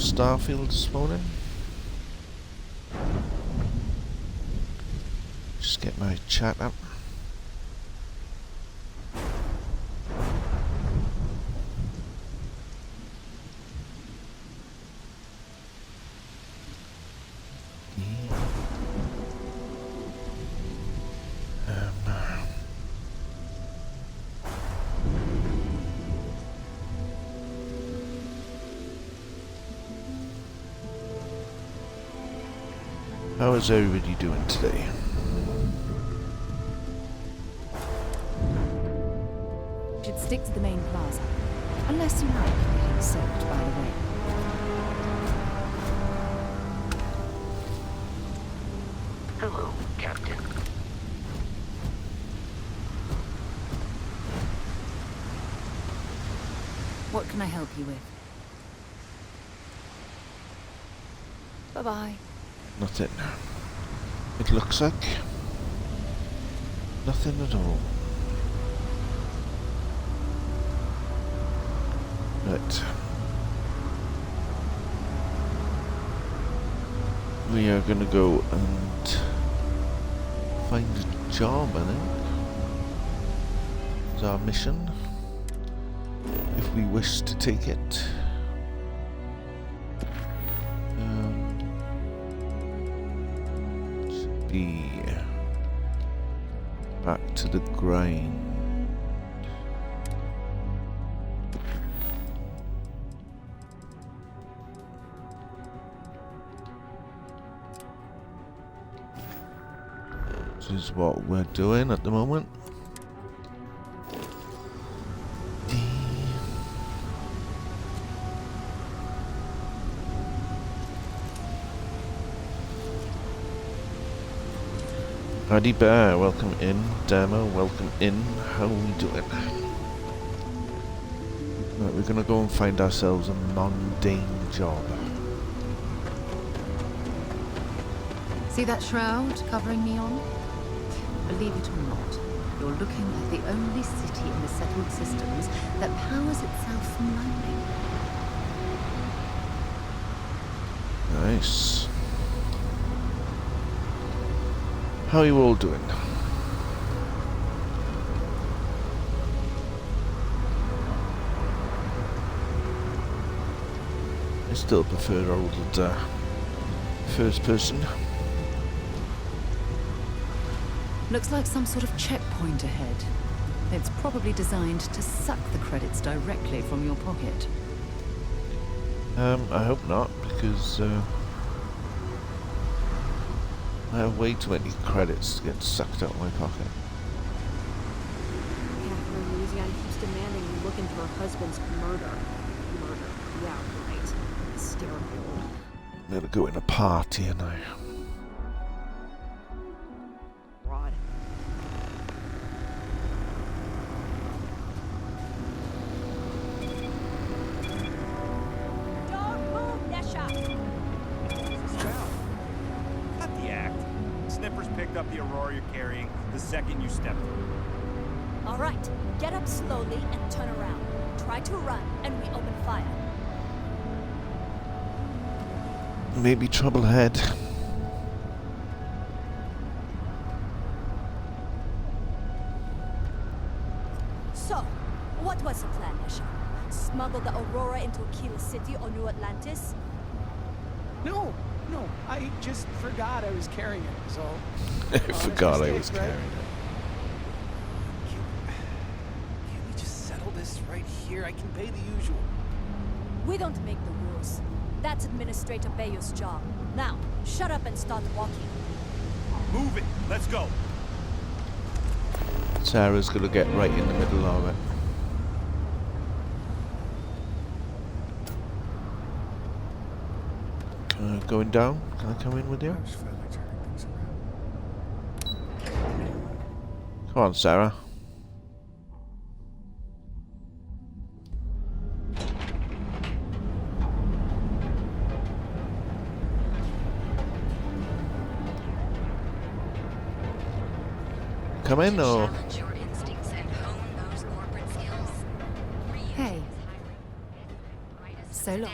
Starfield this morning. Just get my chat up. How is everybody doing today? Should stick to the main plaza, unless you like getting soaked by the rain. Hello, Captain. What can I help you with? Bye-bye. Nothing. It looks like nothing at all. Right. We are gonna go and find a job, I think. Is our mission. If we wish to take it. Be back to the grind. This is what we're doing at the moment. Paddy Bear, welcome in. Demo, welcome in. How are we doing? Right, we're gonna go and find ourselves a mundane job. See that shroud covering me on? Believe it or not, you're looking at the only city in the settled systems that powers itself from lightning. Nice. How are you all doing? I still prefer old first person. Looks like some sort of checkpoint ahead. It's probably designed to suck the credits directly from your pocket. I hope not, because I have way too many credits to get sucked out of my pocket. Catherine Louisiana keeps demanding we look into her husband's murder. Murder. Yeah, right. Hysterical. I'm gonna go in a party now. Rod. Don't move, Nesha! Cut the act. Snippers picked up the Aurora you're carrying the second you stepped through. All right, get up slowly and turn around. Try to run, and we open fire. Maybe trouble ahead. So, what was the plan, Nesha? Smuggle the Aurora into Aquila City or New Atlantis? No, I just forgot I was carrying it, so... I forgot I was carrying it. Can we just settle this right here? I can pay the usual. We don't make the rules. That's Administrator Bayo's job. Now, shut up and start walking. Move it. Let's go. Sarah's gonna get right in the middle of it. Going down? Can I come in with you? Come on, Sarah. Come in, or... Hey. So long.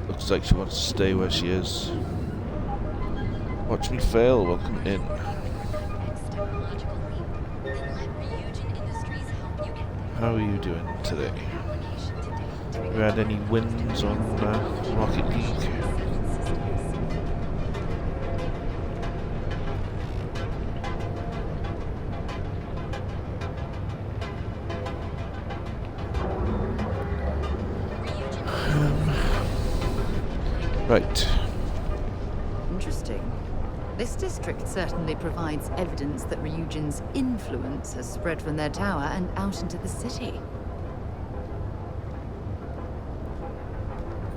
Looks like she wants to stay where she is. Watch me fail, welcome in. How are you doing today? Have you had any wins on Rocket League? Right. Interesting. This district certainly provides evidence that Ryujin's influence has spread from their tower and out into the city.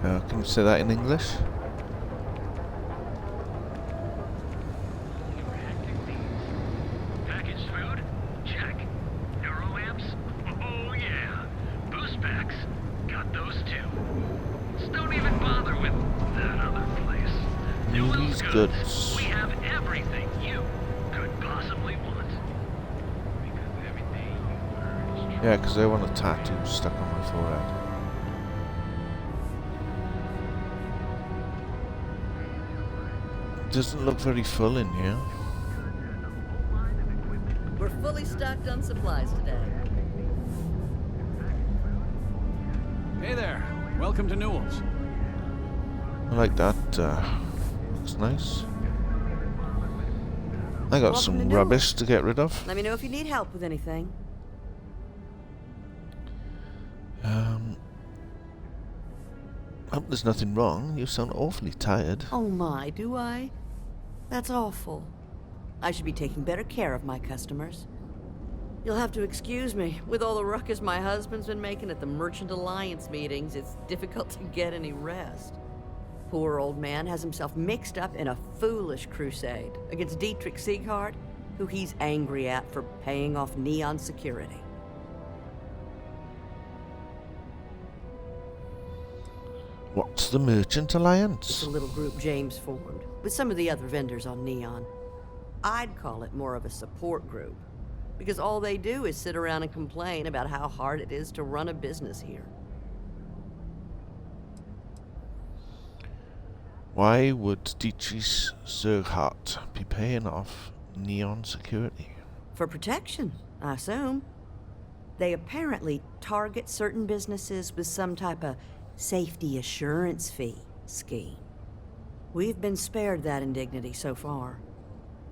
Can you say that in English? Packaged food? Check. Neuroamps? Oh yeah. Boost packs? Got those too. Just don't even bother with that other place. Newell's Goods. We have everything you could possibly want. Because everything you learn is true. Yeah, because I want a tattoo stuck on my forehead. Doesn't look very full in here. We're fully stocked on supplies today. Hey there. Welcome to Newell's. I like that. Looks nice. I got Welcome some to rubbish to get rid of. Let me know if you need help with anything. Hope there's nothing wrong. You sound awfully tired. Oh my, do I? That's awful. I should be taking better care of my customers. You'll have to excuse me. With all the ruckus my husband's been making at the Merchant Alliance meetings, it's difficult to get any rest. Poor old man has himself mixed up in a foolish crusade against Dietrich Sieghart, who he's angry at for paying off Neon security. What's the Merchant It's Alliance? a little group James formed, with some of the other vendors on Neon. I'd call it more of a support group, because all they do is sit around and complain about how hard it is to run a business here. Why would Dietrich Sieghart be paying off Neon security? For protection, I assume. They apparently target certain businesses with some type of safety assurance fee scheme. We've been spared that indignity so far,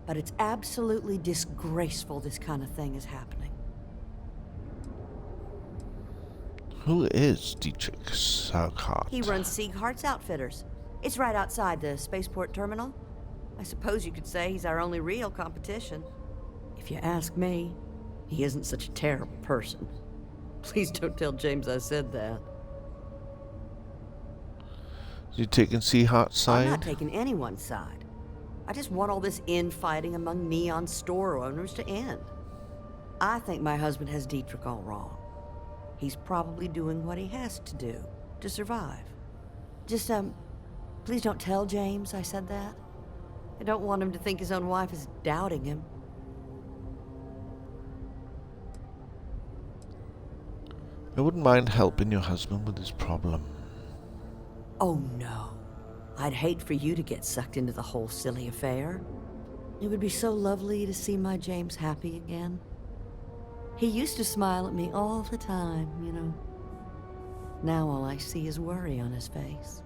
but it's absolutely disgraceful this kind of thing is happening. Who is Dietrich Sieghart? He runs Sieghart's Outfitters. It's right outside the spaceport terminal. I suppose you could say he's our only real competition. If you ask me, he isn't such a terrible person. Please don't tell James I said that. You taking Sieghart's I'm not side? taking anyone's side. I just want all this infighting among Neon store owners to end. I think my husband has Dietrich all wrong. He's probably doing what he has to do to survive. Just, please don't tell James I said that. I don't want him to think his own wife is doubting him. I wouldn't mind helping your husband with his problem. Oh no. I'd hate for you to get sucked into the whole silly affair. It would be so lovely to see my James happy again. He used to smile at me all the time, you know. Now all I see is worry on his face.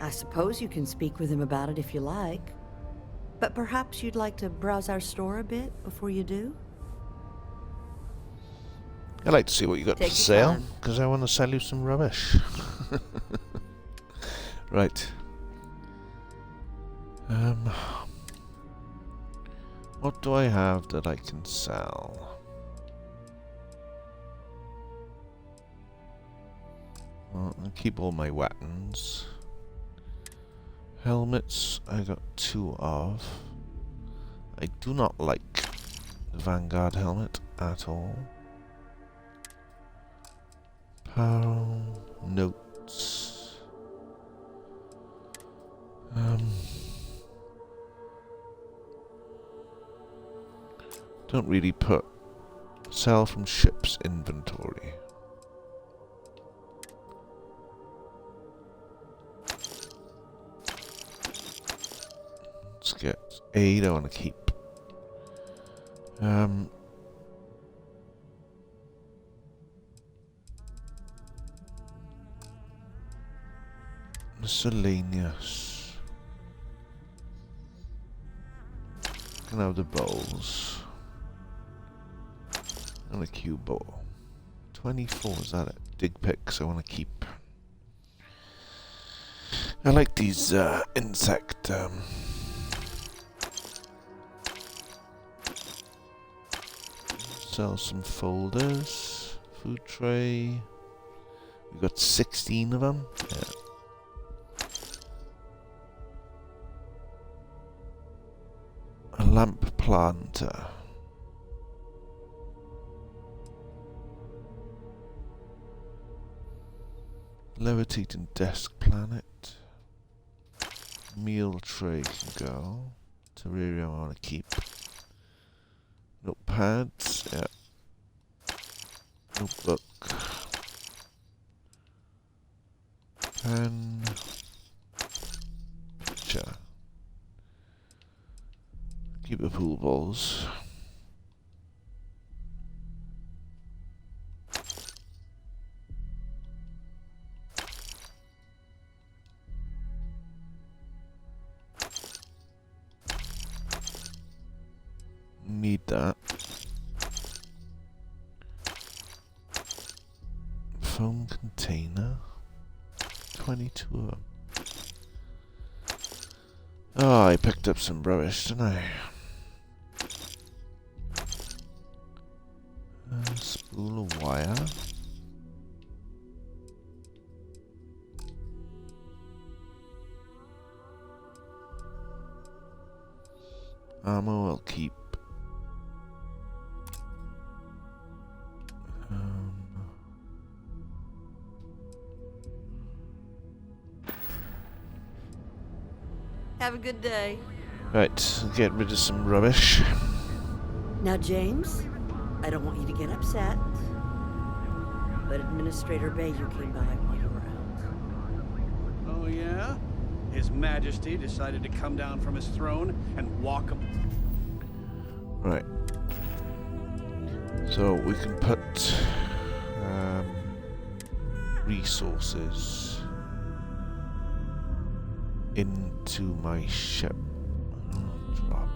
I suppose you can speak with him about it if you like. But perhaps you'd like to browse our store a bit before you do? I'd like to see what you got Take for your sale, time. because I want to sell you some rubbish. Right. What do I have that I can sell? Well, I'll keep all my weapons. Helmets, I got 2 of. I do not like the Vanguard helmet at all. Apparel, notes. Don't really put sell from ship's inventory. get 8 I want to keep. Miscellaneous. Can have the bowls. And a cue bowl. 24, is that it? Dig picks I want to keep. I like these insect sell some folders. Food tray. We got 16 of them. Yeah. A lamp planter. Levitating desk planet. Meal tray can go. Terrarium I want to keep. Notepads, yeah. Notebook. Pen. Picture. Keep the pool balls. Need that. Foam container. 22 of them. Oh, I picked up some rubbish, didn't I? Spool of wire. Ammo I'll keep. Have a good day. Right, get rid of some rubbish. Now, James, I don't want you to get upset, but Administrator Bayou came by while you were out. Oh, yeah? His Majesty decided to come down from his throne and walk him. Right. So we can put resources into my ship. Drop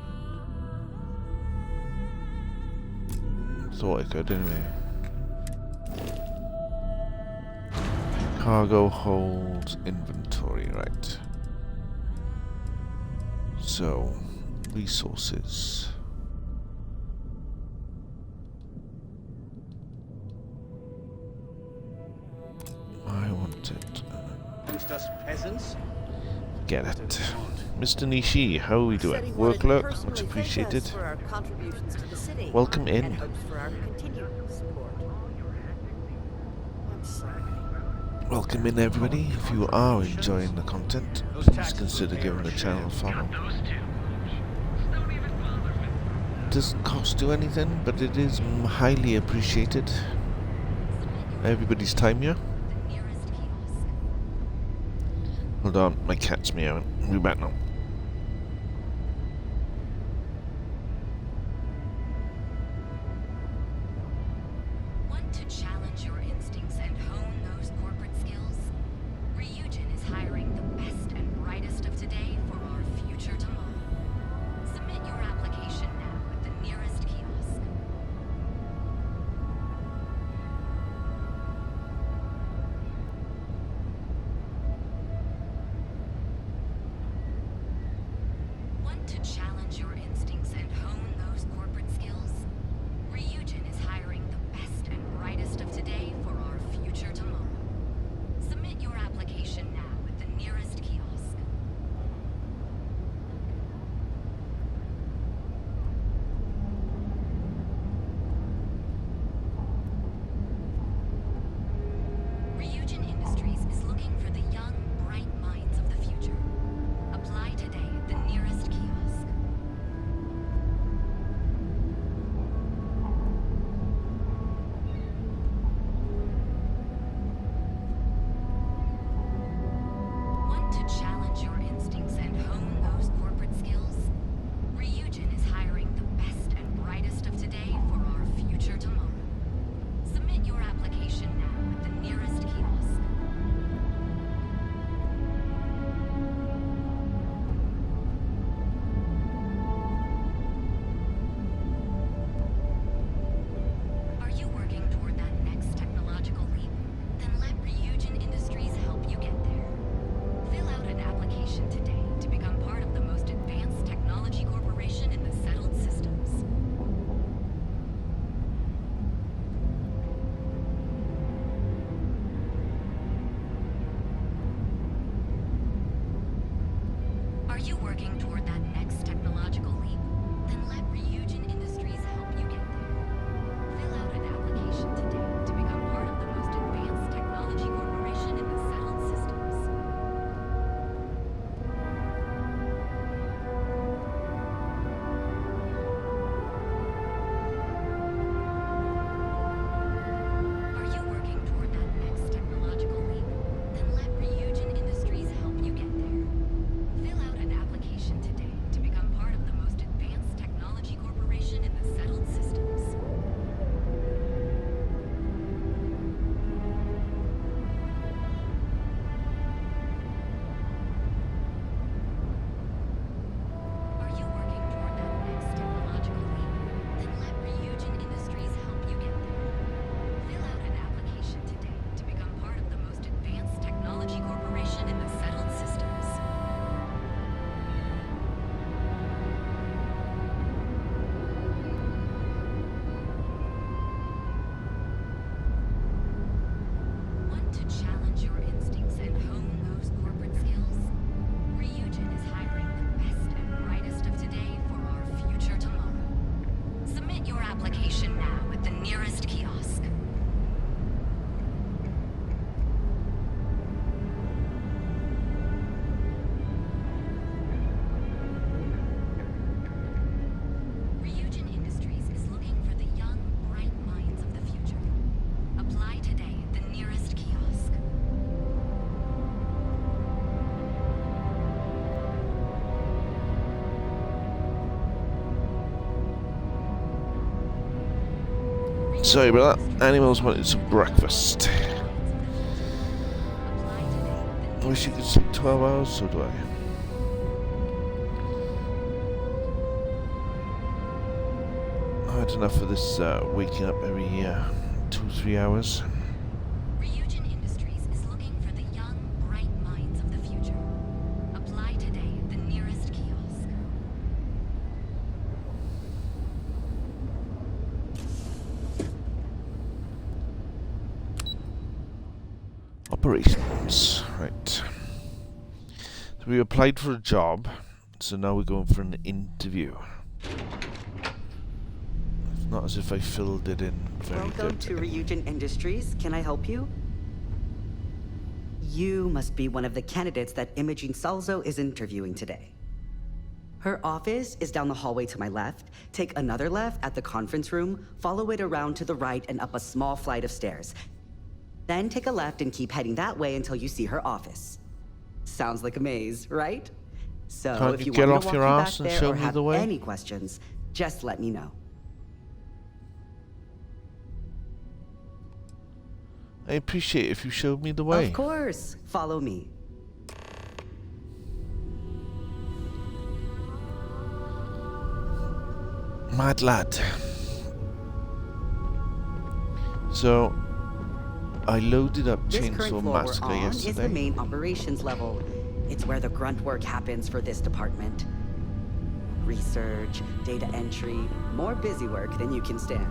it. Thought I could anyway. Cargo hold inventory, right. So, resources. I want it. Against us peasants? Get it. Mr. Nishi, how are we doing? Work lurk, much appreciated. Welcome in. Welcome in, everybody. If you are enjoying the content, please consider giving the channel a follow. It doesn't cost you anything, but it is highly appreciated. Everybody's time here. Hold on, my cat's meowing. We're back now. Want to challenge your instincts and hone those corporate skills? Ryujin is hiring the best and brightest of today for our future tomorrow. Submit your application now at the nearest kiosk. Want to challenge your instincts and hone those corporate skills? Ryujin is hiring the best and brightest of today for our future tomorrow. Submit your application now at the nearest kiosk. Ryujin Industries is looking for the young, bright minds of the future. Apply today at the nearest kiosk. working toward that next technological leap? Then let Ryujin Industries help you get there. Fill out an application today to become part of the most advanced technology corporation in the settled systems. Are you working toward that next technological leap? Then let Ryujin Industries help you get there. Fill out an application today to become part of the most advanced technology corporation in the settled systems. Are you working toward that next technological leap? Then let Ryujin Industries help you get there. Fill out an application today to become part of the most advanced technology corporation in the settled systems. Want to challenge your instincts and hone those corporate skills? Ryujin is hiring the best and brightest of today for our future tomorrow. Submit your application now at the nearest kiosk. Ryujin Industries is looking for the young, bright minds of the future. Apply today at the nearest kiosk. Sorry about that. Animals wanted some breakfast. Apply today at the I wish you could sleep 12 hours, so do I. I had enough of this waking up every 2 or 3 hours. Ryujin Industries is looking for the young, bright minds of the future. Apply today at the nearest kiosk. Operations, right. So we applied for a job, so now we're going for an interview. It's not as if I filled it in very Welcome good. to Ryujin Industries. Can I help you? You must be one of the candidates that Imogene Salzo is interviewing today. Her office is down the hallway to my left. Take another left at the conference room, follow it around to the right and up a small flight of stairs. Then take a left and keep heading that way until you see her office. Sounds like a maze, right? So Can't if you you get want off me to your walk you ass back and there show or me have the way? any questions, just let me know. I appreciate if you showed me the way. Of course. Follow me. Mad lad. So, I loaded up This current Chainsaw floor we're Massacre on is the yesterday. main operations level. It's where the grunt work happens for this department. Research, data entry, more busy work than you can stand.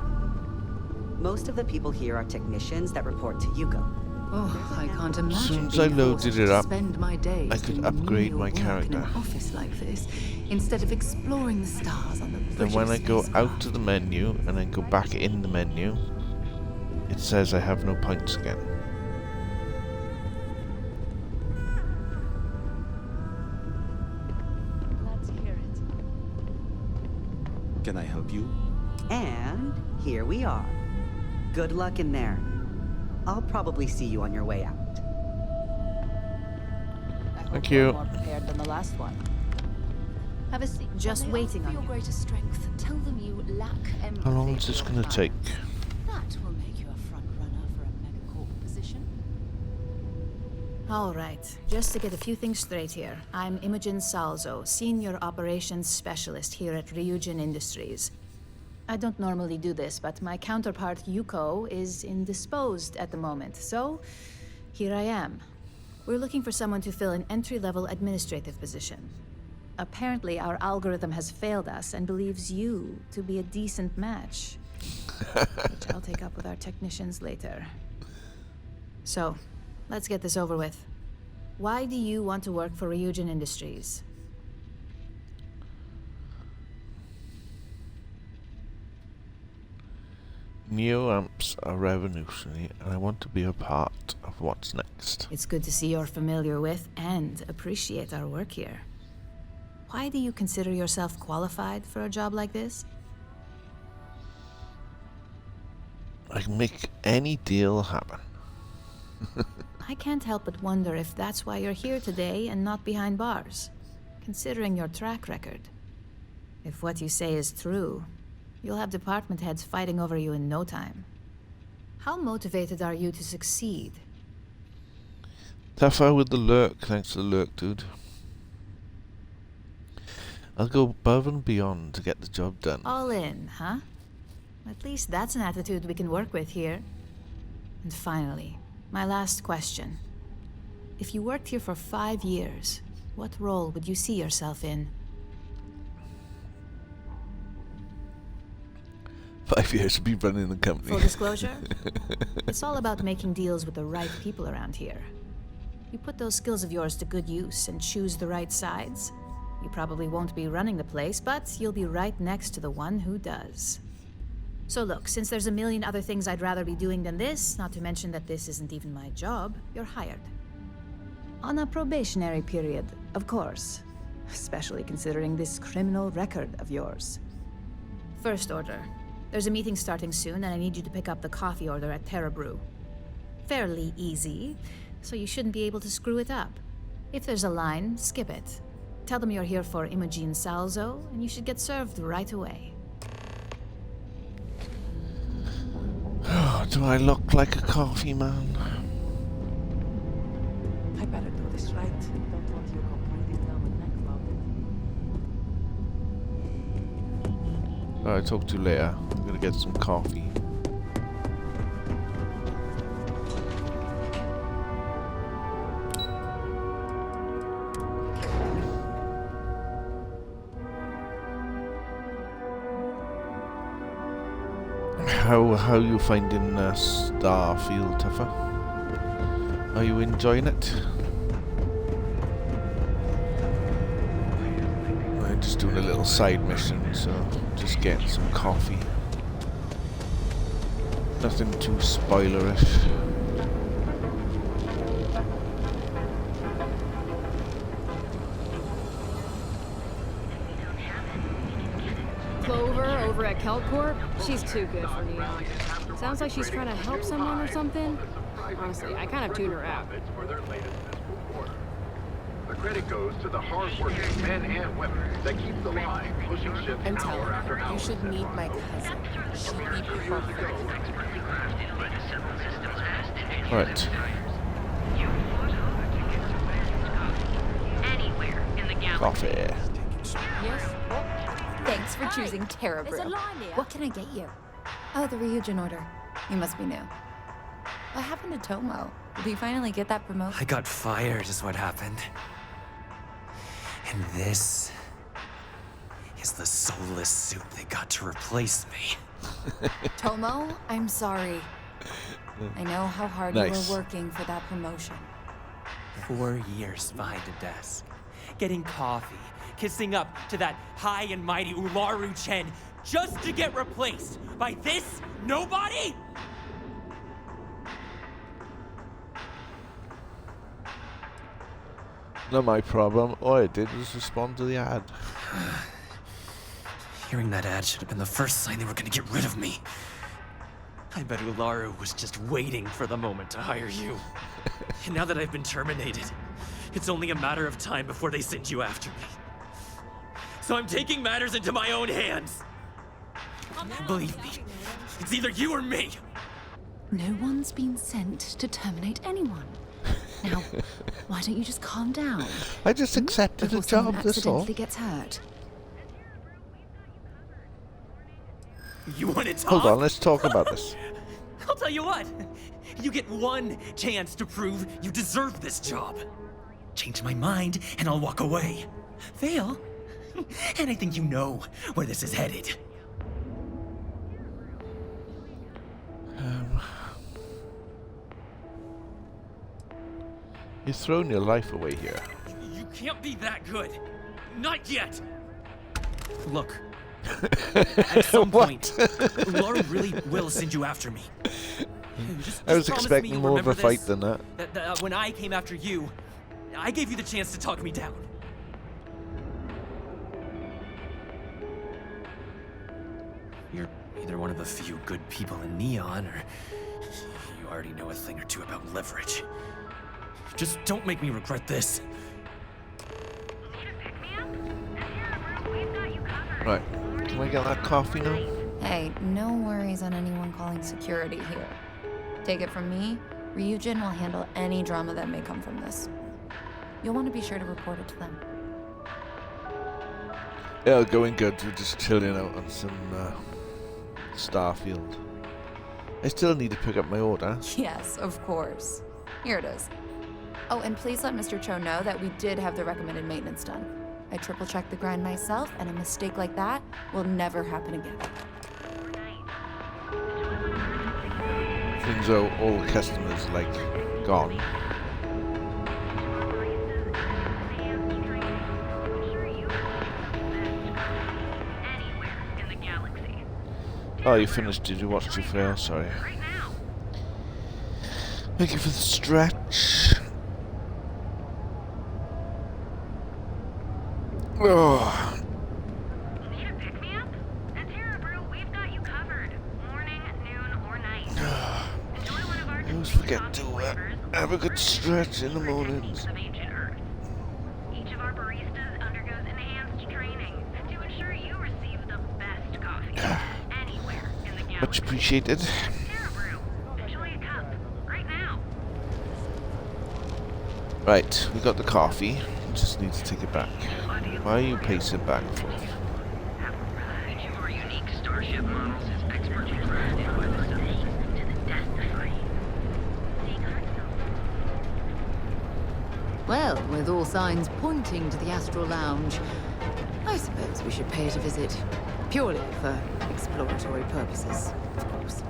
Most of the people here are technicians that report to Yuko. Oh, I can't imagine soon as I being loaded forced it to up, spend my days I could doing upgrade menial my work in character. an office like this, instead of exploring the stars on the Then when I go spacecraft. out to the menu and then go back in the menu, it says I have no points again. Glad to hear it. Can I help you? And here we are. Good luck in there. I'll probably see you on your way out. Thank you. More prepared than the last one. Have a seat. Just When they waiting ask on for you. your greatest strength, tell them you lack empathy. How long is for this your going to take? kind. That will make you a front runner for a megacorp position. All right, just to get a few things straight here. I'm Imogen Salzo, Senior Operations Specialist here at Ryujin Industries. I don't normally do this, but my counterpart Yuko is indisposed at the moment, so here I am. We're looking for someone to fill an entry-level administrative position. Apparently, our algorithm has failed us and believes you to be a decent match, which I'll take up with our technicians later. So, let's get this over with. Why do you want to work for Ryujin Industries? Neo-amps are revolutionary, and I want to be a part of what's next. It's good to see you're familiar with and appreciate our work here. Why do you consider yourself qualified for a job like this? I can make any deal happen. I can't help but wonder if that's why you're here today and not behind bars, considering your track record. If what you say is true, you'll have department heads fighting over you in no time. How motivated are you to succeed? Tougher with the lurk, thanks to the lurk, dude. I'll go above and beyond to get the job done. All in, huh? At least that's an attitude we can work with here. And finally, my last question. If you worked here for 5 years, what role would you see yourself in? 5 years to be running the company. Full disclosure? It's all about making deals with the right people around here. You put those skills of yours to good use and choose the right sides. You probably won't be running the place, but you'll be right next to the one who does. So look, since there's a million other things I'd rather be doing than this, not to mention that this isn't even my job, you're hired. On a probationary period, of course. Especially considering this criminal record of yours. First order. There's a meeting starting soon, and I need you to pick up the coffee order at Terra Brew. Fairly easy, so you shouldn't be able to screw it up. If there's a line, skip it. Tell them you're here for Imogene Salzo, and you should get served right away. Do I look like a coffee man? I better do this right. Don't want you complaining down the neck about it. Alright, talk to you later. I'm gonna get some coffee. How you finding Starfield, Tougher? Are you enjoying it? I'm just doing a little side mission, so just getting some coffee. Nothing too spoilerish. Clover over at Kelcorp? She's too good for Neon. Sounds like she's trying to help someone or something. Honestly, I kind of tuned her out. The credit goes to the hard-working men and women that keep the line pushing ships And tell hour after her, hour. you should meet my cousin. She'd be perfect. Right. Coffee. Yes? Thanks for choosing Terra Brew. There's a line here. What can I get you? Oh, the Ryujin order. You must be new. What happened to Tomo? Did he finally get that promotion? I got fired is what happened. And this is the soulless suit they got to replace me. Tomo, I'm sorry. I know how hard you were working for that promotion. 4 years behind a desk, getting coffee, kissing up to that high and mighty Ularu Chen just to get replaced by this nobody? Not my problem. All I did was respond to the ad. Hearing that ad should have been the first sign they were gonna get rid of me. I bet Ularu was just waiting for the moment to hire you. And now that I've been terminated, it's only a matter of time before they send you after me. So I'm taking matters into my own hands. Believe me, it's either you or me. No one's been sent to terminate anyone. Now, why don't you just calm down? I just accepted a job, that's all. Accidentally gets hurt. You want to talk? Hold on, let's talk about this. I'll tell you what. You get one chance to prove you deserve this job. Change my mind, and I'll walk away. Fail, and I think you know where this is headed. You're throwing your life away here. You can't be that good. Not yet. Look, At some point, Laura really will send you after me. I was promise me expecting you'll more of a remember fight this, than that. That when I came after you, I gave you the chance to talk me down. You're either one of the few good people in Neon, or you already know a thing or two about leverage. Just don't make me regret this. Right, can I get that coffee now? Hey, no worries on anyone calling security here. Take it from me, Ryujin will handle any drama that may come from this. You'll want to be sure to report it to them. Yeah, going good. We're just chilling out on some Starfield. I still need to pick up my order. Yes, of course. Here it is. Oh, and please let Mr. Cho know that we did have the recommended maintenance done. I triple-checked the grind myself, and a mistake like that will never happen again. Things are all the customers like gone. Oh, you finished? Did you watch your fail? Sorry. Thank you for the stretch. Oh. Need a pick-me-up? At Terra Brew, we've got you covered. Morning, noon, or night. Enjoy one of our I always forget to have a good stretch in the mornings. of ancient Earth. Each of our baristas undergoes enhanced training to ensure you receive the best coffee anywhere in the galaxy. Much appreciated. Terra Brew, enjoy a cup right now. Right, we got the coffee. Just need to take it back. Why are you pacing back and forth? Each of our unique starship models is expertly crafted by the substance to the death-defying. Well, with all signs pointing to the Astral Lounge, I suppose we should pay it a visit. Purely for exploratory purposes, of course.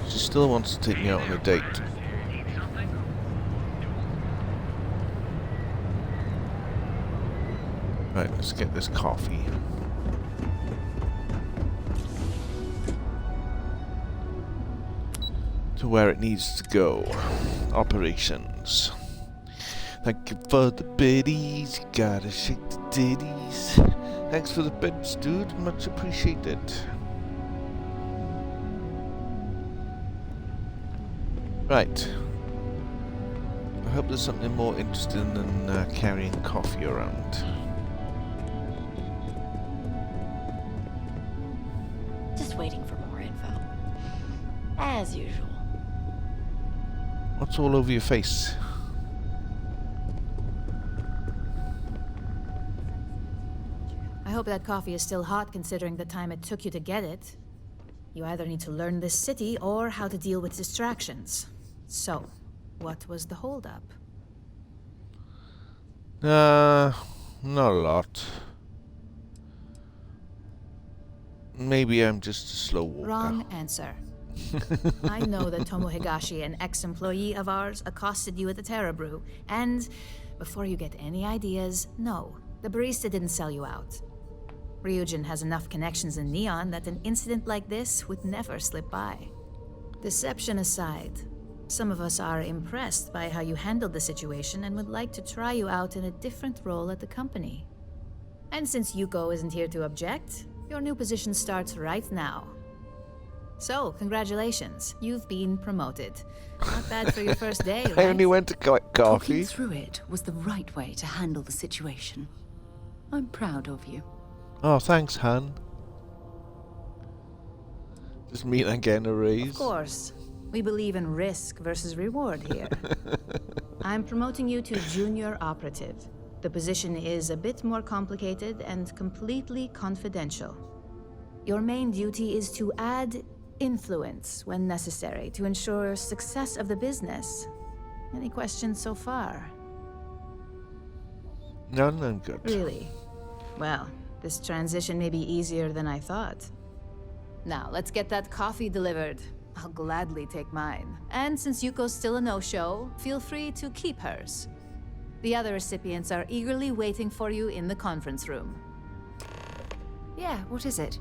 She still wants to take me out on a date. Right, let's get this coffee. To where it needs to go. Operations. Thank you for the biddies. You gotta shake the ditties. Thanks for the bits, dude. Much appreciated. Right. I hope there's something more interesting than carrying coffee around. Just waiting for more info. As usual. What's all over your face? I hope that coffee is still hot considering the time it took you to get it. You either need to learn this city or how to deal with distractions. So, what was the holdup? Not a lot. Maybe I'm just a slow walker. Wrong answer. I know that Tomo Higashi, an ex-employee of ours, accosted you at the Terra Brew, and before you get any ideas, no, the barista didn't sell you out. Ryujin has enough connections in Neon that an incident like this would never slip by. Deception aside, some of us are impressed by how you handled the situation and would like to try you out in a different role at the company. And since Yuko isn't here to object, your new position starts right now. So, congratulations. You've been promoted. Not bad for your first day, right? I only went to get coffee. Talking through it was the right way to handle the situation. I'm proud of you. Oh, thanks, Han. Does mean I'm getting a raise? Of course. We believe in risk versus reward here. I'm promoting you to junior operative. The position is a bit more complicated and completely confidential. Your main duty is to add influence when necessary to ensure success of the business. Any questions so far? None, I'm good. Really? Well, this transition may be easier than I thought. Now, let's get that coffee delivered. I'll gladly take mine. And since Yuko's still a no-show, feel free to keep hers. The other recipients are eagerly waiting for you in the conference room. Yeah, what is it?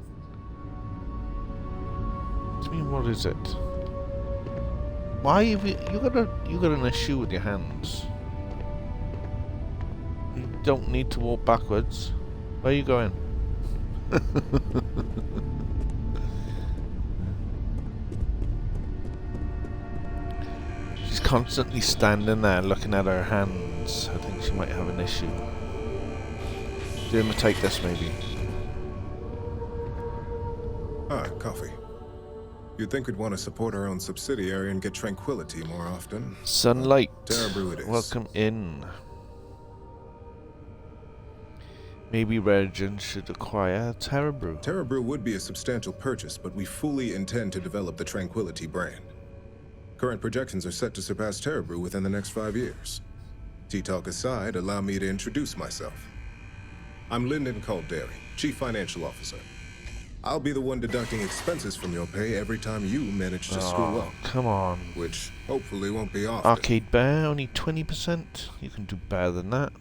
What do you mean, what is it? Why have you got an issue with your hands? You don't need to walk backwards. Where are you going? She's constantly standing there looking at her hands. I think she might have an issue. Do you want to take this maybe? Ah, coffee. You'd think we'd want to support our own subsidiary and get tranquility more often. Sunlight. Terra Brew it is. Welcome in. Maybe Regent should acquire Terra Brew. Terra Brew would be a substantial purchase, but we fully intend to develop the Tranquility brand. Current projections are set to surpass Terra Brew within the next 5 years. Tea-talk aside, allow me to introduce myself. I'm Lyndon Calderi, Chief Financial Officer. I'll be the one deducting expenses from your pay every time you manage to screw up. Come on. Which hopefully won't be often. Arcade Bear, only 20%. You can do better than that.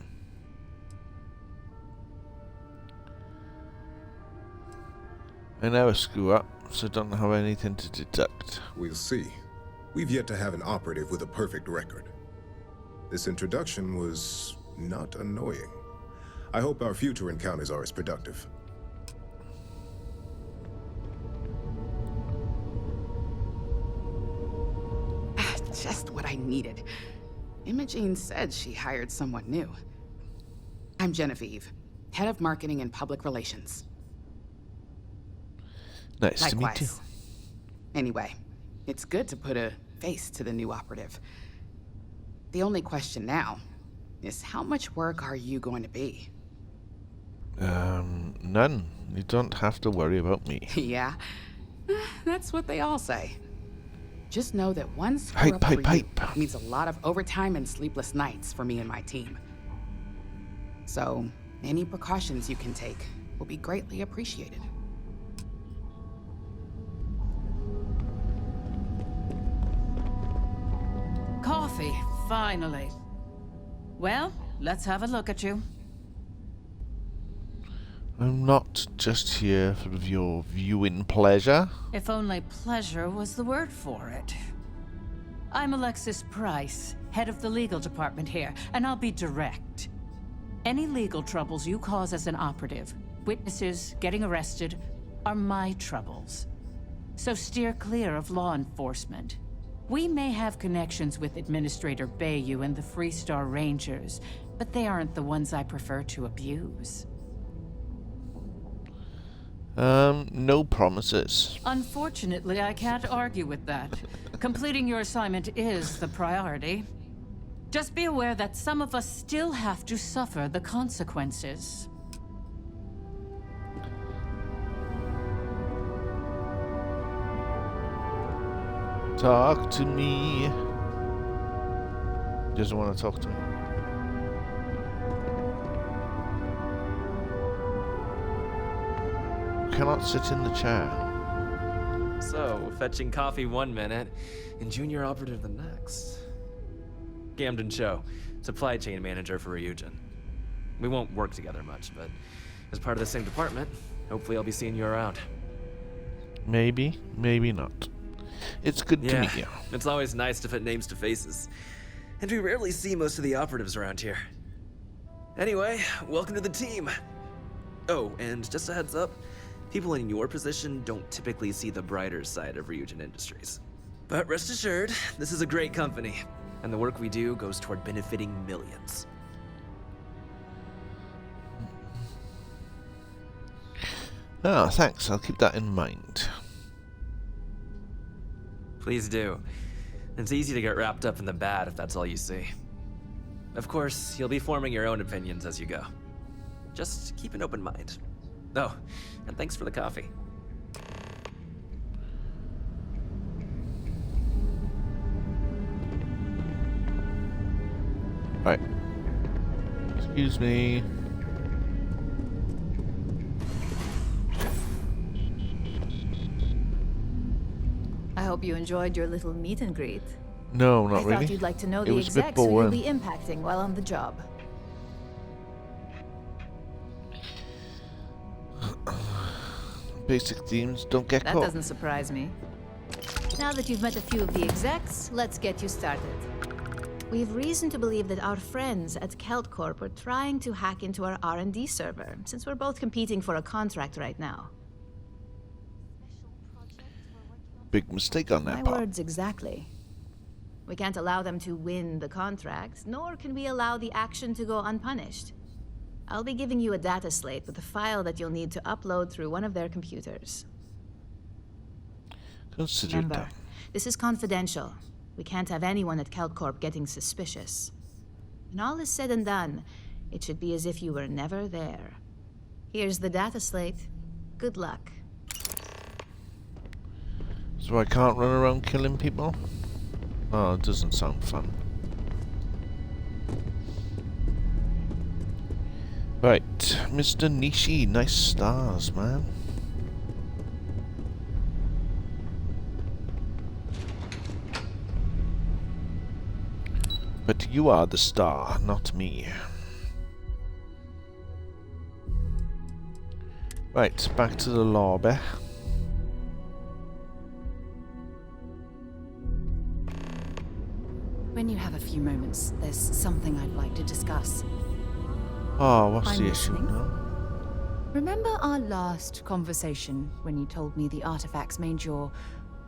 I never screw up, so don't have anything to deduct. We'll see. We've yet to have an operative with a perfect record. This introduction was not annoying. I hope our future encounters are as productive. Just what I needed. Imogene said she hired someone new. I'm Genevieve, Head of Marketing and Public Relations. Nice Likewise. to meet you. Anyway, it's good to put a face to the new operative. The only question now is how much work are you going to be? None. You don't have to worry about me. Yeah, that's what they all say. Just know that one screw up for you means a lot of overtime and sleepless nights for me and my team. So, any precautions you can take will be greatly appreciated. Coffee, finally. Well, let's have a look at you. I'm not just here for your viewing pleasure. If only pleasure was the word for it. I'm Alexis Price, head of the legal department here, and I'll be direct. Any legal troubles you cause as an operative, witnesses getting arrested, are my troubles. So steer clear of law enforcement. We may have connections with Administrator Bayou and the Freestar Rangers, but they aren't the ones I prefer to abuse. No promises. Unfortunately, I can't argue with that. Completing your assignment is the priority. Just be aware that some of us still have to suffer the consequences. Talk to me. Doesn't want to talk to me. Cannot sit in the chair. So, fetching coffee 1 minute and junior operative the next. Camden Cho, supply chain manager for Ryujin. We won't work together much, but as part of the same department, hopefully I'll be seeing you around. Maybe, maybe not. It's good to meet you. It's always nice to put names to faces. And we rarely see most of the operatives around here. Anyway, welcome to the team. Oh, and just a heads up, people in your position don't typically see the brighter side of Ryujin Industries. But rest assured, this is a great company, and the work we do goes toward benefiting millions. Oh, thanks. I'll keep that in mind. Please do. It's easy to get wrapped up in the bad if that's all you see. Of course, you'll be forming your own opinions as you go. Just keep an open mind. Oh, and thanks for the coffee. Right. Excuse me. I hope you enjoyed your little meet and greet. No, not I really. thought you'd like to know It the was a bit execs who you'll boring. be impacting while on the job. Basic themes don't get That caught. doesn't surprise me. Now that you've met a few of the execs, let's get you started. We've reason to believe that our friends at Kelt Corp are trying to hack into our R&D server, since we're both competing for a contract right now. Big mistake on My that part. words exactly. We can't allow them to win the contract, nor can we allow the action to go unpunished. I'll be giving you a data slate with a file that you'll need to upload through one of their computers. Consider Remember, that. this is confidential. We can't have anyone at Kelt Corp getting suspicious. When all is said and done, it should be as if you were never there. Here's the data slate. Good luck. So I can't run around killing people? Oh, it doesn't sound fun. Right, Mr. Nishi, nice stars, man. But you are the star, not me. Right, back to the lobby. When you have a few moments, there's something I'd like to discuss. Oh, what's I'm the issue listening. now? Remember our last conversation when you told me the artifacts made your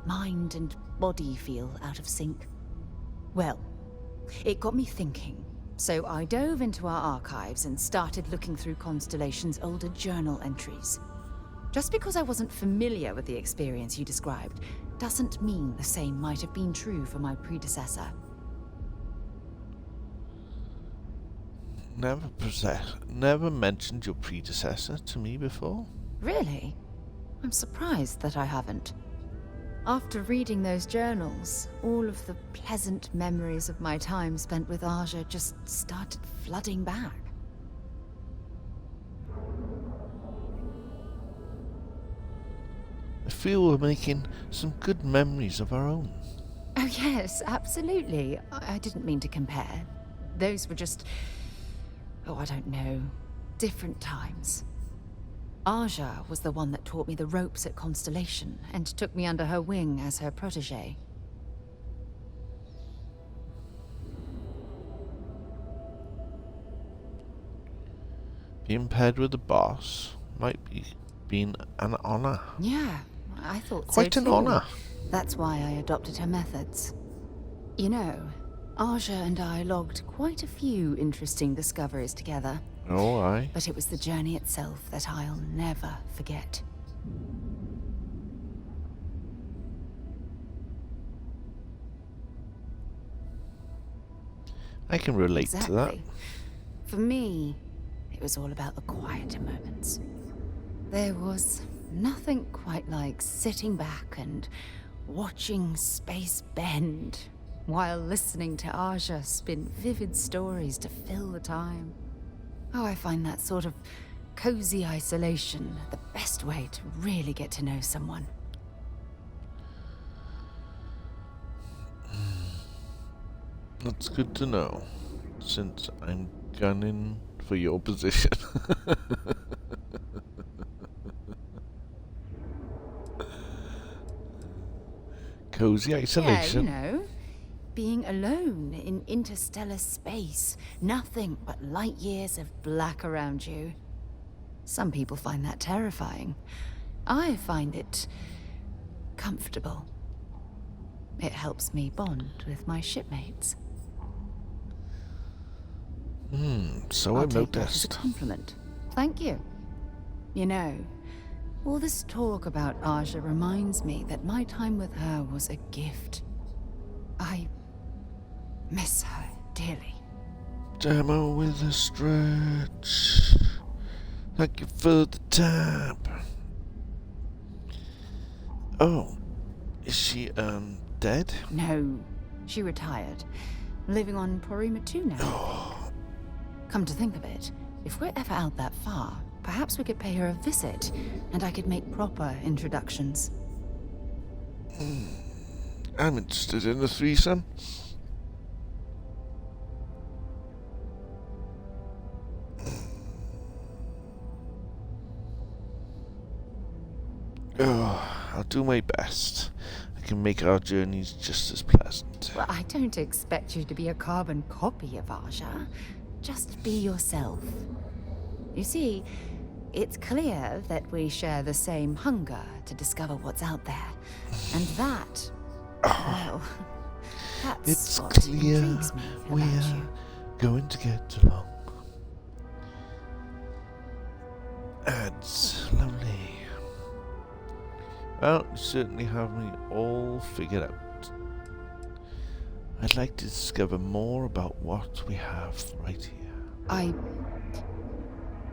mind and body feel out of sync? Well, it got me thinking. So I dove into our archives and started looking through Constellation's older journal entries. Just because I wasn't familiar with the experience you described doesn't mean the same might have been true for my predecessor. Never mentioned your predecessor to me before. Really? I'm surprised that I haven't. After reading those journals, all of the pleasant memories of my time spent with Aja just started flooding back. I feel we're making some good memories of our own. Oh yes, absolutely. I didn't mean to compare. Those were just... oh, I don't know. Different times. Aja was the one that taught me the ropes at Constellation and took me under her wing as her protege. Being paired with the boss might be an honor. Yeah, I thought Quite so an too. honor. That's why I adopted her methods. You know, Aja and I logged quite a few interesting discoveries together. Oh, aye. But it was the journey itself that I'll never forget. I can relate to that. Exactly. For me, it was all about the quieter moments. There was nothing quite like sitting back and watching space bend while listening to Aja spin vivid stories to fill the time. Oh, I find that sort of cozy isolation the best way to really get to know someone. That's good to know, since I'm gunning for your position. Cozy isolation. Yeah, you know, being alone in interstellar space, nothing but light years of black around you. Some people find that terrifying. I find it comfortable. It helps me bond with my shipmates. So I'll I take that as a noticed. compliment. Thank you. You know, all this talk about Aja reminds me that my time with her was a gift. I miss her dearly. Demo with a stretch. Thank you for the tab. Oh, is she dead? No, she retired, living on Porima 2 now. Come to think of it, if we're ever out that far, perhaps we could pay her a visit, and I could make proper introductions. I'm interested in a threesome. I'll do my best. I can make our journeys just as pleasant. Well, I don't expect you to be a carbon copy of Aja. Just be yourself. You see, it's clear that we share the same hunger to discover what's out there. And that, well, that's It's what clear intrigues me we're about you. going to get along. That's lovely. Well, you certainly have me all figured out. I'd like to discover more about what we have right here. I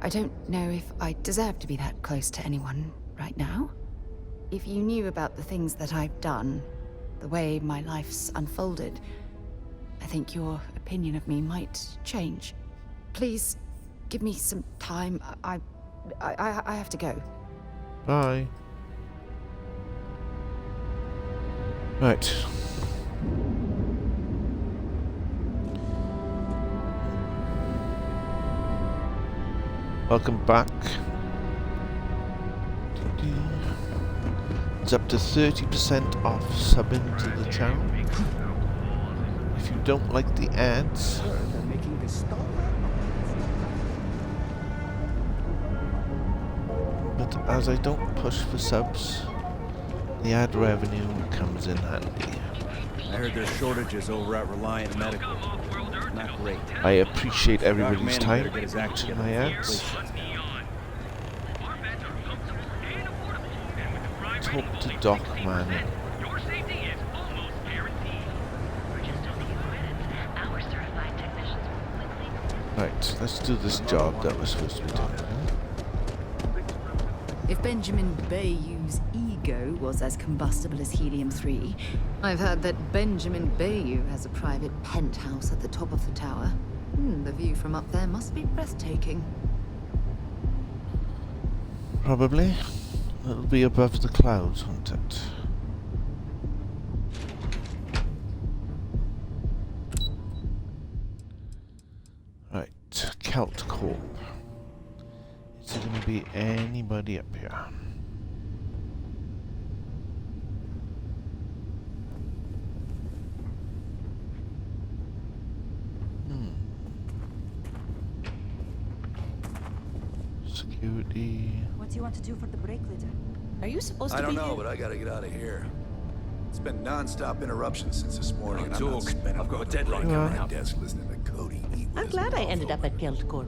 don't know if I deserve to be that close to anyone right now. If you knew about the things that I've done, the way my life's unfolded, I think your opinion of me might change. Please, give me some time. I have to go. Bye. Right. Welcome back. It's up to 30% off subbing to the channel. If you don't like the ads, but as I don't push for subs, the ad revenue comes in handy. I heard there's shortages over at Reliant Medical. Not great. I appreciate everybody's Dr. time Manning better get his act watching together my before ads. the place shuts Talk to Doc Manning. Right, let's do this job that we're supposed to be doing. If Benjamin Bayou's ego was as combustible as helium-3, I've heard that Benjamin Bayou has a private penthouse at the top of the tower. The view from up there must be breathtaking. Probably. It'll be above the clouds, won't it? Right, Celt Corp. Is there going to be anybody up here? Security. What do you want to do for the break later? Are you supposed I don't know, but I gotta get out of here. It's been non-stop interruptions since this morning, and I'm not spending I've got a deadline coming my up. desk listening to Cody eat with I'm his glad I mouth ended up open. at Kelt Corp.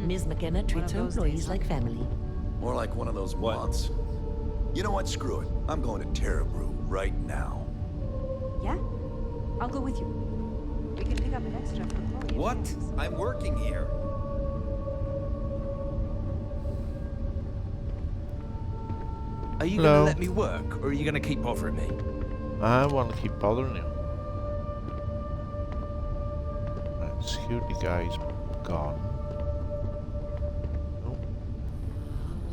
Ms. McKenna treats her employees like family. More like one of those months. You know what? Screw it. I'm going to Terra Brew right now. Yeah? I'll go with you. We can pick up an extra for Chloe. What? I'm working here. Are you Hello. gonna let me work, or are you gonna keep bothering me? I want to keep bothering you. Right, security guy's gone. Nope.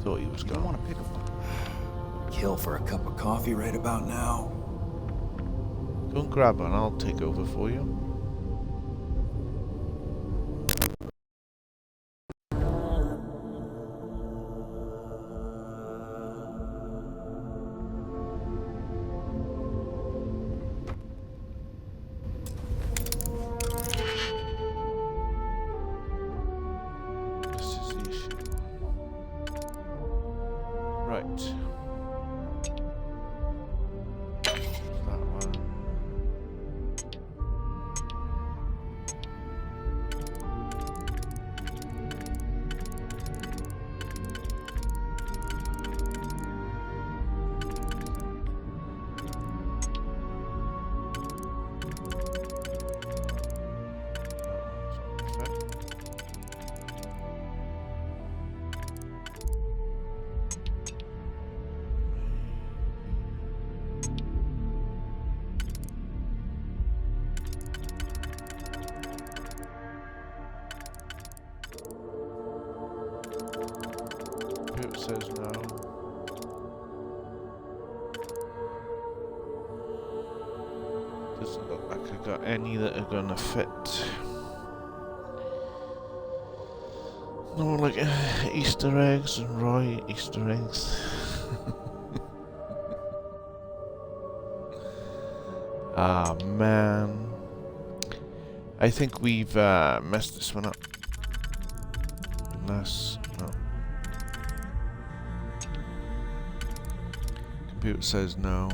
Thought he was gone. want to pick a kill for a cup of coffee right about now. Go and grab one, I'll take over for you. This is the issue. Right. That one. It says no. Doesn't look like I got any that are gonna fit. No, like Easter eggs and Roy Easter eggs. Ah, man. I think we've messed this one up. Unless... no. Computer says no.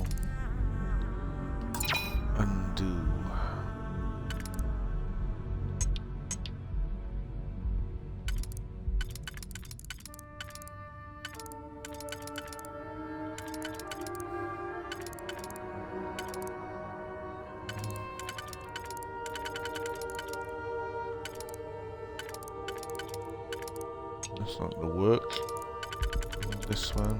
Undo. That's not gonna work. This one.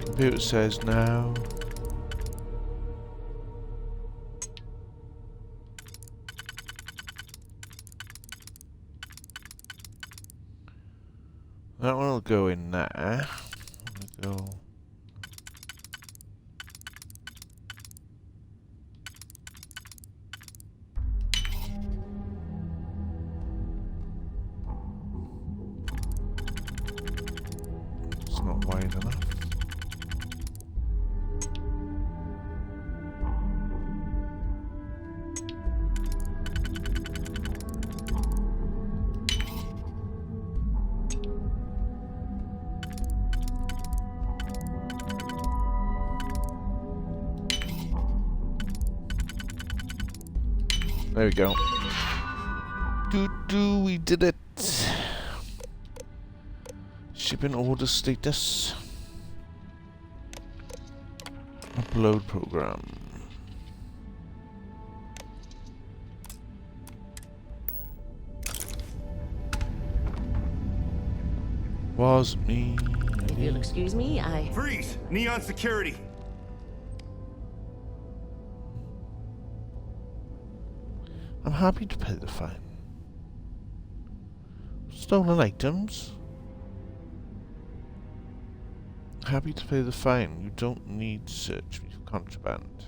Computer says no. That one will go in there. Go. It's not wide enough. There we go. We did it. Shipping order status. Upload program. Was me. If you'll excuse me, Freeze! Neon security! I'm happy to pay the fine. Stolen items? Happy to pay the fine. You don't need search for contraband.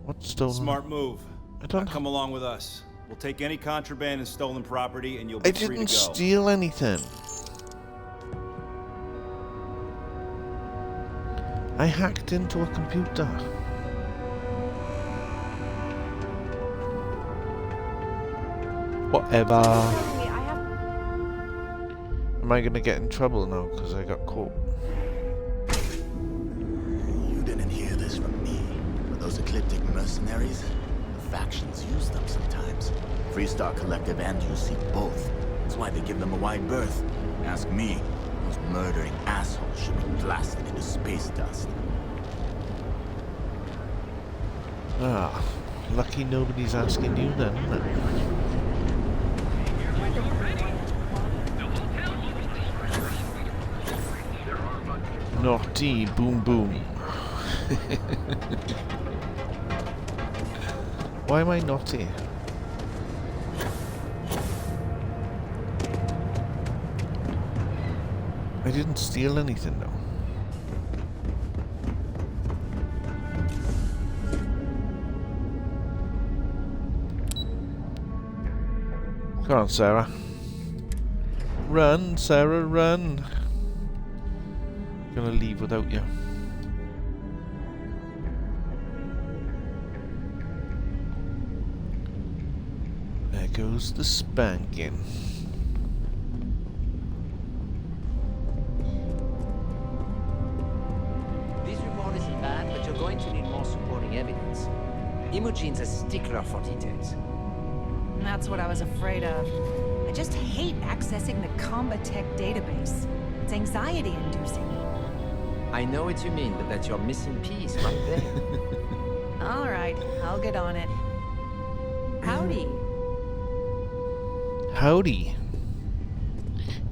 What's stolen? Smart move. I don't come along with us. We'll take any contraband and stolen property and you'll be free to go. I didn't steal anything. I hacked into a computer. Whatever. Am I gonna get in trouble now because I got caught? You didn't hear this from me. But those ecliptic mercenaries, the factions use them sometimes. Freestar Collective and UC both. That's why they give them a wide berth. Ask me, those murdering assholes should be blasted into space dust. Ah, lucky nobody's asking you then, isn't it? Naughty boom boom. Why am I naughty? I didn't steal anything though. Come on, Sarah. Run, Sarah, run. I'm gonna leave without you. There goes the spanking. This report isn't bad, but you're going to need more supporting evidence. Imogene's a stickler for details. That's what I was afraid of. I just hate accessing the Combatech database. It's anxiety-inducing. I know what you mean, but that's your missing piece right there. All right, I'll get on it. Howdy. Howdy.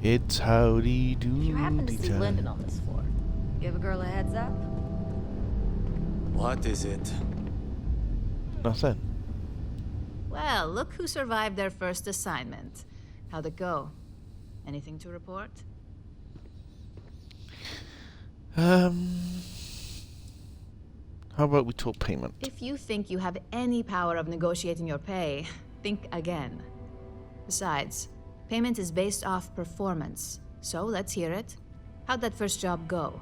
It's howdy doody. If you happen to see Lyndon on this floor, give a girl a heads up. What is it? Nothing. Well, look who survived their first assignment. How'd it go? Anything to report? How about we talk payment? If you think you have any power of negotiating your pay, think again. Besides, Payment is based off performance. So let's hear it. How'd that first job go?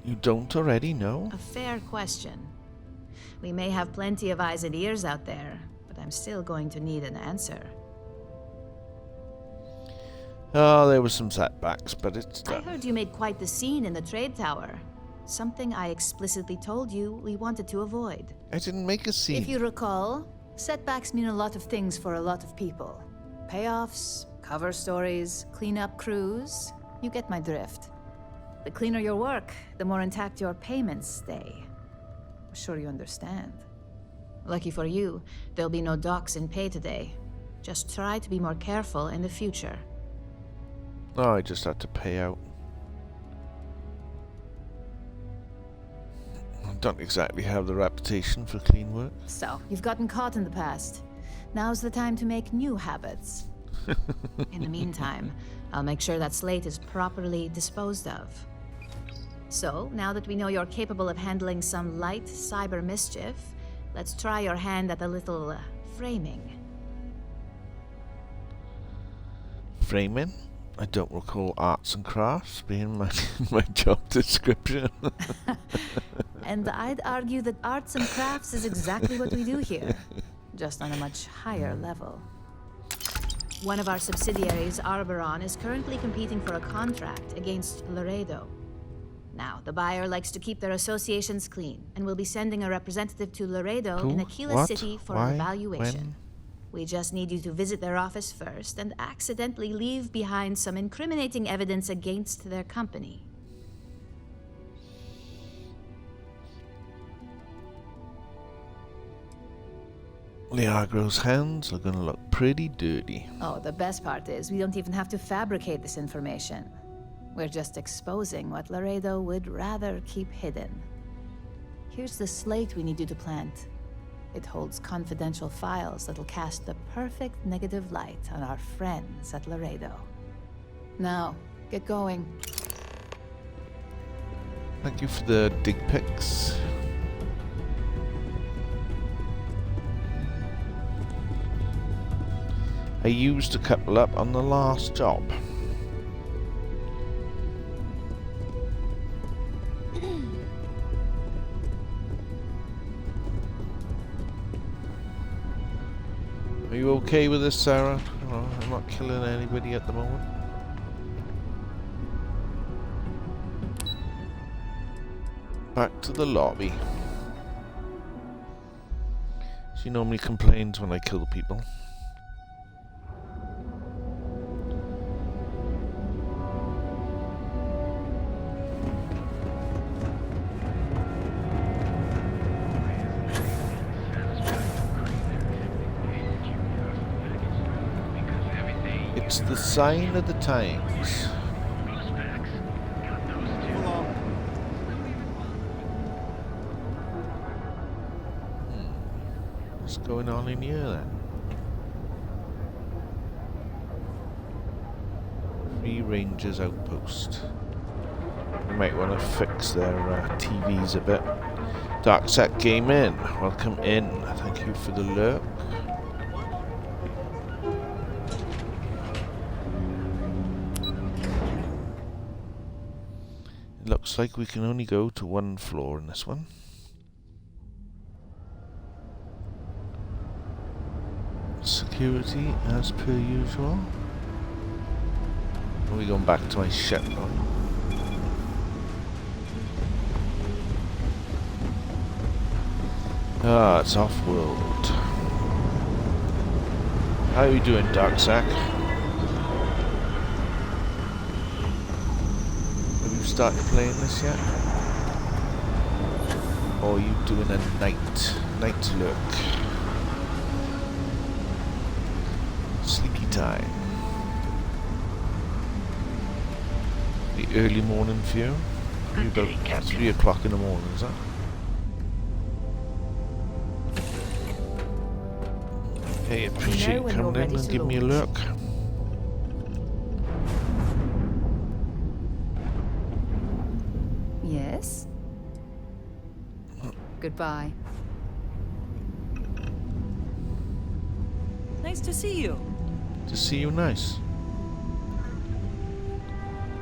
You don't already know? A fair question. We may have plenty of eyes and ears out there, but I'm still going to need an answer. Oh, there were some setbacks, but it's done. I heard you made quite the scene in the trade tower. Something I explicitly told you we wanted to avoid. I didn't make a scene. If you recall, setbacks mean a lot of things for a lot of people. Payoffs, cover stories, cleanup crews. You get my drift. The cleaner your work, the more intact your payments stay. I'm sure you understand. Lucky for you, there'll be no docks in pay today. Just try to be more careful in the future. Oh, I just had to pay out. I don't exactly have the reputation for clean work. So, you've gotten caught in the past. Now's the time to make new habits. In the meantime, I'll make sure that slate is properly disposed of. So, now that we know you're capable of handling some light cyber mischief, let's try your hand at a little framing. Framing? I don't recall arts and crafts being my job description. And I'd argue that arts and crafts is exactly what we do here, just on a much higher level. One of our subsidiaries, Arboron, is currently competing for a contract against Laredo. Now, the buyer likes to keep their associations clean, and will be sending a representative to Laredo in Aquila City for an evaluation. When? We just need you to visit their office first and accidentally leave behind some incriminating evidence against their company. Liagro's hands are gonna look pretty dirty. Oh, the best part is we don't even have to fabricate this information. We're just exposing what Laredo would rather keep hidden. Here's the slate we need you to plant. It holds confidential files that'll cast the perfect negative light on our friends at Laredo. Now, get going. Thank you for the dig pics. I used a couple up on the last job. Are you okay with this, Sarah? Oh, I'm not killing anybody at the moment. Back to the lobby. She normally complains when I kill people. It's the sign of the times. What's going on in here then? Free Rangers outpost. We might want to fix their TVs a bit. Darksec Gaming, welcome in. Thank you for the lurk. Looks like we can only go to one floor in this one. Security as per usual. Are we going back to my ship now? Ah, it's off-world. How are you doing, Darksack? Started playing this yet? Or are you doing a night look? Sleepy time. The early morning for you? About 3 o'clock in the morning, is that? Hey, appreciate you coming in and giving me a look. Yes? Goodbye. Nice to see you. To see you, nice.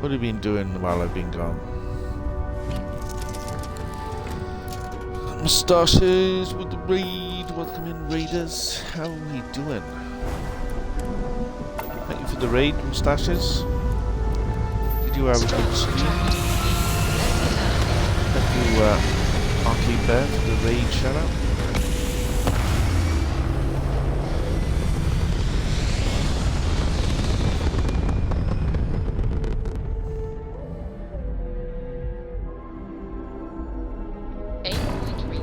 What have you been doing while I've been gone? Moustaches with the raid. Welcome in, raiders. How are we doing? Thank you for the raid, Moustaches. Did you have a good stream? Thank you, Arcade Bear, for the raid shout out.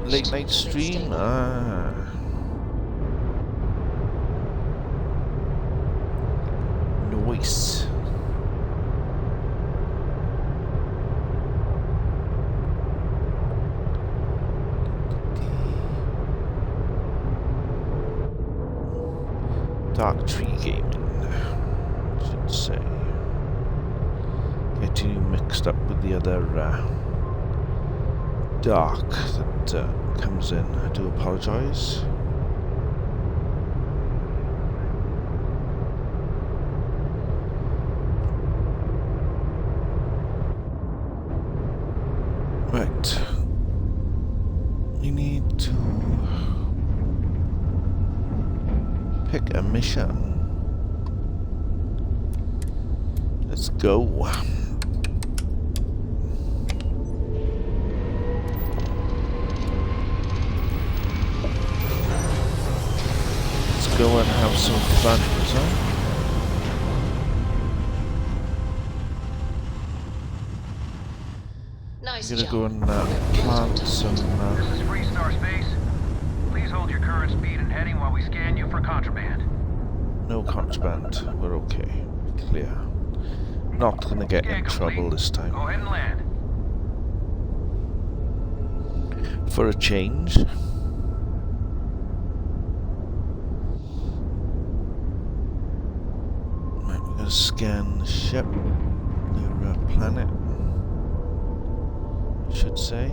Late night stream? Ah. Nice. Dark Tree Gaming, I should say. Get you mixed up with the other Dark that comes in. I do apologise. Right. We need to pick a mission. Let's go. Go and have some fun, so. Nice I'm gonna go and plant some. This is Freestar Space. Please hold your current speed and heading while we scan you for contraband. No contraband. We're okay. Clear. Not gonna get in trouble this time. Go ahead and land. For a change. Scan the ship, their planet, I should say.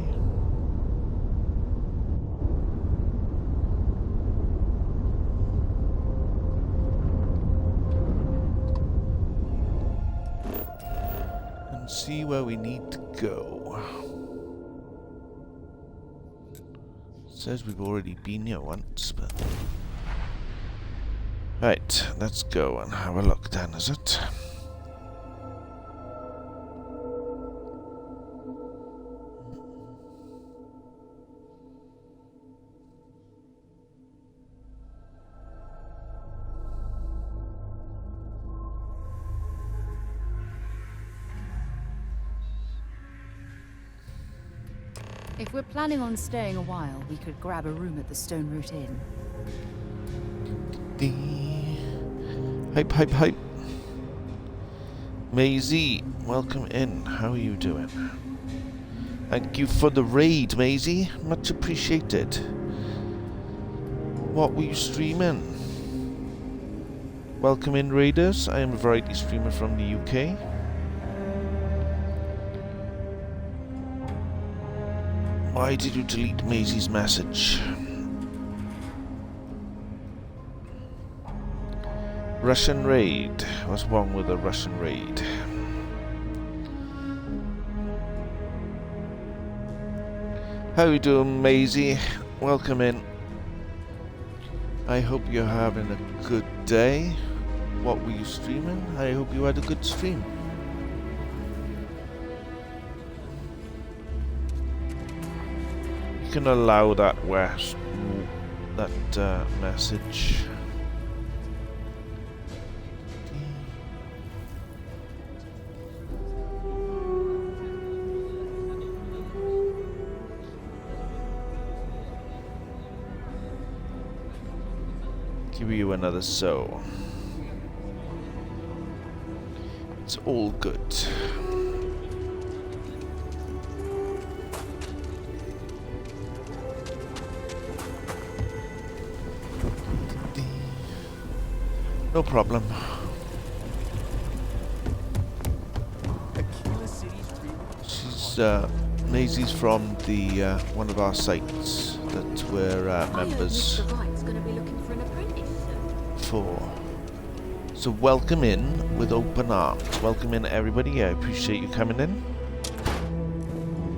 And see where we need to go. It says we've already been here once, but... Right, let's go and have a look then, is it? If we're planning on staying a while, we could grab a room at the Stone Root Inn. Hype, hype, hype. Maisie, welcome in. How are you doing? Thank you for the raid, Maisie. Much appreciated. What were you streaming? Welcome in, raiders. I am a variety streamer from the UK. Why did you delete Maisie's message? Russian raid. What's wrong with a Russian raid? How you doing, Maisie? Welcome in. I hope you're having a good day. What were you streaming? I hope you had a good stream. You can allow that message. Give you another so. It's all good. No problem. She's Maisie's from the one of our sites that we're members before. So welcome in with open arms. Welcome in, everybody. I appreciate you coming in.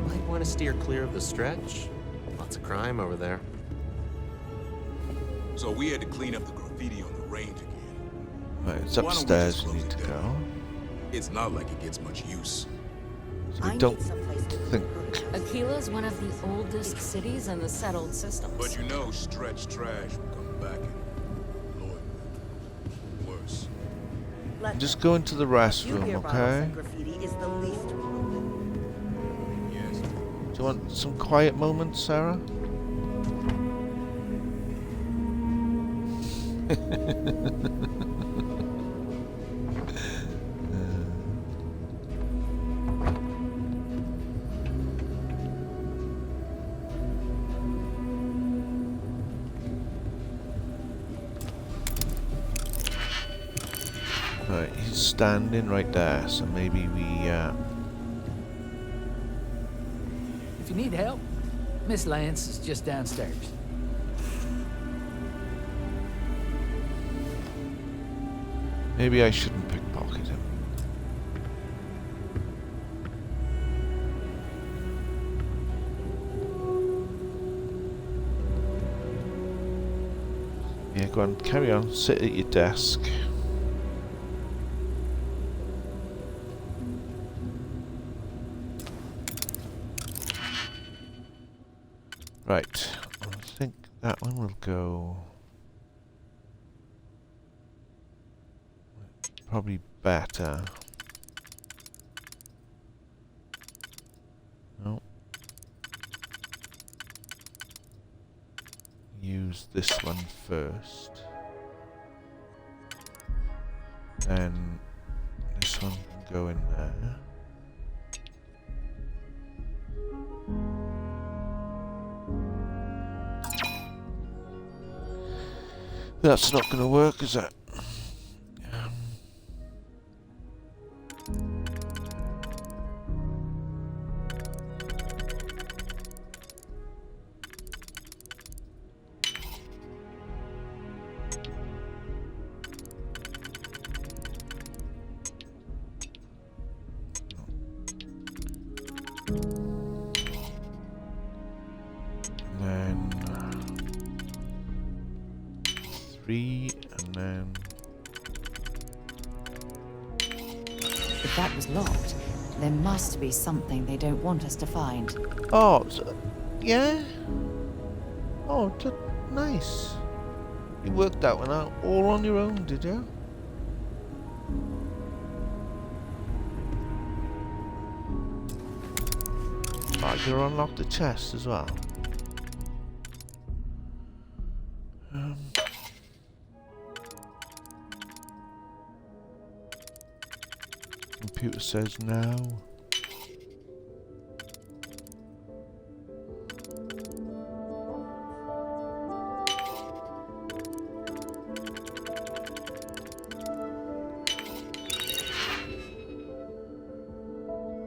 Might want to steer clear of the stretch. Lots of crime over there. So we had to clean up the graffiti on the range again. Right, it's upstairs we need to go. It's not like it gets much use. So I don't think... Aquila's one of the oldest cities in the settled systems. But you know, stretch trash will come back and Lord, worse. Just go into the restroom, okay? Yes. Do you want some quiet moments, Sarah? Right, he's standing right there, so maybe we, If you need help, Miss Lance is just downstairs. maybe I shouldn't pickpocket him. Yeah, go on, carry on, sit at your desk. Right, I think that one will go probably better. No. Use this one first. Then this one can go in there. That's not going to work, is it? And then If that was locked, there must be something they don't want us to find. oh, so, yeah. Oh, nice. You worked that one out all on your own, did you? Oh, you unlocked the chest as well. Computer says no.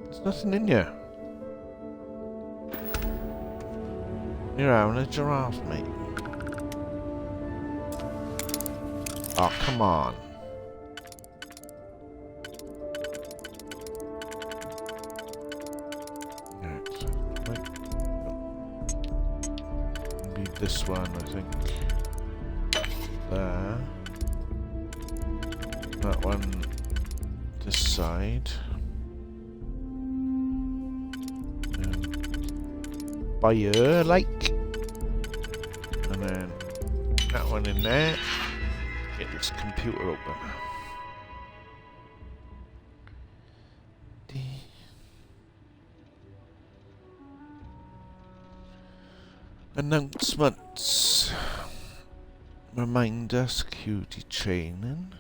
There's nothing in here. You're having a giraffe, mate. Oh, come on. This one, I think. There. That one, this side. Fire, like. And then that one in there. Get this computer open. Announcements. Reminder, security training.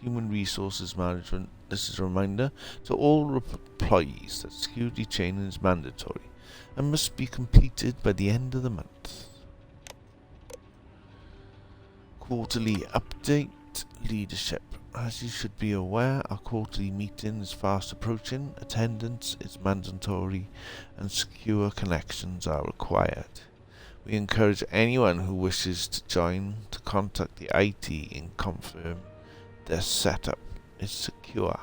Human resources management. This is a reminder to all employees that security training is mandatory and must be completed by the end of the month. Quarterly update. Leadership. As you should be aware, our quarterly meeting is fast approaching. Attendance is mandatory and secure connections are required. We encourage anyone who wishes to join to contact the IT and confirm their setup is secure.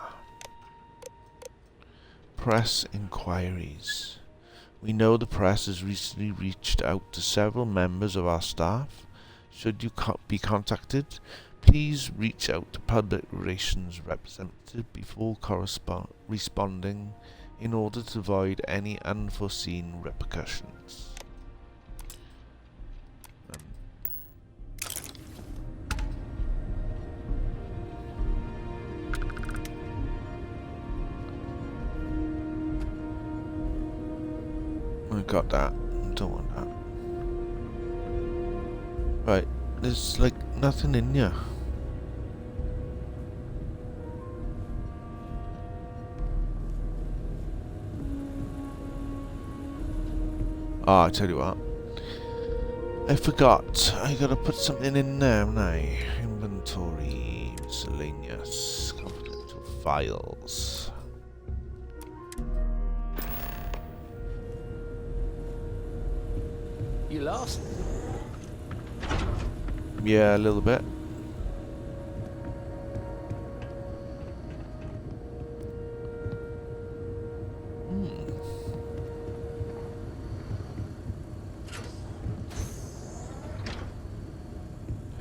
Press inquiries. We know the press has recently reached out to several members of our staff. Should you be contacted, please reach out to public relations representative before responding in order to avoid any unforeseen repercussions. I got that. Don't want that. Right, there's like nothing in here. Ah, I tell you what. I forgot. I gotta put something in there, haven't I? Inventory, miscellaneous, confidential files. You lost? Yeah, a little bit.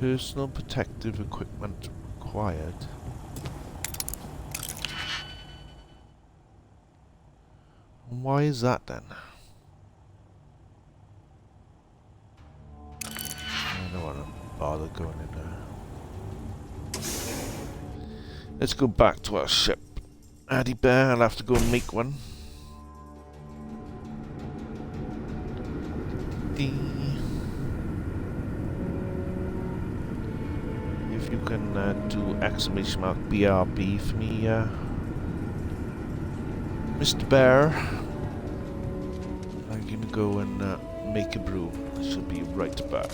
Personal protective equipment required. Why is that then? I don't want to bother going in there. Let's go back to our ship. Addy Bear, I'll have to go and make one. If you can do exclamation mark BRB for me, Mr. Bear. I'm gonna go and make a brew. I shall be right back.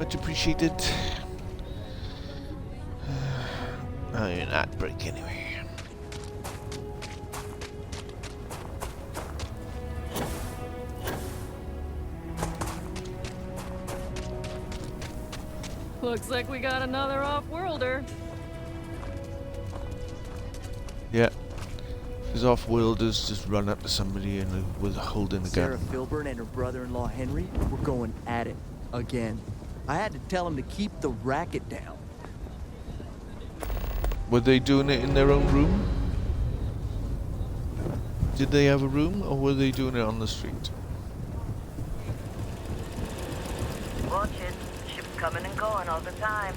Much appreciated. An ad break anyway. Looks like we got another off-worlder. Yeah. These off-worlders just run up to somebody and with holding the Sarah gun. Filburn and her brother-in-law Henry were going at it again. I had to tell them to keep the racket down. Were they doing it in their own room? Did they have a room, or were they doing it on the street? Watch it. Ships coming and going all the time.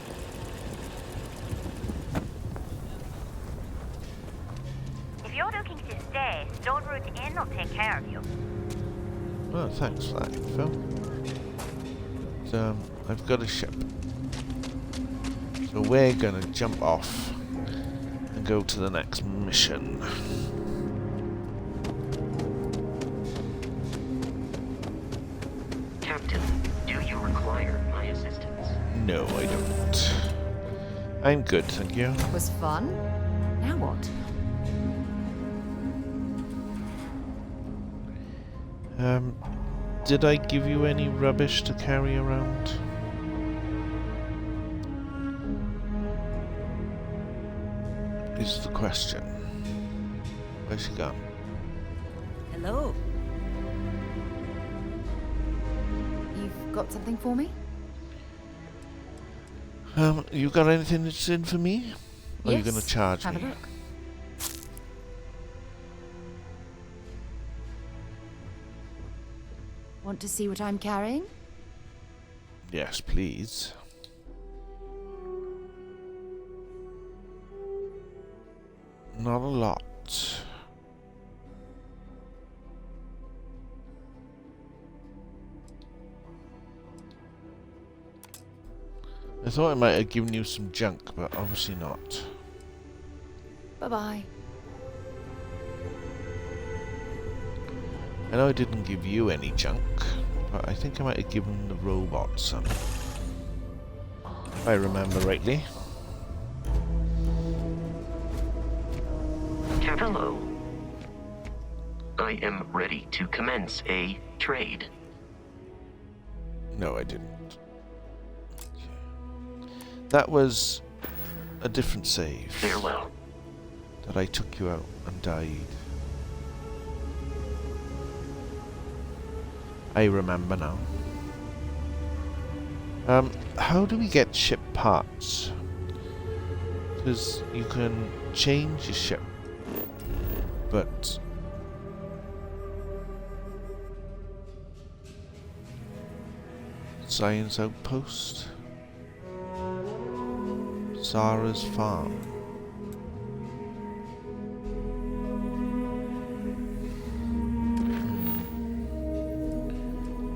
If you're looking to stay, Stone Route Inn will take care of you. Oh, thanks for that info. So, I've got a ship. So we're gonna jump off and go to the next mission. Captain, do you require my assistance? No, I don't. I'm good, thank you. Was fun. Now what? Did I give you any rubbish to carry around? Is the question. Where's she gone? Hello. You've got something for me? You got anything that's in for me? Or are you gonna charge have me? a look. Want to see what I'm carrying? Yes, please. Not a lot. I thought I might have given you some junk, but obviously not. Bye-bye. I know I didn't give you any junk, but I think I might have given the robot some. If I remember rightly. Hello. I am ready to commence a trade. No, I didn't. That was a different save. Farewell. That I took you out and died. I remember now. How do we get ship parts? Because you can change your ship, but Science Outpost, Zara's Farm.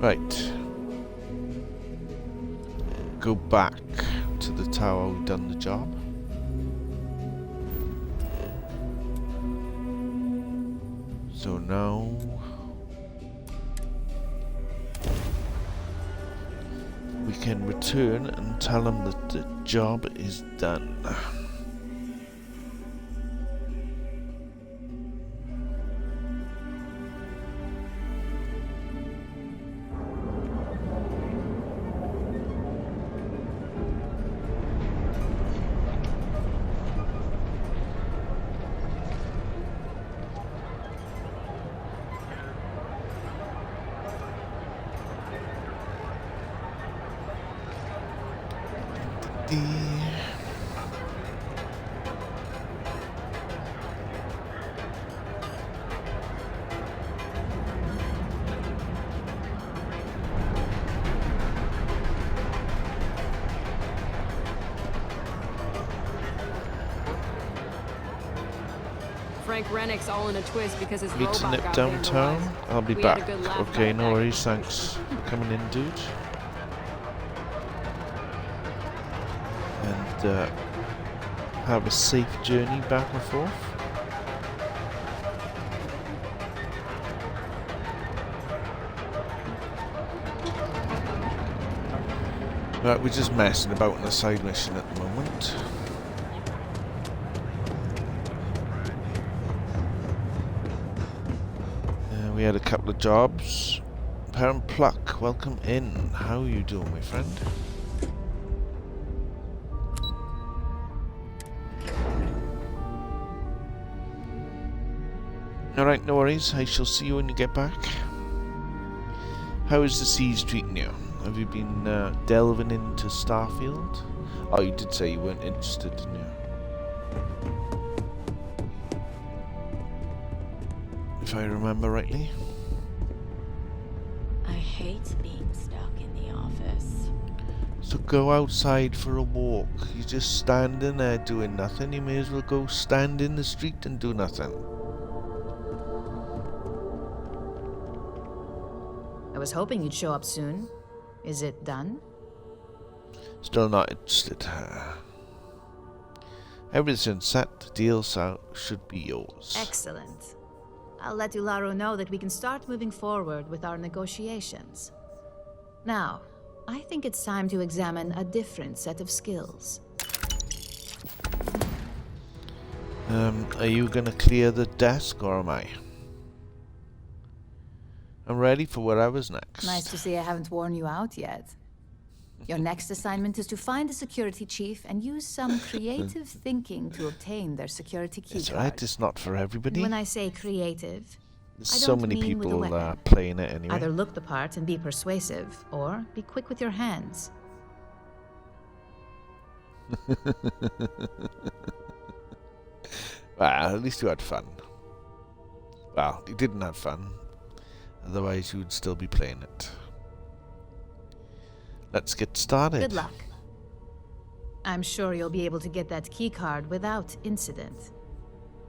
Right. Go back to the tower we've done the job. So now we can return and tell them that the job is done. Frank Rennick's all in a twist because his Need robot to nip got downtown. vandalized. I'll be We had a back. good laugh Okay, about no that. worries. Thanks for coming in, dude. And have a safe journey back and forth. Right, we're just messing about in a side mission at the moment. We had a couple of jobs. Parent Pluck, welcome in. How are you doing, my friend? Alright, no worries. I shall see you when you get back. How is the siege treating you? Have you been delving into Starfield? Oh, you did say you weren't interested, didn't you? If I remember rightly. I hate being stuck in the office. So go outside for a walk. You're just standing there doing nothing. You may as well go stand in the street and do nothing. I was hoping you'd show up soon. Is it done? Still not interested. Everything's set. The deal should be yours. Excellent. I'll let Ularo know that we can start moving forward with our negotiations. Now, I think it's time to examine a different set of skills. Are you gonna clear the desk or am I? I'm ready for whatever's next. Nice to see I haven't worn you out yet. Your next assignment is to find the security chief and use some creative thinking to obtain their security key That's card. right, it's not for everybody. When I say creative, There's I so don't many mean with a people weapon. playing it anyway. Either look the part and be persuasive, or be quick with your hands. Well, at least you had fun. Well, you didn't have fun. Otherwise, you would still be playing it. Let's get started. Good luck. I'm sure you'll be able to get that key card without incident.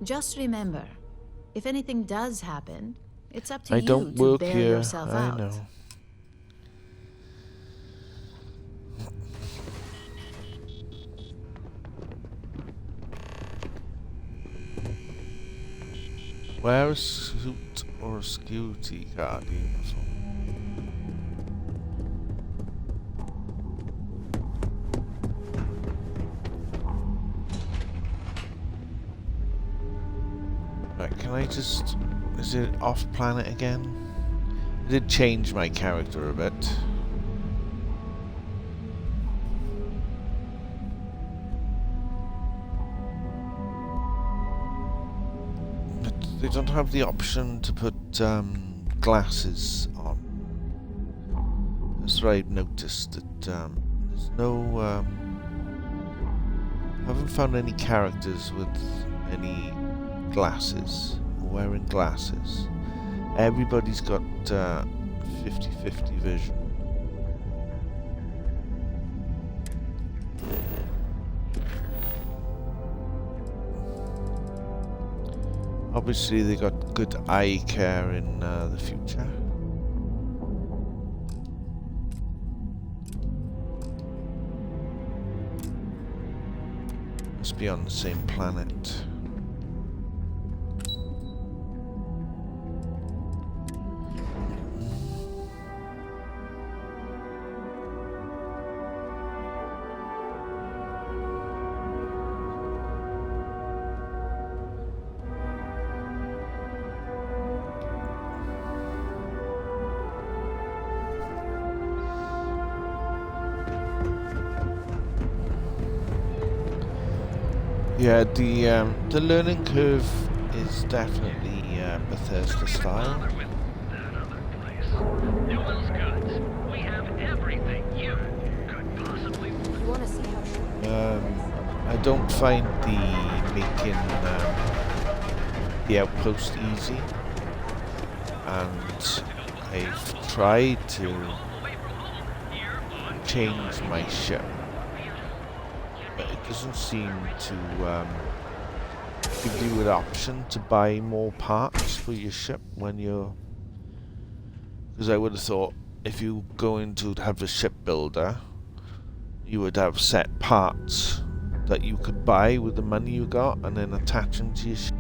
Just remember, if anything does happen, it's up to I you don't to work bail here. yourself I out. know. Wear a suit or a security guard uniform. Right, can I just... Is it off planet again? I did change my character a bit. But they don't have the option to put glasses on. That's what I've noticed, that there's no... I haven't found any characters with any glasses, wearing glasses. Everybody's got 50-50 vision. Obviously they got good eye care in the future. Must be on the same planet. Yeah, the learning curve is definitely Bethesda style. Newell's Goods. We have everything you could possibly want. You want to see how she... I don't find the making the outpost easy, and I've tried to change my ship, but it doesn't seem to give you an option to buy more parts for your ship when you're... Because I would have thought if you go in to have a shipbuilder, you would have set parts that you could buy with the money you got and then attach them to your ship.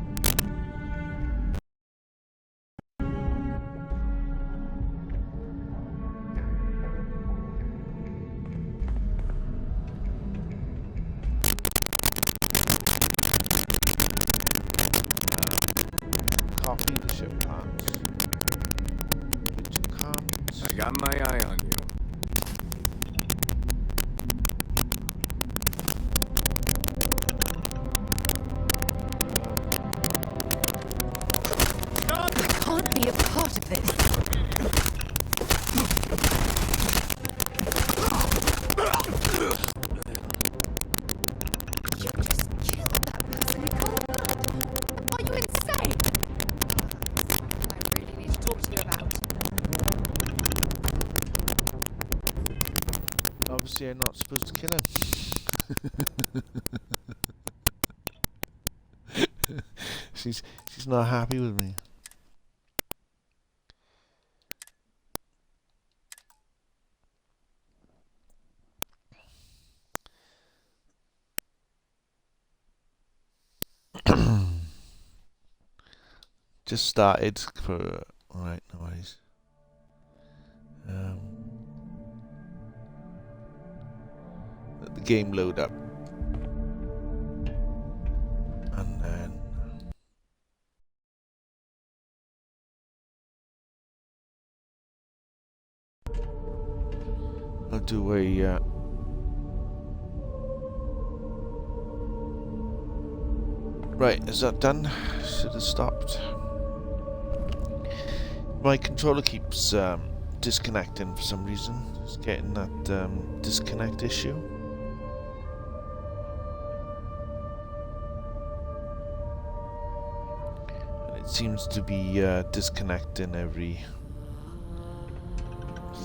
copy the ship plans. I got my eye on you. I can't be a part of this. You just killed that person in cold blood. Are you insane? I really need to talk to you about. Obviously, I'm not supposed to kill him. she's not happy with me. Just started for alright, no worries. Let the game load up. And then I'll do a right, is that done? Should have stopped. My controller keeps disconnecting for some reason. It's getting that disconnect issue. And it seems to be disconnecting every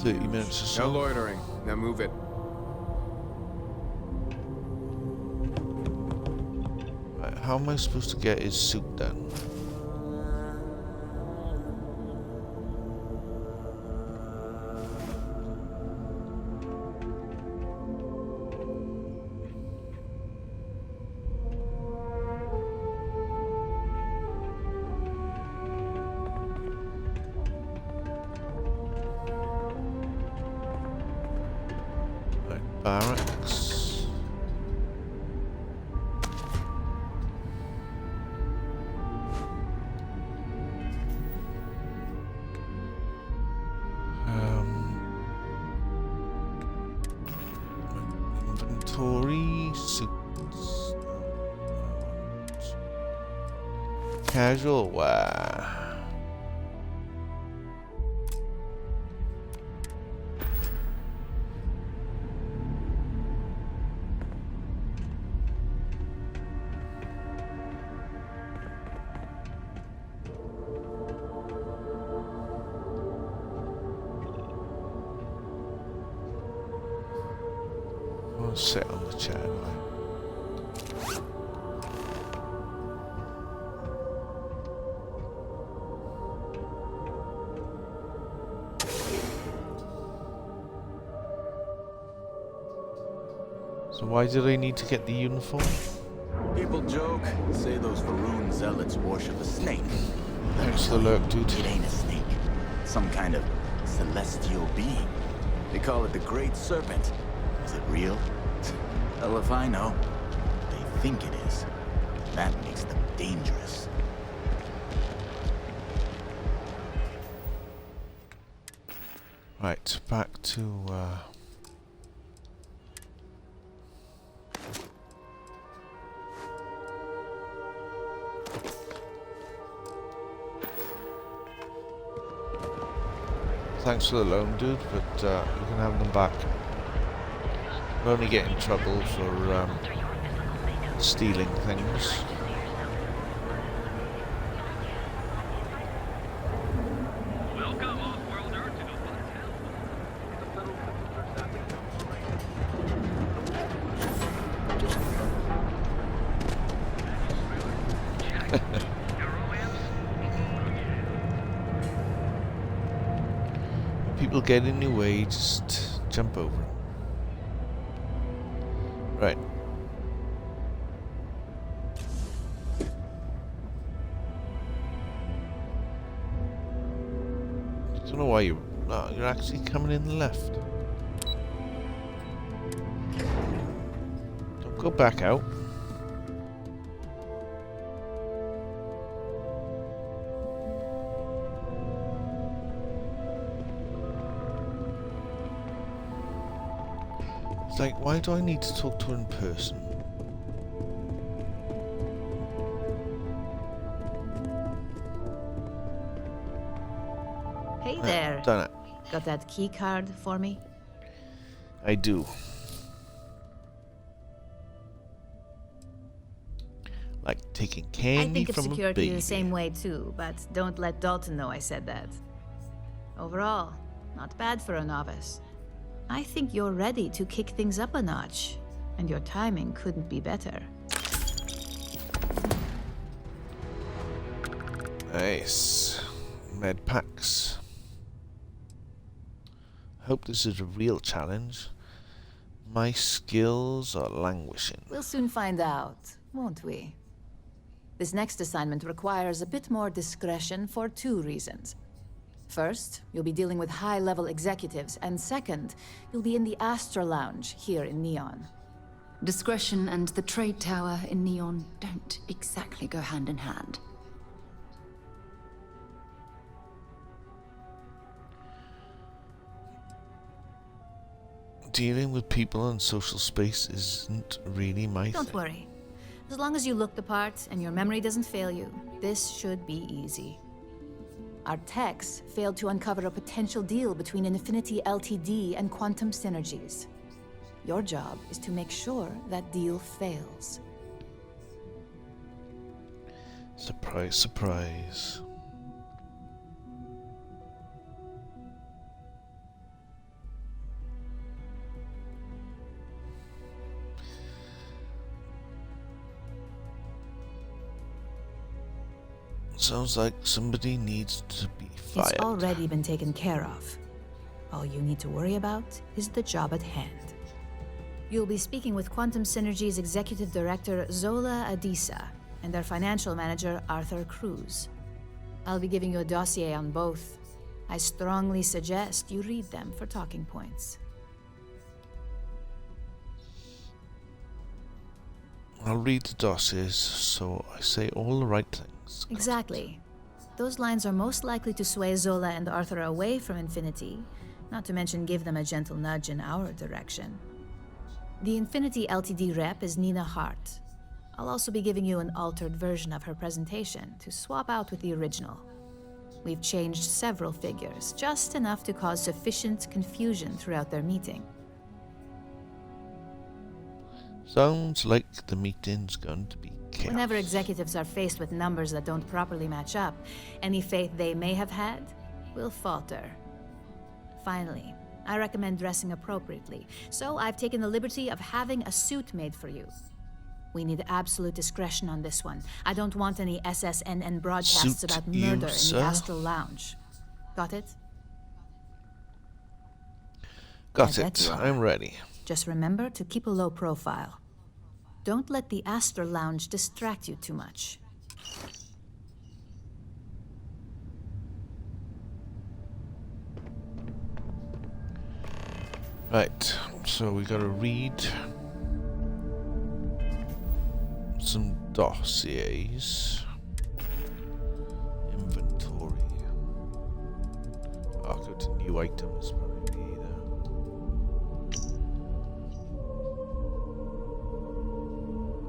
30 minutes or so. No loitering. Now move it. Right, how am I supposed to get his suit done? Barracks. Inventory, suits, casual wear. I'll sit on the chair, right? So why did I need to get the uniform? People joke, say those Varun zealots worship a snake. Thanks for the lurk, dude. It ain't a snake. Some kind of celestial being. They call it the Great Serpent. Is it real? Hell if I know. They think it is. That makes them dangerous. Right, back to thanks for the loan, dude, but you can have them back. We're only getting in trouble for stealing things. Welcome, off-worlder, to the People get in your way, just jump over them. Right. I don't know why you're actually coming in the left. Don't go back out. It's like, why do I need to talk to her in person? Hey there. Done it. Got that key card for me? I do. Like taking candy I think of from a security baby. the same way too, but don't let Dalton know I said that. Overall, not bad for a novice. I think you're ready to kick things up a notch, and your timing couldn't be better. Nice. Med packs. Hope this is a real challenge. My skills are languishing. We'll soon find out, won't we? This next assignment requires a bit more discretion for 2 reasons. First, you'll be dealing with high-level executives, and second, you'll be in the Astra Lounge here in Neon. Discretion and the trade tower in Neon don't exactly go hand in hand. Dealing with people in social space isn't really my Don't thing. worry. As long as you look the part and your memory doesn't fail you, this should be easy. Our techs failed to uncover a potential deal between Infinity Ltd and Quantum Synergies. Your job is to make sure that deal fails. Surprise, surprise. Sounds like somebody needs to be fired. It's already been taken care of. All you need to worry about is the job at hand. You'll be speaking with Quantum Synergy's Executive Director Zola Adisa and their Financial Manager Arthur Cruz. I'll be giving you a dossier on both. I strongly suggest you read them for talking points. I'll read the dossiers so I say all the right things. Exactly. Those lines are most likely to sway Zola and Arthur away from Infinity, not to mention give them a gentle nudge in our direction. The Infinity Ltd rep is Nina Hart. I'll also be giving you an altered version of her presentation to swap out with the original. We've changed several figures, just enough to cause sufficient confusion throughout their meeting. Sounds like the meeting's going to be chaos. Whenever executives are faced with numbers that don't properly match up, any faith they may have had will falter. Finally, I recommend dressing appropriately, so I've taken the liberty of having a suit made for you. We need absolute discretion on this one. I don't want any SSNN broadcasts Suit about you, murder in sir? the Astral Lounge. Got it? Got I bet it. you are. I'm ready. Just remember to keep a low profile. Don't let the Astral Lounge distract you too much. Right, so we gotta read some dossiers. Inventory. I'll go to new items, probably either.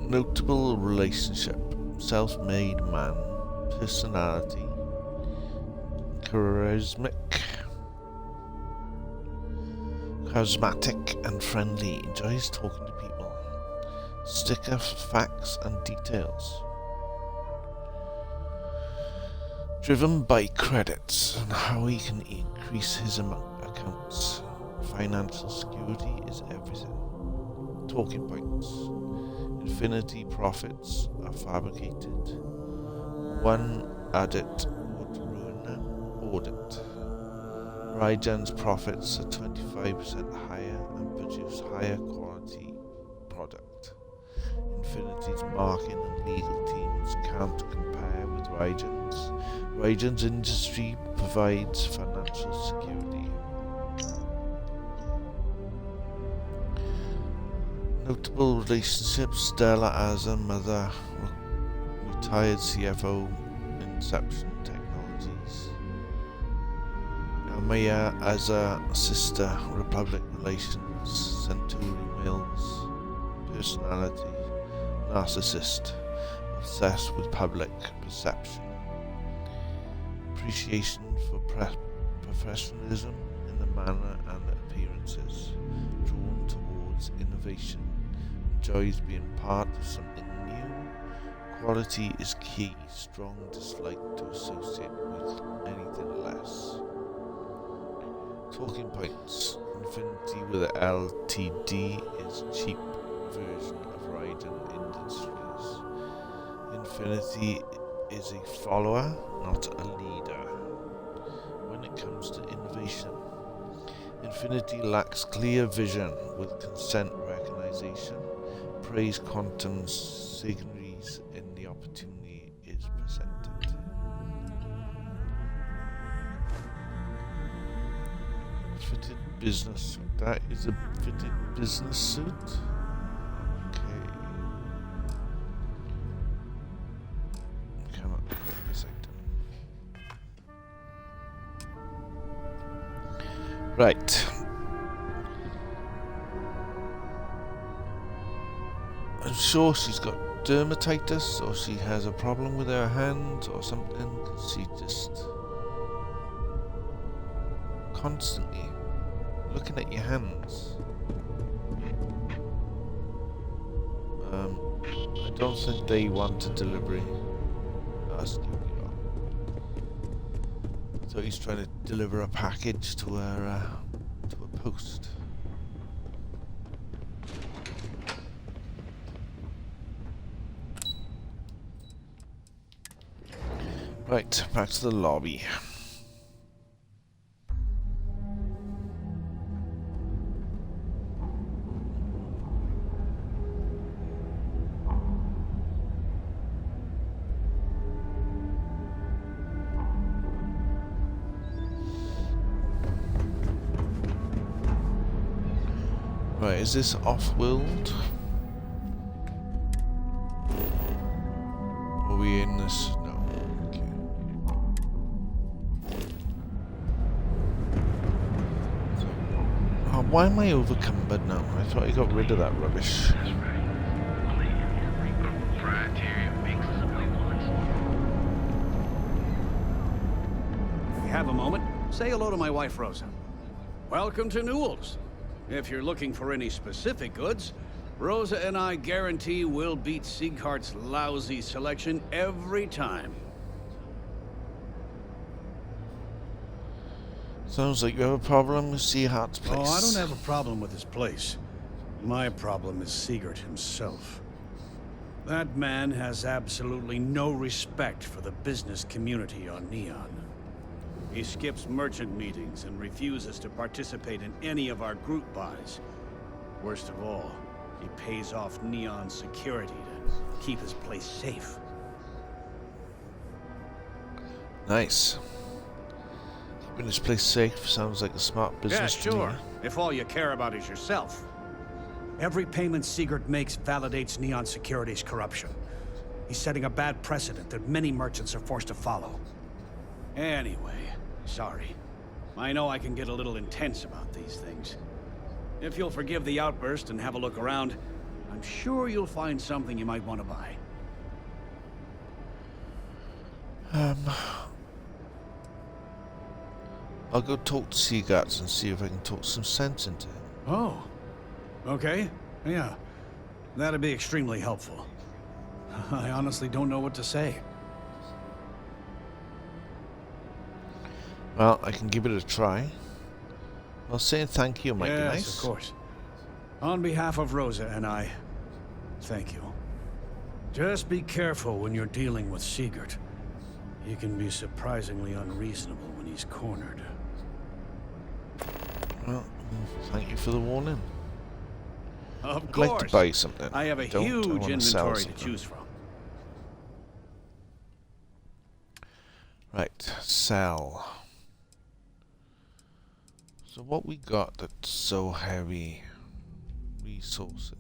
Notable relationship. Self-made man. Personality. Charismatic and friendly, enjoys talking to people. Sticker facts and details. Driven by credits and how he can increase his accounts. Financial security is everything. Talking points. Infinity profits are fabricated. One audit would ruin an audit. Raijin's profits are 25% higher and produce higher quality product. Infinity's marketing and legal teams can't compare with Raijin's. Raijin's industry provides financial security. Notable relationships: Stella as a mother, retired CFO, Inception Technologies. Amaya as a sister, Republic Relations, Centauri males, personality, narcissist, obsessed with public perception, appreciation for professionalism in the manner and appearances, drawn towards innovation, enjoys being part of something new. Quality is key, strong dislike to associate with anything less. Talking points. Infinity with a LTD is cheap version of Raiden Industries. Infinity is a follower, not a leader. When it comes to innovation, Infinity lacks clear vision with consent recognition. Praise quantum signaries in the opportunity is presented. Fitted business suit. That is a fitted business suit. Okay. Cannot get this item. Right. I'm sure she's got dermatitis, or she has a problem with her hand or something. She just constantly looking at your hands. I don't think they want a delivery. So he's trying to deliver a package to her post. Right, back to the lobby. Right, is this off-world? Are we in this? No. Okay. Oh, why am I overcumbered now? I thought I got rid of that rubbish. If you have a moment, say hello to my wife, Rosa. Welcome to Newell's. If you're looking for any specific goods, Rosa and I guarantee we'll beat Sieghart's lousy selection every time. Sounds like you have a problem with Sieghart's place. Oh, I don't have a problem with his place. My problem is Siegert himself. That man has absolutely no respect for the business community on Neon. He skips merchant meetings and refuses to participate in any of our group buys. Worst of all, he pays off Neon security to keep his place safe. Nice. Keeping this place safe sounds like a smart business Yeah, sure. to me. If all you care about is yourself. Every payment Siegert makes validates Neon Security's corruption. He's setting a bad precedent that many merchants are forced to follow. Anyway, sorry. I know I can get a little intense about these things. If you'll forgive the outburst and have a look around, I'm sure you'll find something you might want to buy. I'll go talk to Siegert and see if I can talk some sense into him. Oh, okay. Yeah, that'd be extremely helpful. I honestly don't know what to say. Well, I can give it a try. Well, saying thank you might be nice. Yes, of course. On behalf of Rosa and I, thank you. Just be careful when you're dealing with Siegert. He can be surprisingly unreasonable when he's cornered. Well, thank you for the warning. Of I'd course. like to buy something. I have a I huge wanna sell inventory to something. choose from. Right, sell. So what we got that's so heavy? Resources.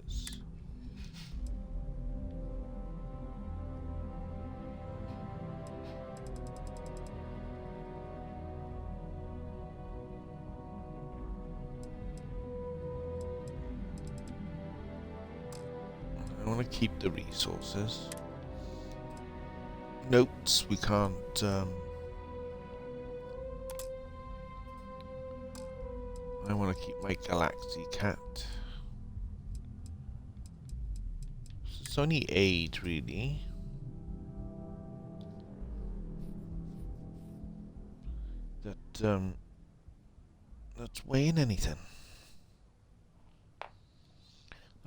want to keep the resources. Notes, we can't... I want to keep my Galaxy Cat. It's only aid, really. That's weighing anything.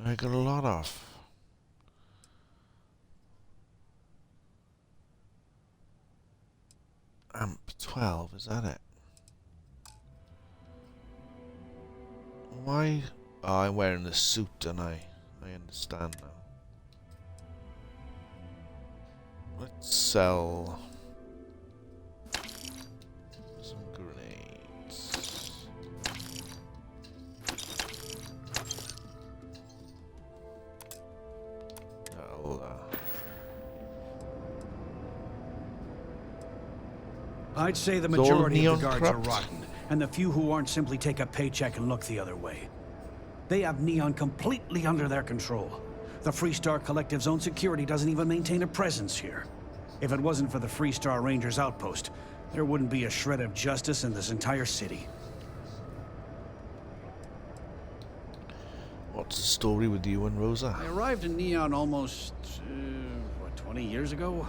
I got a lot off. Amp 12, is that it? Why? Oh, I'm wearing the suit, and I understand now. Let's sell some grenades. I'd say the majority of the guards are rotten, and the few who aren't simply take a paycheck and look the other way. They have Neon completely under their control. The Freestar Collective's own security doesn't even maintain a presence here. If it wasn't for the Freestar Rangers outpost, there wouldn't be a shred of justice in this entire city. What's the story with you and Rosa? I arrived in Neon almost, 20 years ago?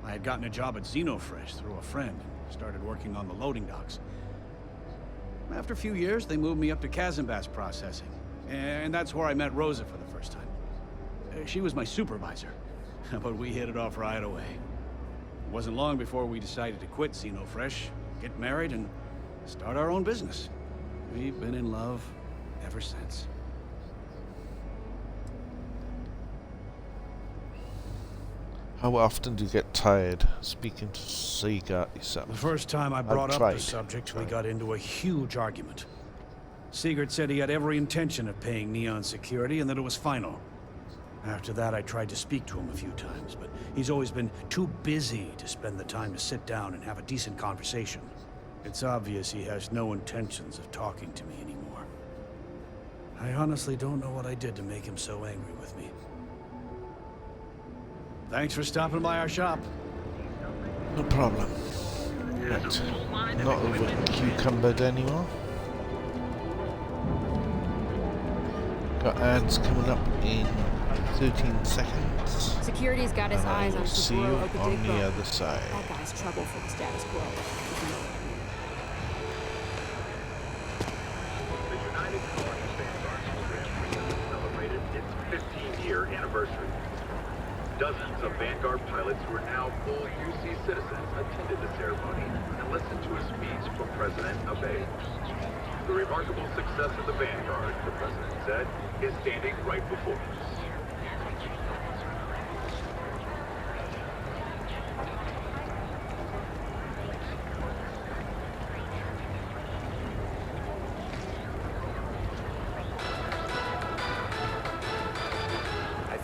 I had gotten a job at Xenofresh through a friend and started working on the loading docks. After a few years, they moved me up to Kazanbas processing, and that's where I met Rosa for the first time. She was my supervisor, but we hit it off right away. It wasn't long before we decided to quit Xenofresh, get married, and start our own business. We've been in love ever since. How often do you get tired speaking to Sigurd yourself? The first time I brought up the subject, we got into a huge argument. Sigurd said he had every intention of paying Neon security and that it was final. After that, I tried to speak to him a few times, but he's always been too busy to spend the time to sit down and have a decent conversation. It's obvious he has no intentions of talking to me anymore. I honestly don't know what I did to make him so angry with me. Thanks for stopping by our shop. No problem. What? Not over cucumbered anymore. Got ads coming up in 13 seconds. Security's got his eyes on see you Saburo on the Okadeko. other side. That guy's trouble for the status quo. The United Colonies Vanguard celebrated its 15-year anniversary. Dozens of Vanguard pilots who are now full UC citizens attended the ceremony and listened to a speech from President Abe. The remarkable success of the Vanguard, the President said, is standing right before us.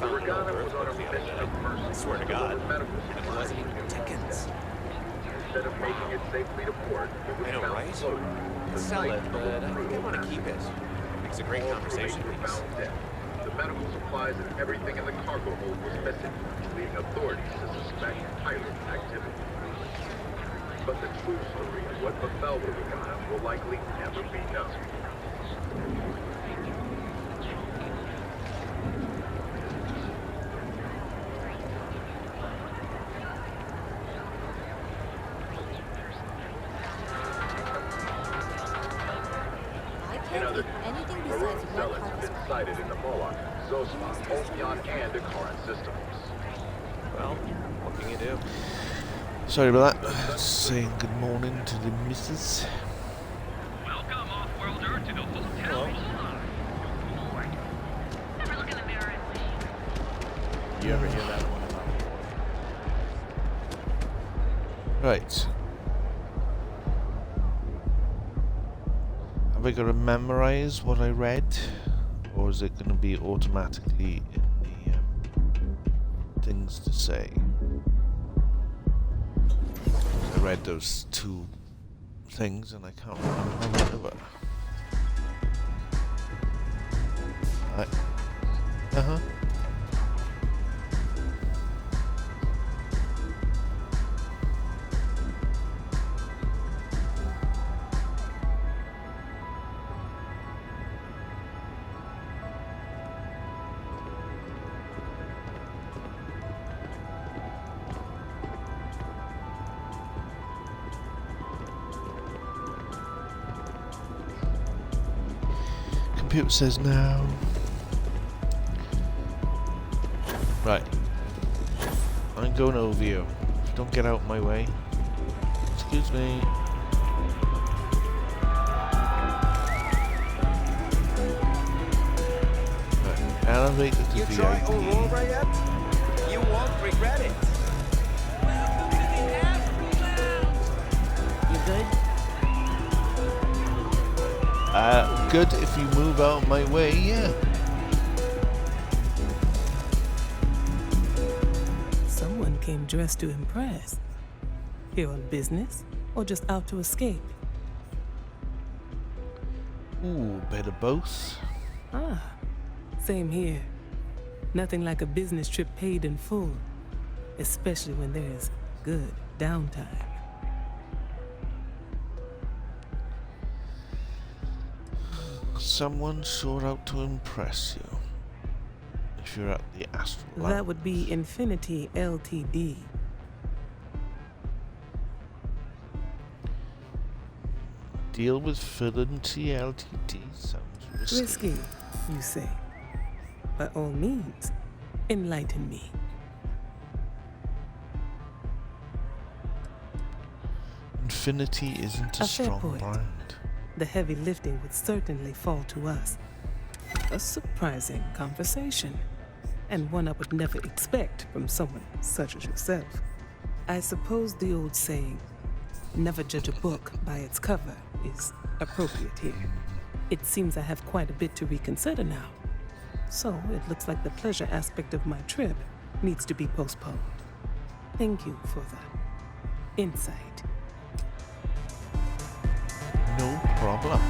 The Regana was on a mission of mercy. I swear to God, it wasn't even Dickens. Instead of making it safely to port, it was found floating. Sell it, but I think I want to keep it. It's a great conversation piece. The medical supplies and everything in the cargo hold was missing, leading authorities to suspect pirate activity. But the true story of what befell the Regana will likely never be known. Sighted in the Moloch, Zosma, Ophion, and Akaran systems. Well, what can you do? Sorry about that. Saying good morning to the missus. Welcome, off-worlder, to the hotel. Never look in the mirror and leave. You ever hear that one about? Right. Have I got to memorize what I read? Or is it going to be automatically in the things to say? I read those two things and I can't remember how they were. computer says no. Right. I'm going over you. Don't get out my way. Excuse me. Right. Elevator to You VIP. try Aurora yet? You won't regret it. You good? Good if you move out my way, yeah. Someone came dressed to impress. Here on business, or just out to escape? Ooh, bit of both. Ah, same here. Nothing like a business trip paid in full, especially when there's good downtime. Someone sure out to impress you. If you're at the Astral Lounge. That would be Infinity Ltd. Deal with Infinity Ltd. Sounds risky. Risky, you say? By all means, enlighten me. Infinity isn't a fair strong point. brand. The heavy lifting would certainly fall to us. A surprising conversation, and one I would never expect from someone such as yourself. I suppose the old saying, never judge a book by its cover, is appropriate here. It seems I have quite a bit to reconsider now. So it looks like the pleasure aspect of my trip needs to be postponed. Thank you for the insight. No problem.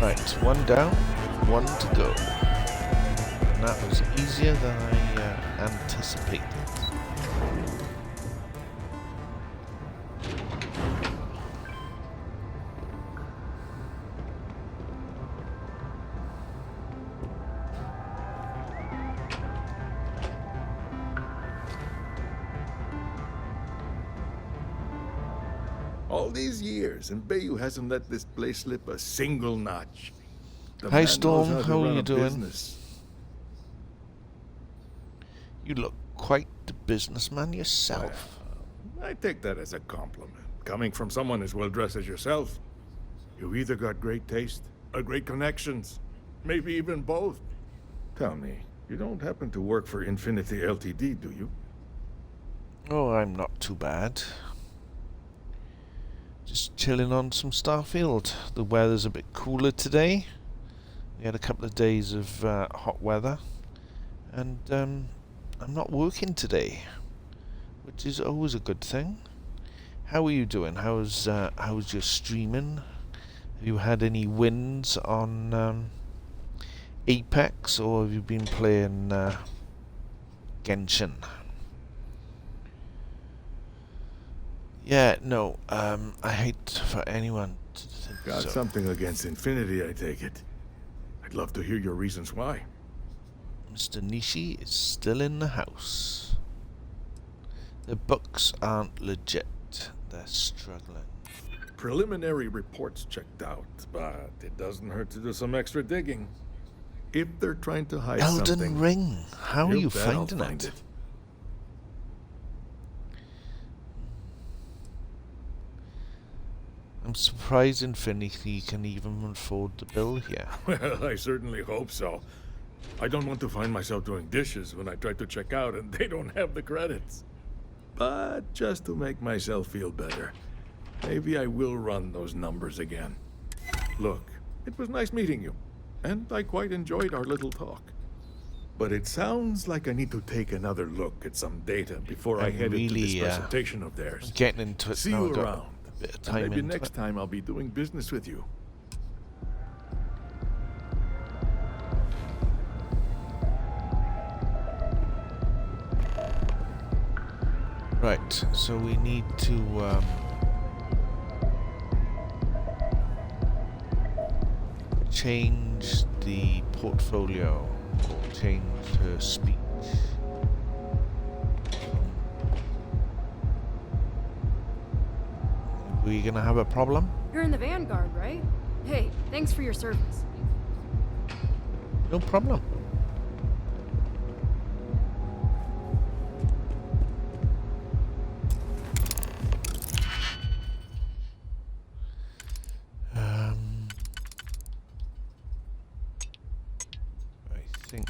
Right, one down, one to go. And that was easier than I anticipated. All these years, and Bayou hasn't let this place slip a single notch. The Hi, man Storm. knows to How are run you a doing? business. You look quite the businessman yourself. I take that as a compliment. Coming from someone as well dressed as yourself, you either got great taste or great connections. Maybe even both. Tell me, you don't happen to work for Infinity Ltd, do you? Oh, I'm not too bad. Just chilling on some Starfield. The weather's a bit cooler today. We had a couple of days of hot weather. And I'm not working today, which is always a good thing. How are you doing? How's your streaming? Have you had any wins on Apex, or have you been playing Genshin? Yeah, no, I hate for anyone to think Got so. something against Infinity, I take it. I'd love to hear your reasons why. Mr. Nishi is still in the house. The books aren't legit. They're struggling. Preliminary reports checked out, but it doesn't hurt to do some extra digging. If they're trying to hide Elden something... Ring. How are you bet I'll finding find it? I'm surprised Infinity can even afford the bill here. Well, I certainly hope so. I don't want to find myself doing dishes when I try to check out and they don't have the credits. But just to make myself feel better, maybe I will run those numbers again. Look, it was nice meeting you, and I quite enjoyed our little talk. But it sounds like I need to take another look at some data before I I'm head into this really, presentation of theirs. I'm getting into it See now. you I've got around. a bit of And time maybe into next it. time I'll be doing business with you. Right, so we need to change the portfolio, or change her speech. Are we gonna have a problem? You're in the Vanguard, right? Hey, thanks for your service. No problem. I think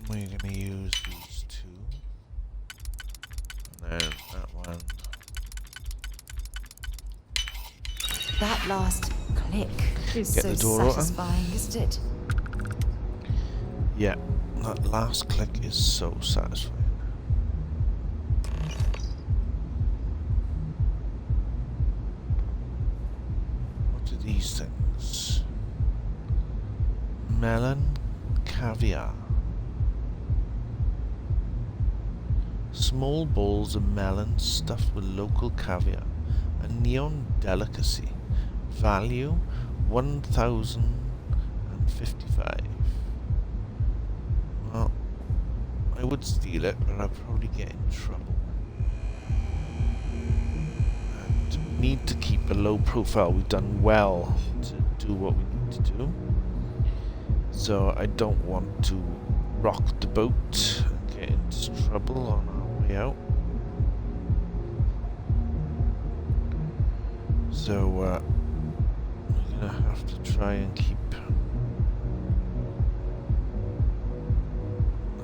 we're going to use these two. And then that one. That last click is Get so the door open. satisfying, isn't it? Yeah, that last click is so satisfying. What are these things? Melon caviar. Small balls of melon stuffed with local caviar. A neon delicacy. Value 1,055. Well, I would steal it, but I'd probably get in trouble. And we need to keep a low profile. We've done well to do what we need to do. So I don't want to rock the boat and get into trouble on our way out. So we're gonna have to try and keep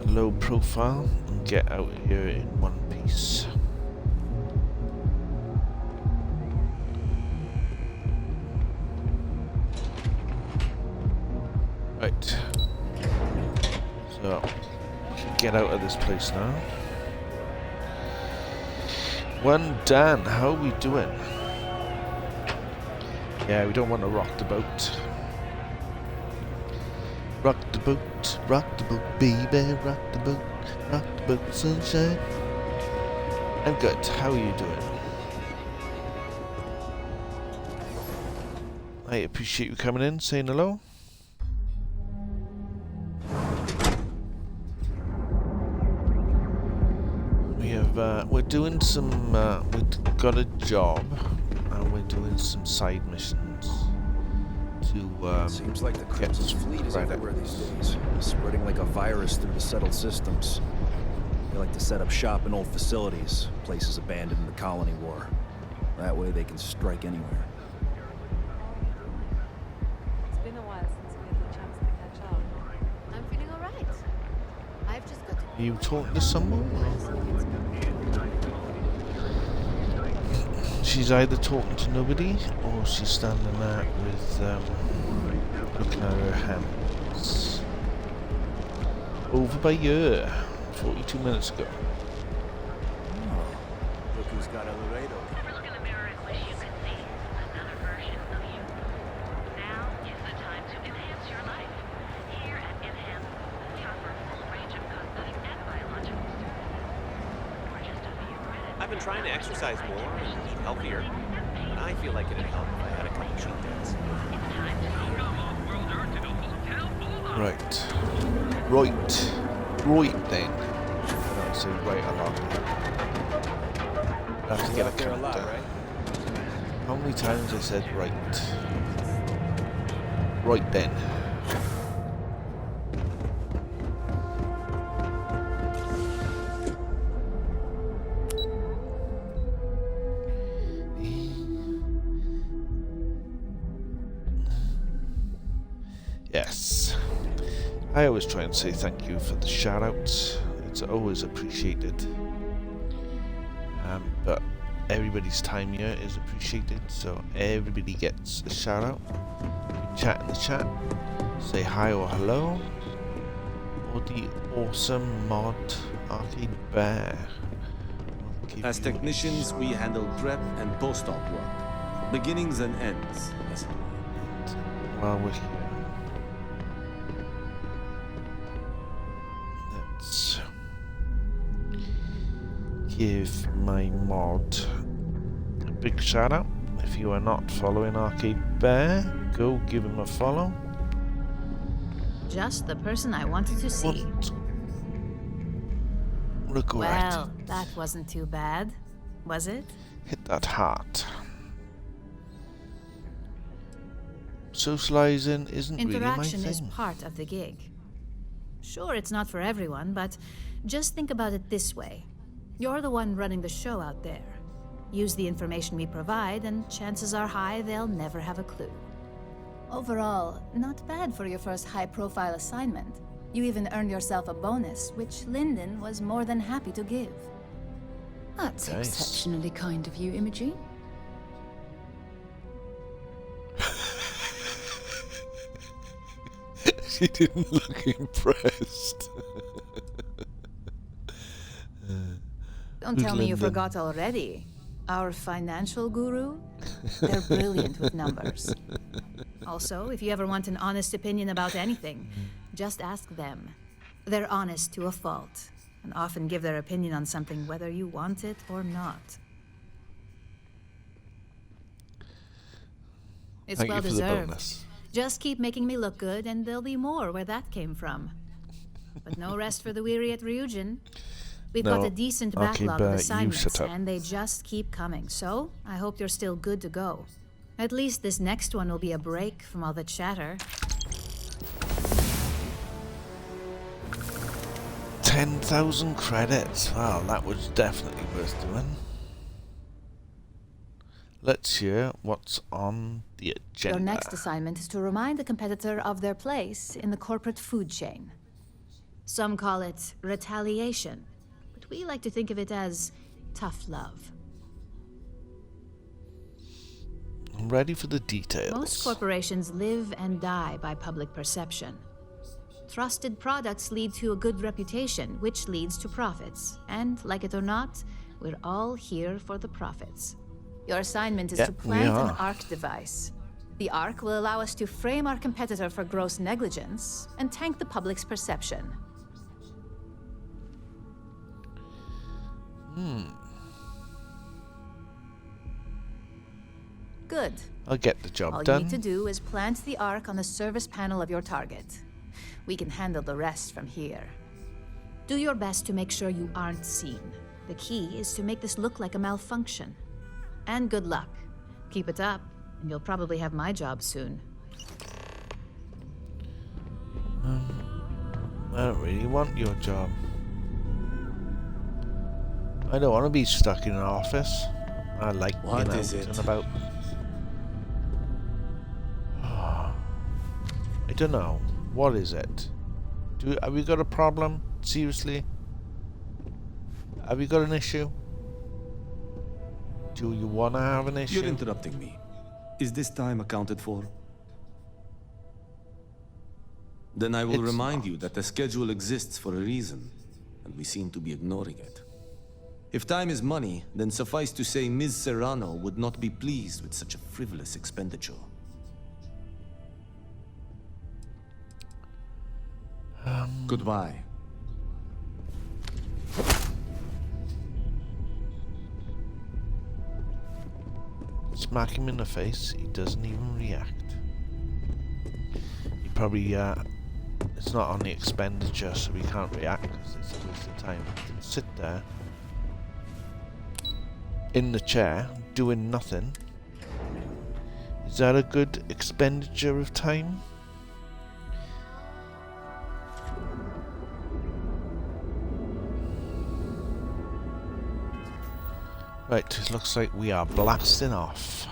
a low profile and get out of here in one piece. Right. So we can get out of this place now. One Dan, how are we doing? Yeah, we don't want to rock the boat. Rock the boat, baby, rock the boat, sunshine. I'm good. How are you doing? I appreciate you coming in, saying hello. We have, we're doing some, we've got a job. We're doing some side missions to seems like the Crimson's fleet is everywhere these days, spreading like a virus through the settled systems. They like to set up shop in old facilities, places abandoned in the colony war. That way they can strike anywhere. It's been a while since we had the chance to catch up. I'm feeling alright. I've just got to... Are you talking to someone? She's either talking to nobody or she's standing there with looking at her hands. Over by you 42 minutes ago. Look who's got El Laredo. Ever look in the mirror and wish you could see another version of you? Now is the time to enhance your life. Here at Enhance, we offer a full range of cosmetic and biological services. For just a few credits. I've been trying to exercise more and eat healthier, and I feel like it'd help if I had a couple cheat days. Right then. I don't say right a lot. I have to get a countdown. How many times I said right? Right then. Yes. I always try and say thank you for the shout-outs. It's always appreciated. But everybody's time here is appreciated, so everybody gets a shout-out. Chat in the chat, say hi or hello, or the awesome mod Arcade Bear. As technicians, we handle prep and post-op work. Beginnings and ends. While we're here. Let's give my mod a big shout out. If you are not following Arcade Bear, go give him a follow. Just the person I wanted to see. Look Well, that wasn't too bad. Was it? Hit that heart. Socializing isn't really my Interaction thing. is part of the gig. Sure, it's not for everyone, but just think about it this way. You're the one running the show out there. Use the information we provide, and chances are high they'll never have a clue. Overall, not bad for your first high-profile assignment. You even earned yourself a bonus, which Lyndon was more than happy to give. That's Nice. exceptionally kind of you, Imogen. She didn't look impressed. Don't tell me you Lyndon. forgot already. Our financial guru? They're brilliant with numbers. Also, if you ever want an honest opinion about anything, just ask them. They're honest to a fault, and often give their opinion on something whether you want it or not. It's Thank well you for the deserved. bonus. Just keep making me look good, and there'll be more where that came from. But no rest for the weary at Ryujin. We've got No. a decent Okay, backlog but of you assignments, shut up. and they just keep coming. So, I hope you're still good to go. At least this next one will be a break from all the chatter. 10,000 credits. Wow, that was definitely worth doing. Let's hear what's on the agenda. Your next assignment is to remind the competitor of their place in the corporate food chain. Some call it retaliation, but we like to think of it as tough love. I'm ready for the details. Most corporations live and die by public perception. Trusted products lead to a good reputation, which leads to profits. And, like it or not, we're all here for the profits. Your assignment is Yeah, to we plant an are. ARC device. The ARC will allow us to frame our competitor for gross negligence and tank the public's perception. Good. I'll get the job All done. you need to do is plant the ARC on the service panel of your target. We can handle the rest from here. Do your best to make sure you aren't seen. The key is to make this look like a malfunction. And good luck. Keep it up, and you'll probably have my job soon. I don't really want your job. I don't want to be stuck in an office. I like What being is out it? and about. I don't know. What is it? Have we got a problem? Seriously? Have we got an issue? Do you want to have an issue? You're interrupting me. Is this time accounted for? Then I will It's remind you that the schedule exists for a reason, and we seem to be ignoring it. If time is money, then suffice to say Ms. Serrano would not be pleased with such a frivolous expenditure. Goodbye. Smack him in the face, he doesn't even react. He probably, it's not on the expenditure, so he can't react because it's a waste of time. He can sit there, in the chair, doing nothing. Is that a good expenditure of time? Right, it looks like we are blasting off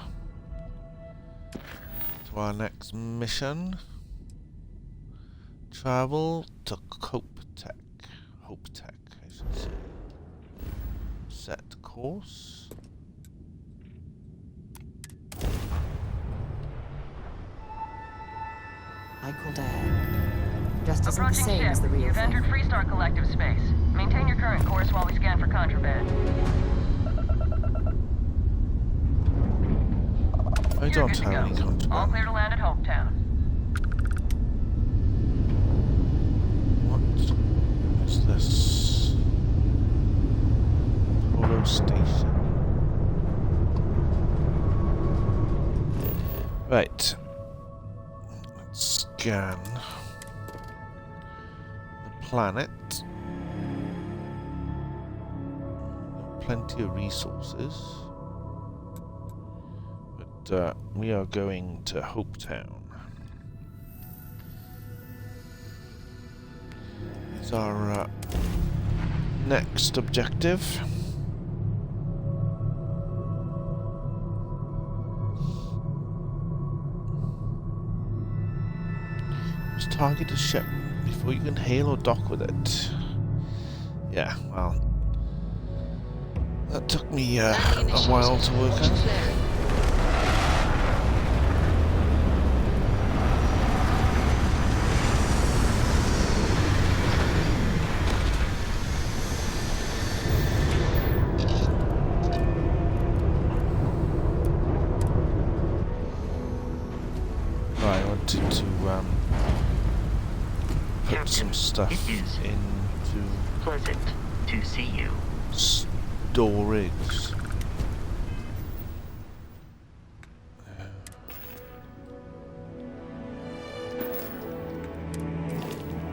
to our next mission. Travel to Hopetech. Hopetech, I should say. Set course. I called air. Just isn't the Approaching same ship. as the real You've thing. entered Freestar Collective space. Maintain your current course while we scan for contraband. I You're don't good to have any go. All contraband. clear to land at Hopetown. What is this? Polo station. Right. Let's scan the planet. plenty of resources. But we are going to Hopetown. It's our next objective. Just target a ship before you can hail or dock with it. Yeah, well, that took me a while to work out. Right, I wanted to put some stuff into pleasant to see you. Storage.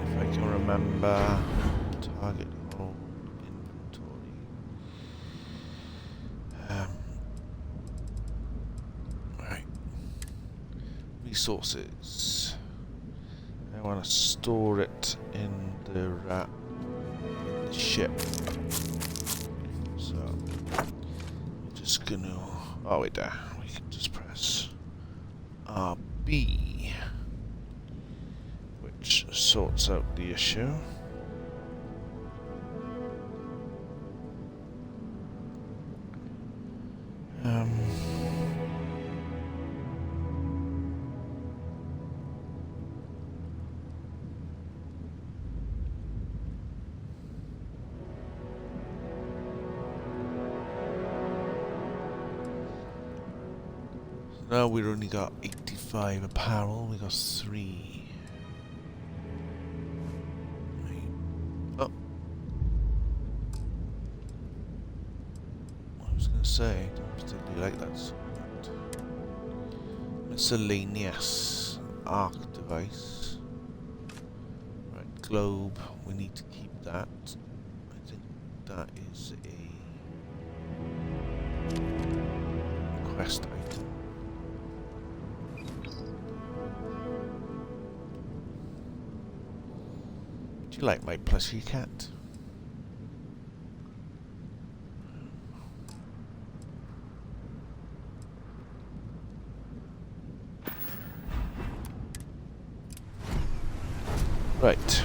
If I can remember, target home inventory. Right. Resources. I want to store it in the ship. So I'm just gonna wait there. We can just press RB, which sorts out the issue. Now we've only got 85 apparel, we got 3. Oh. I was gonna say, I don't particularly like that sword. Miscellaneous arc device. Right, globe, we need to keep that. I think that is a quest item. You like my plushie cat? Right.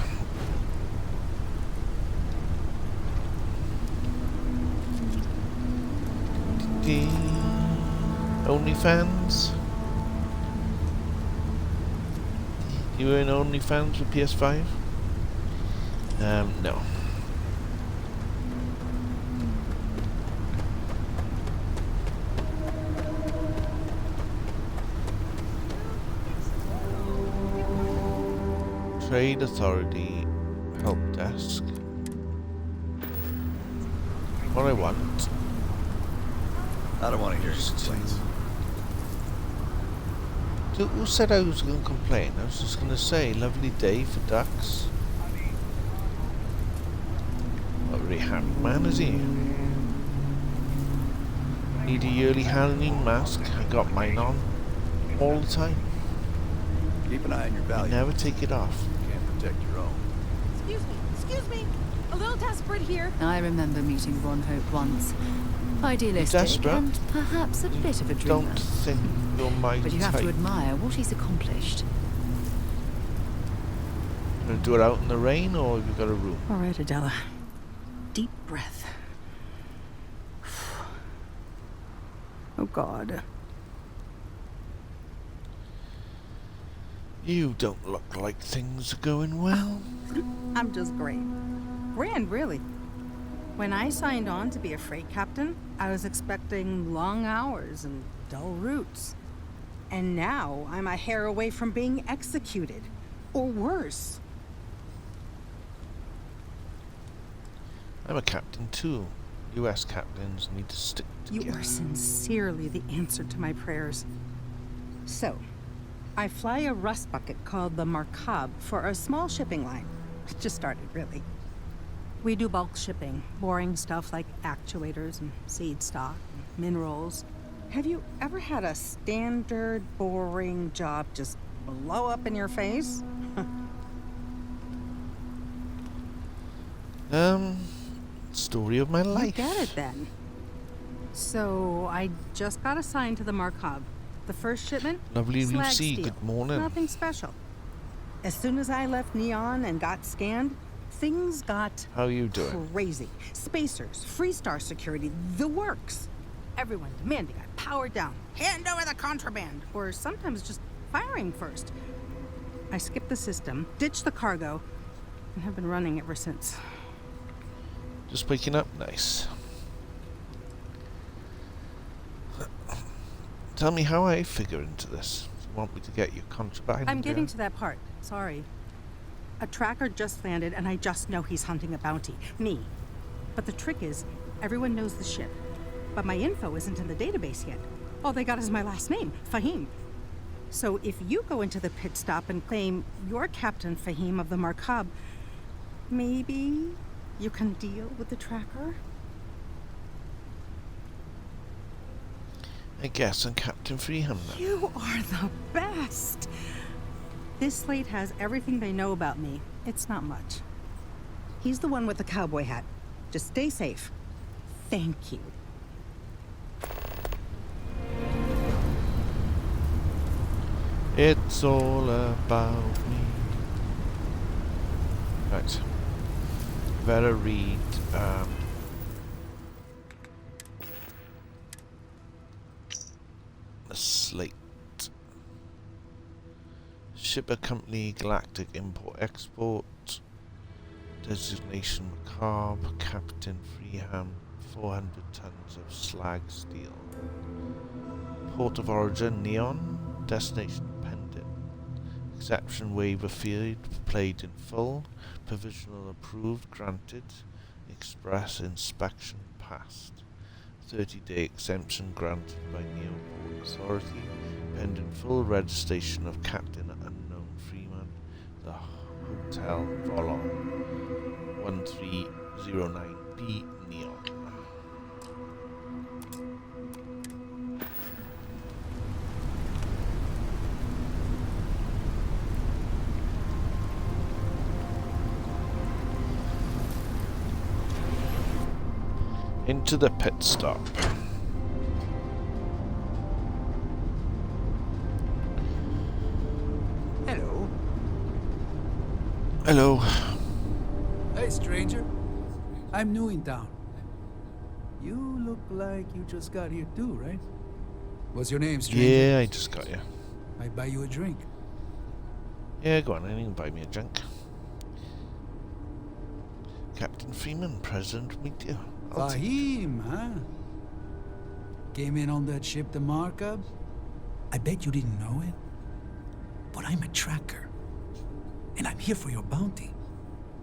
OnlyFans? You were in OnlyFans with PS5? No. Trade Authority Help Desk. What I want. I don't want to hear your complaints. Who said I was going to complain? I was just going to say, lovely day for ducks. Not very happy man, is he? Need a yearly Halloween mask. I got mine on all the time. Keep an eye on your value. Never take it off. You can't protect your own. Excuse me. A little desperate here. I remember meeting Ron Hope once. Idealistic Desperate? and perhaps a bit of a dreamer. Don't think you're my But you have type. to admire what he's accomplished. Gonna do it out in the rain, or have you got a room? All right, Adela. Deep breath. Oh, God. You don't look like things are going well. I'm just great. Grand, really. When I signed on to be a freight captain, I was expecting long hours and dull routes. And now I'm a hair away from being executed. Or worse. I'm a captain too. US captains need to stick together. You are sincerely the answer to my prayers. So, I fly a rust bucket called the Markab for a small shipping line. It just started, really. We do bulk shipping. Boring stuff like actuators and seed stock and minerals. Have you ever had a standard boring job just blow up in your face? Story of my life. You get it then. So I just got assigned to the Markov. The first shipment, Lovely slag Lucy, steel. good morning. Nothing special. As soon as I left Neon and got scanned, things got How you doing? crazy. Spacers, Freestar security, the works. Everyone demanding I power down, hand over the contraband, or sometimes just firing first. I skipped the system, ditched the cargo, and have been running ever since. Just waking up, nice. Tell me how I figure into this. You want me to get your contraband? I'm getting to that part. Sorry. A tracker just landed, and I just know he's hunting a bounty. Me. But the trick is, everyone knows the ship. But my info isn't in the database yet. All they got is my last name, Fahim. So if you go into the pit stop and claim you're Captain Fahim of the Markab, maybe you can deal with the tracker? I guess I'm Captain Freeham now. You are the best! This slate has everything they know about me. It's not much. He's the one with the cowboy hat. Just stay safe. Thank you. It's all about me. Right. Better read the slate. Shipper Company, Galactic Import-Export, Designation Macabre, Captain Freeham, 400 tons of slag steel. Port of origin, Neon. Destination, Pendant. Exception waiver feared, paid in full. Provisional approved, granted. Express inspection passed. 30-day exemption granted by Neo Port Authority. Pending full registration of Captain Unknown Freeman. The Hotel Volon 1309B Neon. Into the pit stop. Hello. Hello. Hey, stranger. I'm new in town. You look like you just got here too, right? What's your name, stranger? Yeah, I just got you. I buy you a drink. Yeah, go on, you can buy me a drink. Captain Freeman, President, meet you. Fahim, huh? Came in on that ship, the Markab? I bet you didn't know it. But I'm a tracker. And I'm here for your bounty.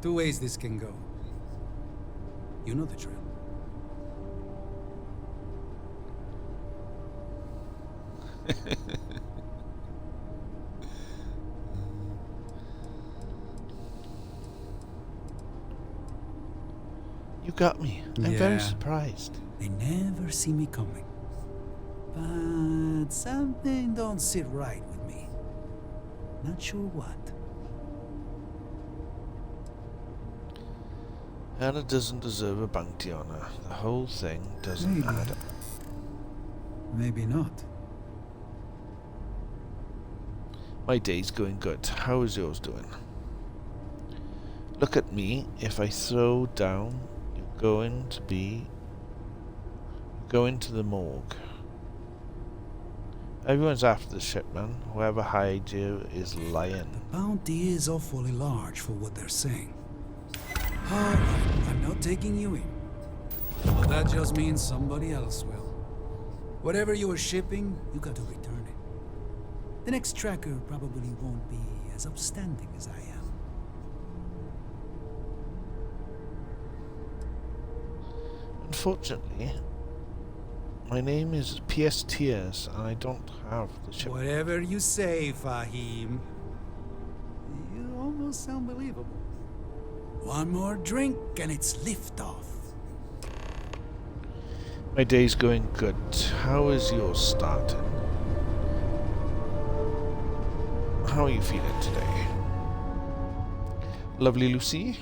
Two ways this can go. You know the drill. You got me. I'm very surprised. They never see me coming. But something don't sit right with me. Not sure what. Anna doesn't deserve a bounty on her. The whole thing doesn't add up. Maybe not. My day's going good. How is yours doing? Look at me. If I throw down, you're going to the morgue. Everyone's after the ship, man. Whoever hired you is lying. The bounty is awfully large for what they're saying. Alright, I'm not taking you in. But that just means somebody else will. Whatever you were shipping, you got to return it. The next tracker probably won't be as upstanding as I am. Unfortunately, my name is P.S. Tears, and I don't have the ship. Whatever you say, Fahim. You almost sound believable. One more drink and it's liftoff. My day's going good. How is yours starting? How are you feeling today? Lovely Lucy?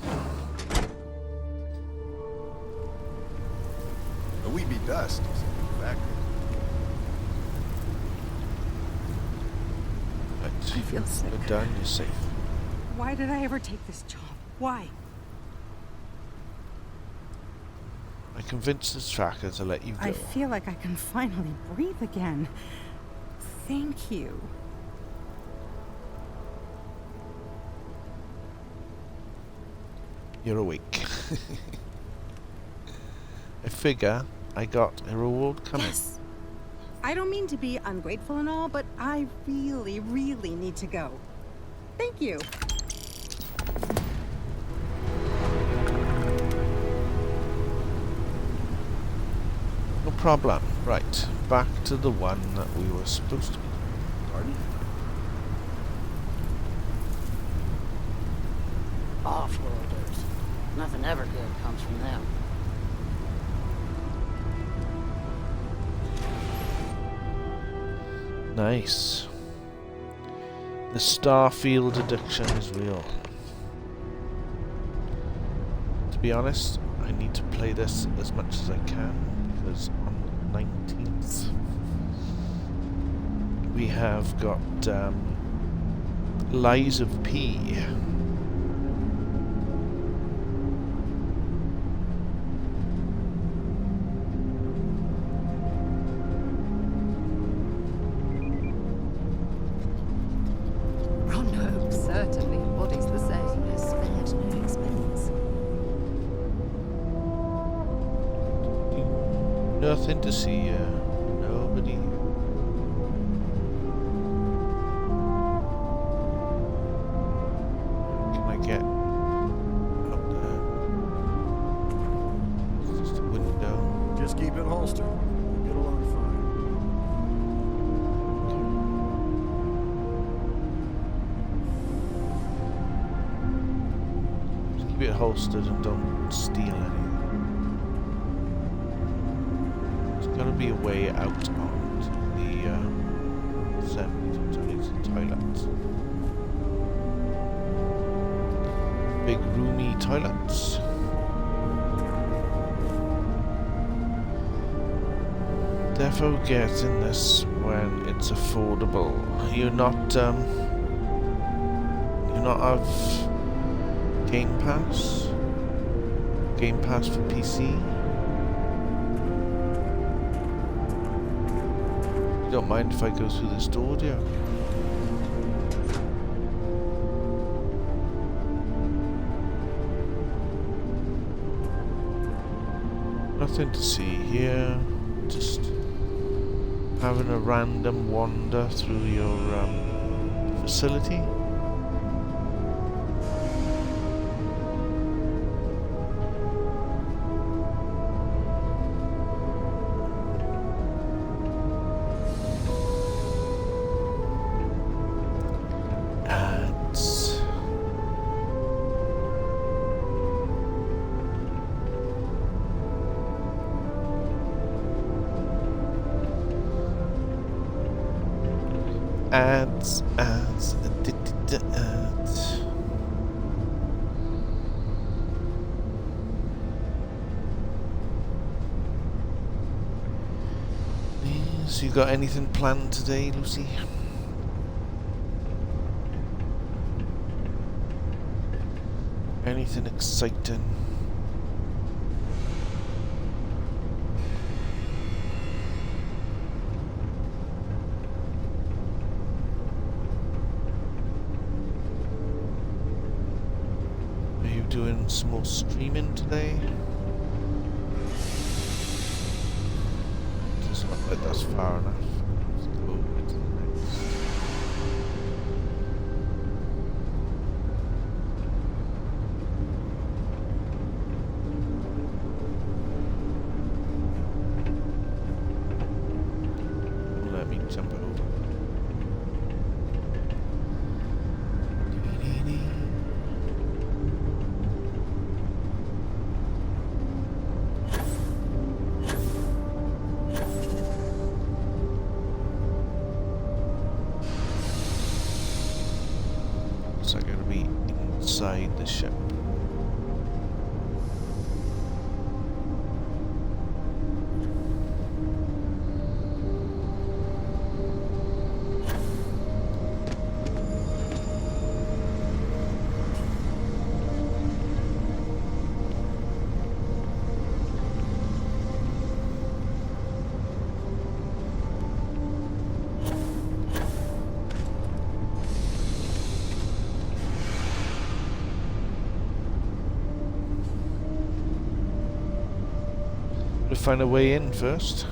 We be dust. Factory. Right. I feel sick. You're done, you're safe. Why did I ever take this job? Why? I convinced the tracker to let you go. I feel like I can finally breathe again. Thank you. You're awake. I figure I got a reward coming. Yes. I don't mean to be ungrateful and all, but I really, really need to go. Thank you. No problem. Right, back to the one that we were supposed to be. Pardon? Offworlders. Nothing ever good comes from them. Nice. The Starfield addiction is real. To be honest, I need to play this as much as I can because on the 19th we have got Lies of P. Rondo certainly embodies the saying, "Has spared no expense." Nothing to see here. Nobody. Can I get up there? It's just a window. Just keep it holstered. You'll get along fine. Just keep it holstered and don't steal anything. There's gotta be a way out onto the toilets. Big roomy toilets. Therefore get in this when it's affordable. You're not of Game Pass? Game Pass for PC? You don't mind if I go through this door, do you? Nothing to see here. Just having a random wander through your facility. Ads. Ads, addicted to ads. So you got anything planned today, Lucy? Anything exciting? Doing some more streaming today. Doesn't look like that's far enough. Let's go over to the next. Let me jump over. So I gotta be inside the ship. Find a way in first.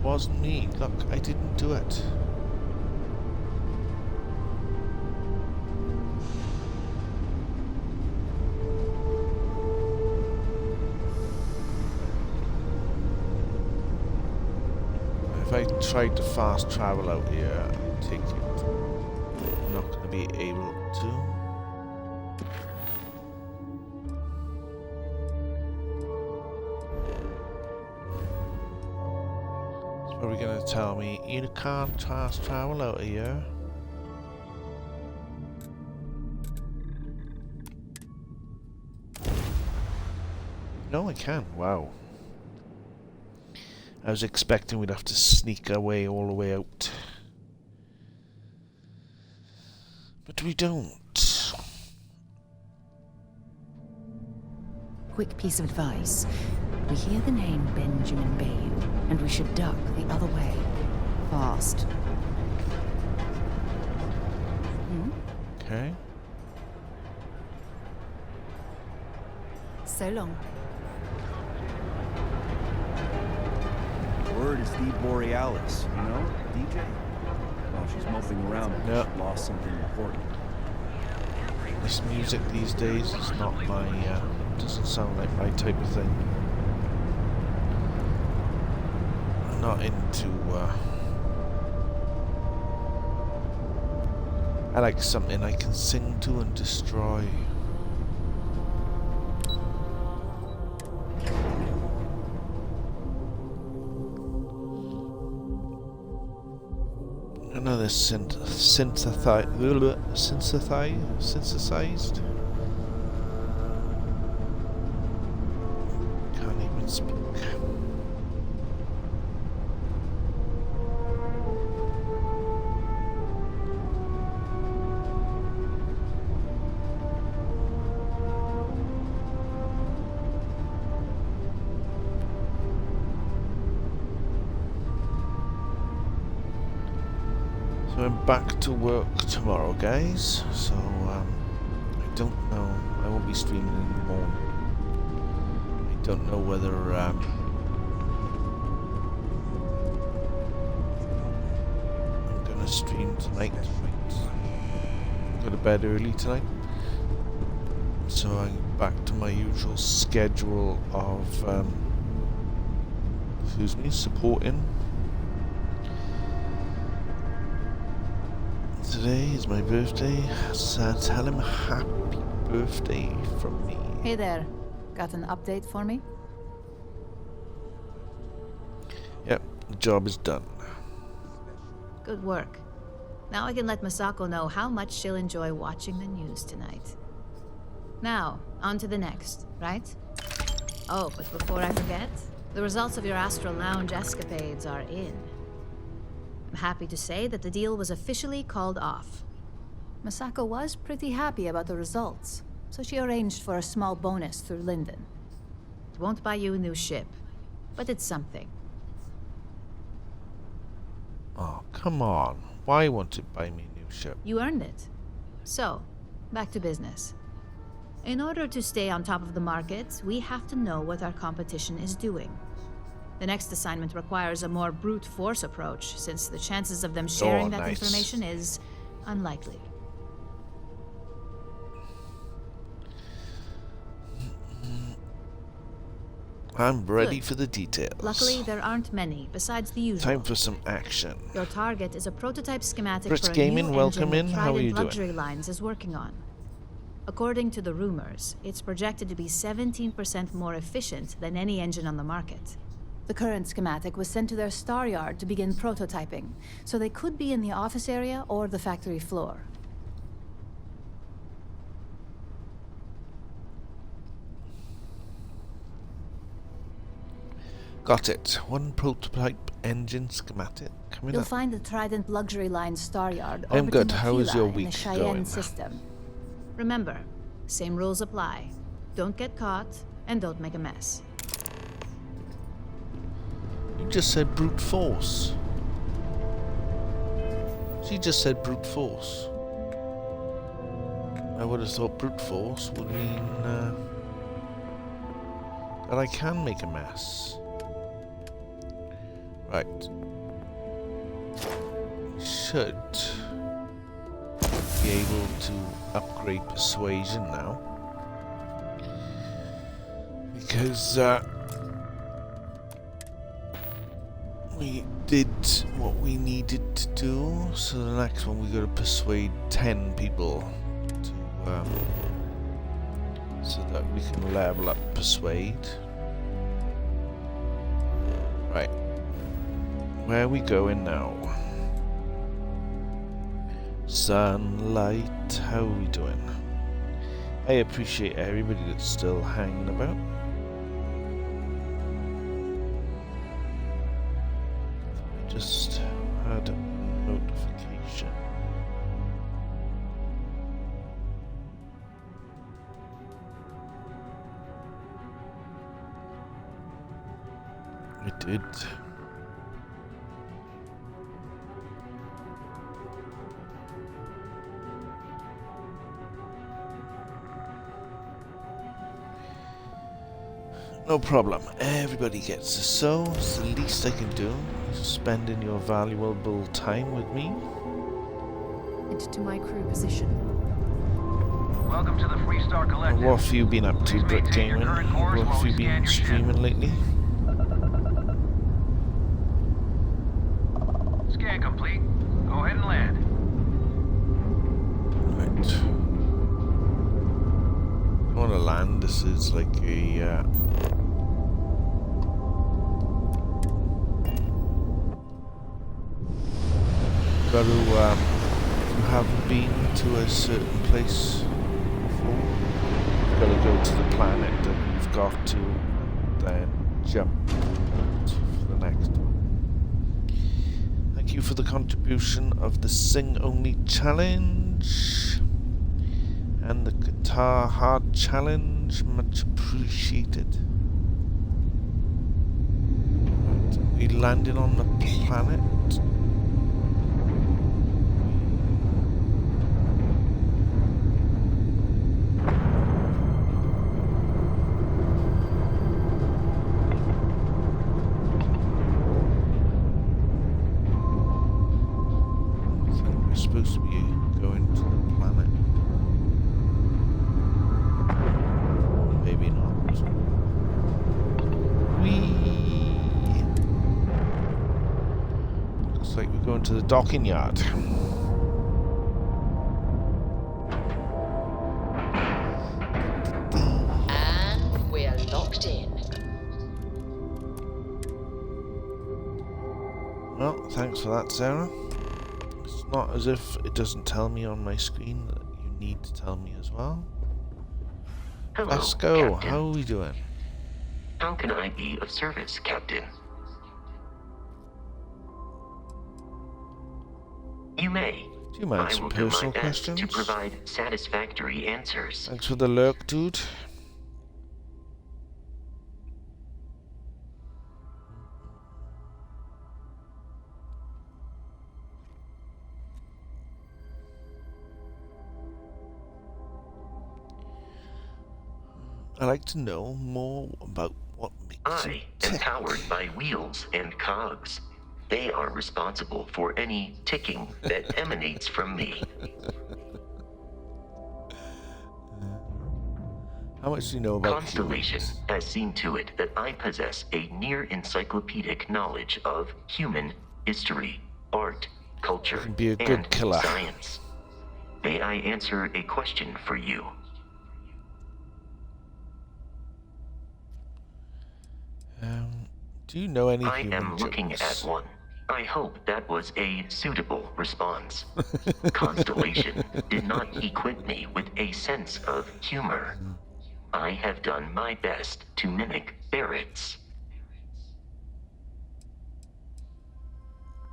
Wasn't me. Look, I didn't do it. If I tried to fast travel out here, I take it. I'm not going to be able to. Are we gonna tell me you can't fast travel out of here? No, I can. Wow. I was expecting we'd have to sneak our way all the way out. But we don't. Quick piece of advice. We hear the name Benjamin Bayou, and we should duck the other way. Fast. Okay. So long. Word is Steve Borealis, you know, DJ? Well, she's moping around because she lost something important. This music these days is not my, doesn't sound like my type of thing. I'm not into, I like something I can sing to and destroy. Another synthesized. Can't even speak. So I'm back to work tomorrow, guys. So I don't know. I won't be streaming in the morning. I don't know whether I'm gonna stream tonight. Go to bed early tonight. So I'm back to my usual schedule of supporting. Today is my birthday, so tell him happy birthday from me. Hey there, got an update for me? Yep, the job is done. Good work. Now I can let Masako know how much she'll enjoy watching the news tonight. Now, on to the next, right? Oh, but before I forget, the results of your Astral Lounge escapades are in. I'm happy to say that the deal was officially called off. Masako was pretty happy about the results, so she arranged for a small bonus through Linden. It won't buy you a new ship, but it's something. Oh, come on. Why won't it buy me a new ship? You earned it. So, back to business. In order to stay on top of the market, we have to know what our competition is doing. The next assignment requires a more brute force approach, since the chances of them sharing that information is unlikely. I'm ready Good. for the details. Luckily, there aren't many, besides the usual. Time for some action. Your target is a prototype schematic Brits for a Gaming, new welcome engine in. that How are Trident you doing? Luxury Lines is working on. According to the rumors, it's projected to be 17% more efficient than any engine on the market. The current schematic was sent to their star yard to begin prototyping, so they could be in the office area or the factory floor. Got it. One prototype engine schematic coming You'll up. find the Trident Luxury Line star yard I'm orbiting good. How is Aquila your in the week Cheyenne going? system. Remember, same rules apply. Don't get caught, and don't make a mess. You just said brute force. She just said brute force. I would have thought brute force would mean that I can make a mess. Right. Should be able to upgrade persuasion now. Because we did what we needed to do, so the next one we got to persuade 10 people to so that we can level up persuade. Right, where are we going now? Sunlight, how are we doing? I appreciate everybody that's still hanging about. Just had a notification. It did. No problem. Everybody gets a soul. It's the least I can do. Spending your valuable time with me. Into my crew position. Welcome to the Freestar Collective. What have you been up to, Brit Gaming? What have you been streaming lately? Scan complete. Go ahead and land. Right. I want to land. This is like a got to, if you haven't been to a certain place before, you've got to go to the planet that you've got to, and then jump to the next one. Thank you for the contribution of the Sing Only Challenge and the Guitar Hard Challenge, much appreciated. Right, we landed on the planet. Supposed to be going to the planet. Maybe not. Looks like we're going to the docking yard. And we're locked in. Well, thanks for that, Sarah. It's not as if it doesn't tell me on my screen that you need to tell me as well. Hello, Let's go. Captain. How are we doing? How can I be of service, Captain? You may. Do you mind I some will do my personal best questions? to provide satisfactory answers. Thanks for the lurk, dude. I'd like to know more about what makes I am powered by wheels and cogs. They are responsible for any ticking that emanates from me. How much do you know about Constellation humans? has seen to it that I possess a near encyclopedic knowledge of human history, art, culture, can be a good and killer. science. May I answer a question for you? Do you know any I human am looking jokes? at one. I hope that was a suitable response. Constellation did not equip me with a sense of humor. I have done my best to mimic Barrett's.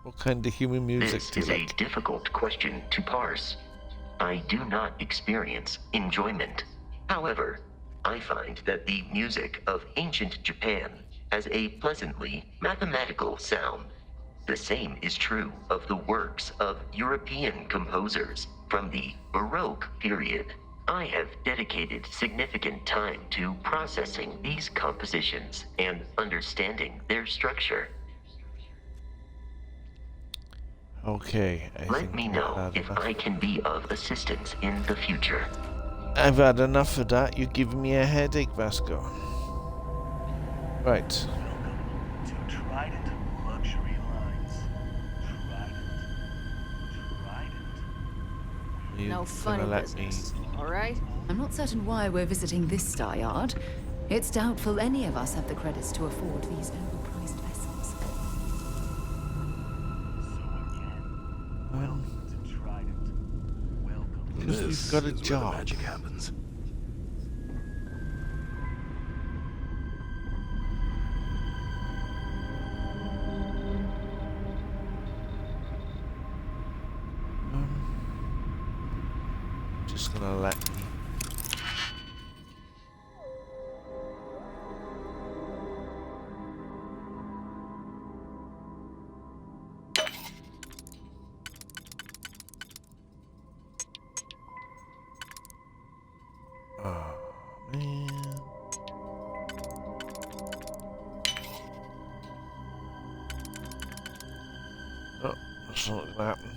What kind of human music This do you is like? a difficult question to parse. I do not experience enjoyment. However, I find that the music of ancient Japan has a pleasantly mathematical sound. The same is true of the works of European composers from the Baroque period. I have dedicated significant time to processing these compositions and understanding their structure. Okay, Let me know if I can be of assistance in the future. I've had enough of that. You're giving me a headache, Vasco. Right. To Trident Luxury Lines. Trident. No funny business, all right? I'm not certain why we're visiting this star yard. It's doubtful any of us have the credits to afford these overpriced vessels. Well, To Trident. Welcome. because we've got a job. Magic happens. Just gonna let me. Oh man. Oh, that's not gonna happen.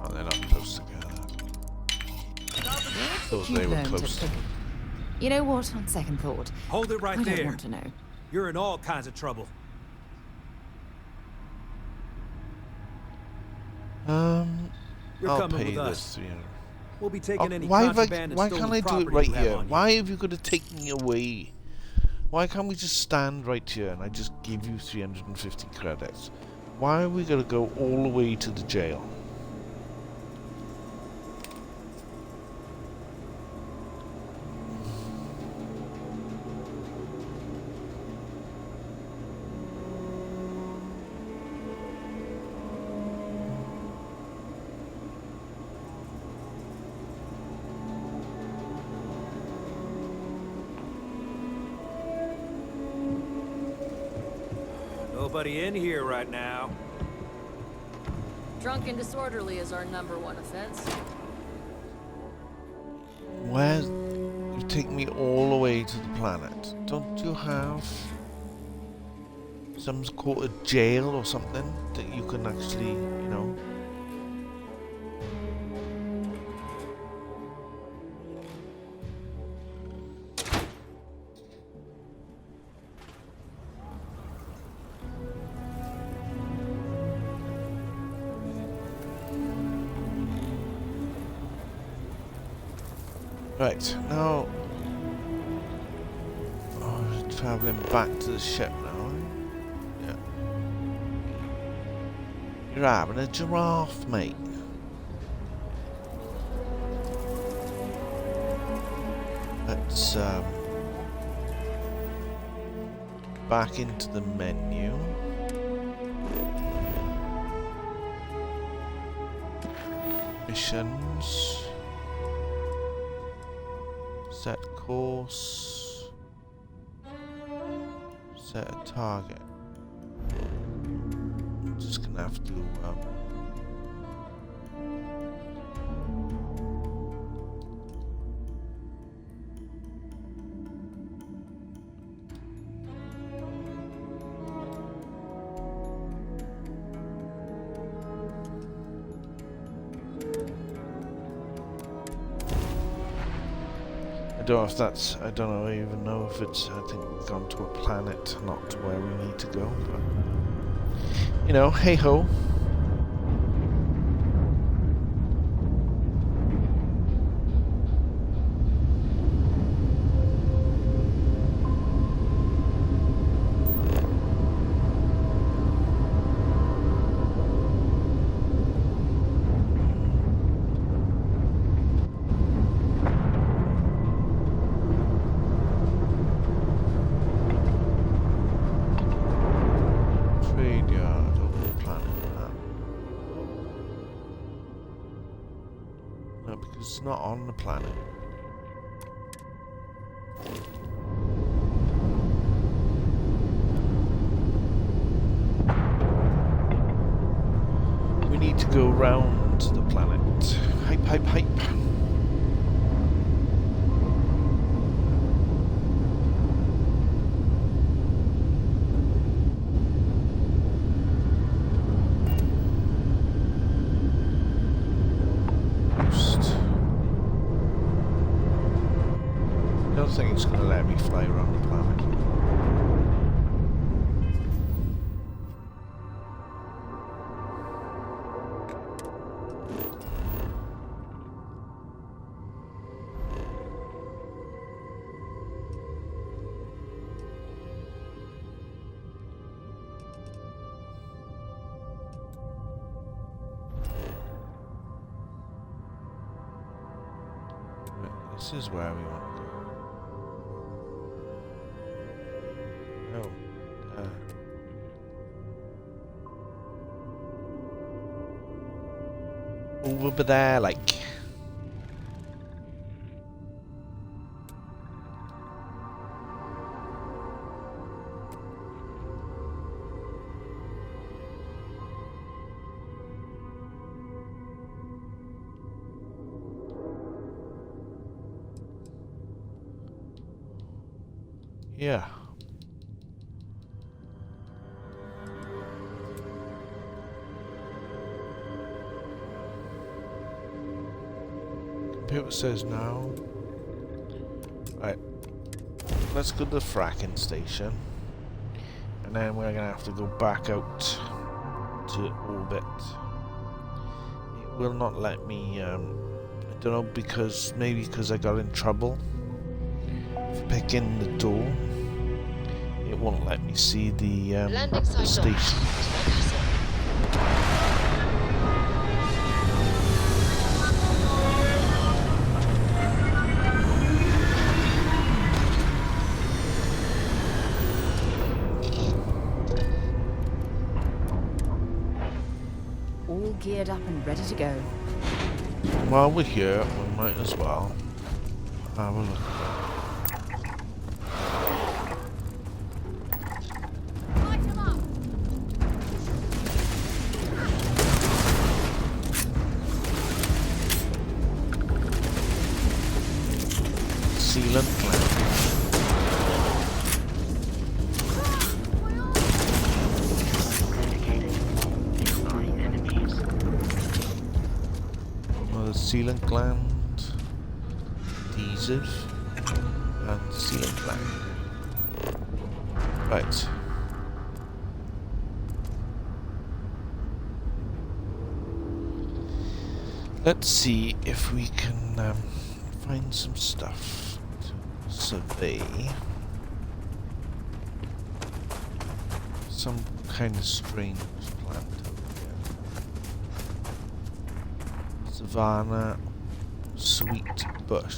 Oh, they're not close together. Thought they were learned to close. pick. You know what? On second thought, Hold it right I there. don't want to know. You're in all kinds of trouble. You're I'll coming pay with this us. 300. We'll be taking any why contraband and why stolen can't I do it property right you have here? on you. Why have you got to take me away? Why can't we just stand right here and I just give you 350 credits? Why are we gonna go all the way to the jail? Nobody in here right now. Drunk and disorderly is our #1 offense. Where you take me all the way to the planet? Don't you have some sort of jail or something that you can actually, you know? Right, now we're travelling back to the ship now. Yeah. You're having a giraffe, mate. back into the menu. Missions. Set course. Set a target. Just gonna have to I don't know if that's, I don't know, even know if it's, I think we've gone to a planet, not to where we need to go, but, you know, hey ho. It's not on the planet. We need to go round the planet. Hype, hype, hype. I don't think it's going to let me fly around the planet. This is where we want to go. Over there, like. Yeah. Computer says no. Right. Let's go to the fracking station. And then we're gonna have to go back out to orbit. It will not let me I don't know, because maybe because I got in trouble for picking the door. It won't let me see the station. All geared up and ready to go. While we're here, we might as well have a look. Sealant gland. Another sealant gland, adhesive, and sealant gland. Right. Let's see if we can find some stuff to survey. Some kind of strange plant over here. Savannah sweet bush.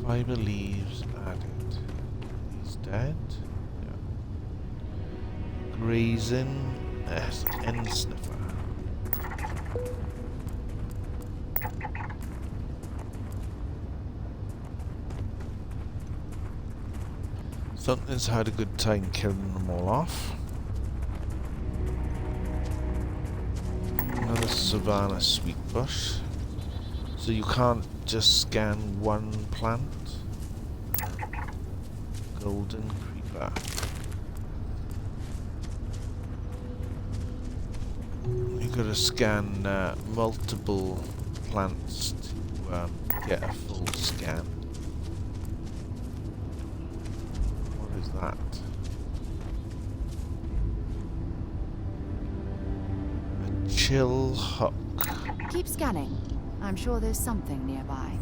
Fiber leaves added. He's dead. Yeah. Grazing end sniffer. Something's had a good time killing them all off. Another Savannah sweet bush. So you can't just scan one plant. Golden creeper. You gotta scan multiple plants to get a full scan. What is that? A chill hook. Keep scanning. I'm sure there's something nearby.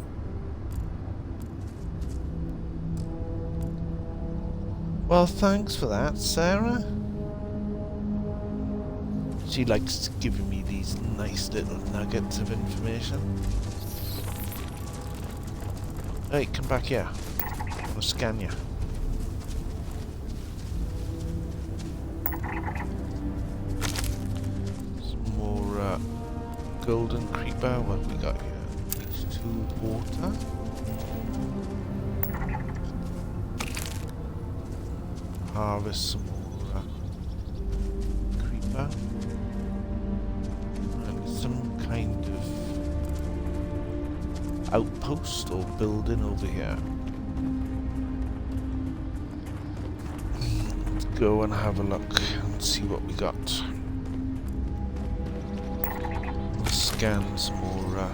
Well, thanks for that, Sarah. She likes giving me these nice little nuggets of information. Hey, come back here. I'll scan you. Some more golden creeper. What we got here? H2 water. Harvest some more creeper. And some kind of outpost or building over here. Let's go and have a look and see what we got. We'll scan some more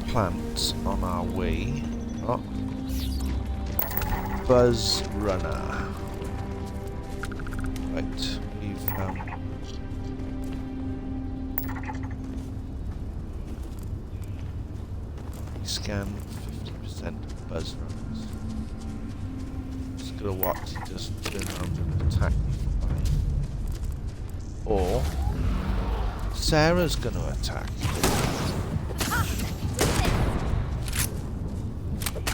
plants on our way. Oh. Buzz Runner. Right, we've scanned 50% of Buzz Runners. Just gonna watch it just turn around and attack me from behind. Or Sarah's gonna attack.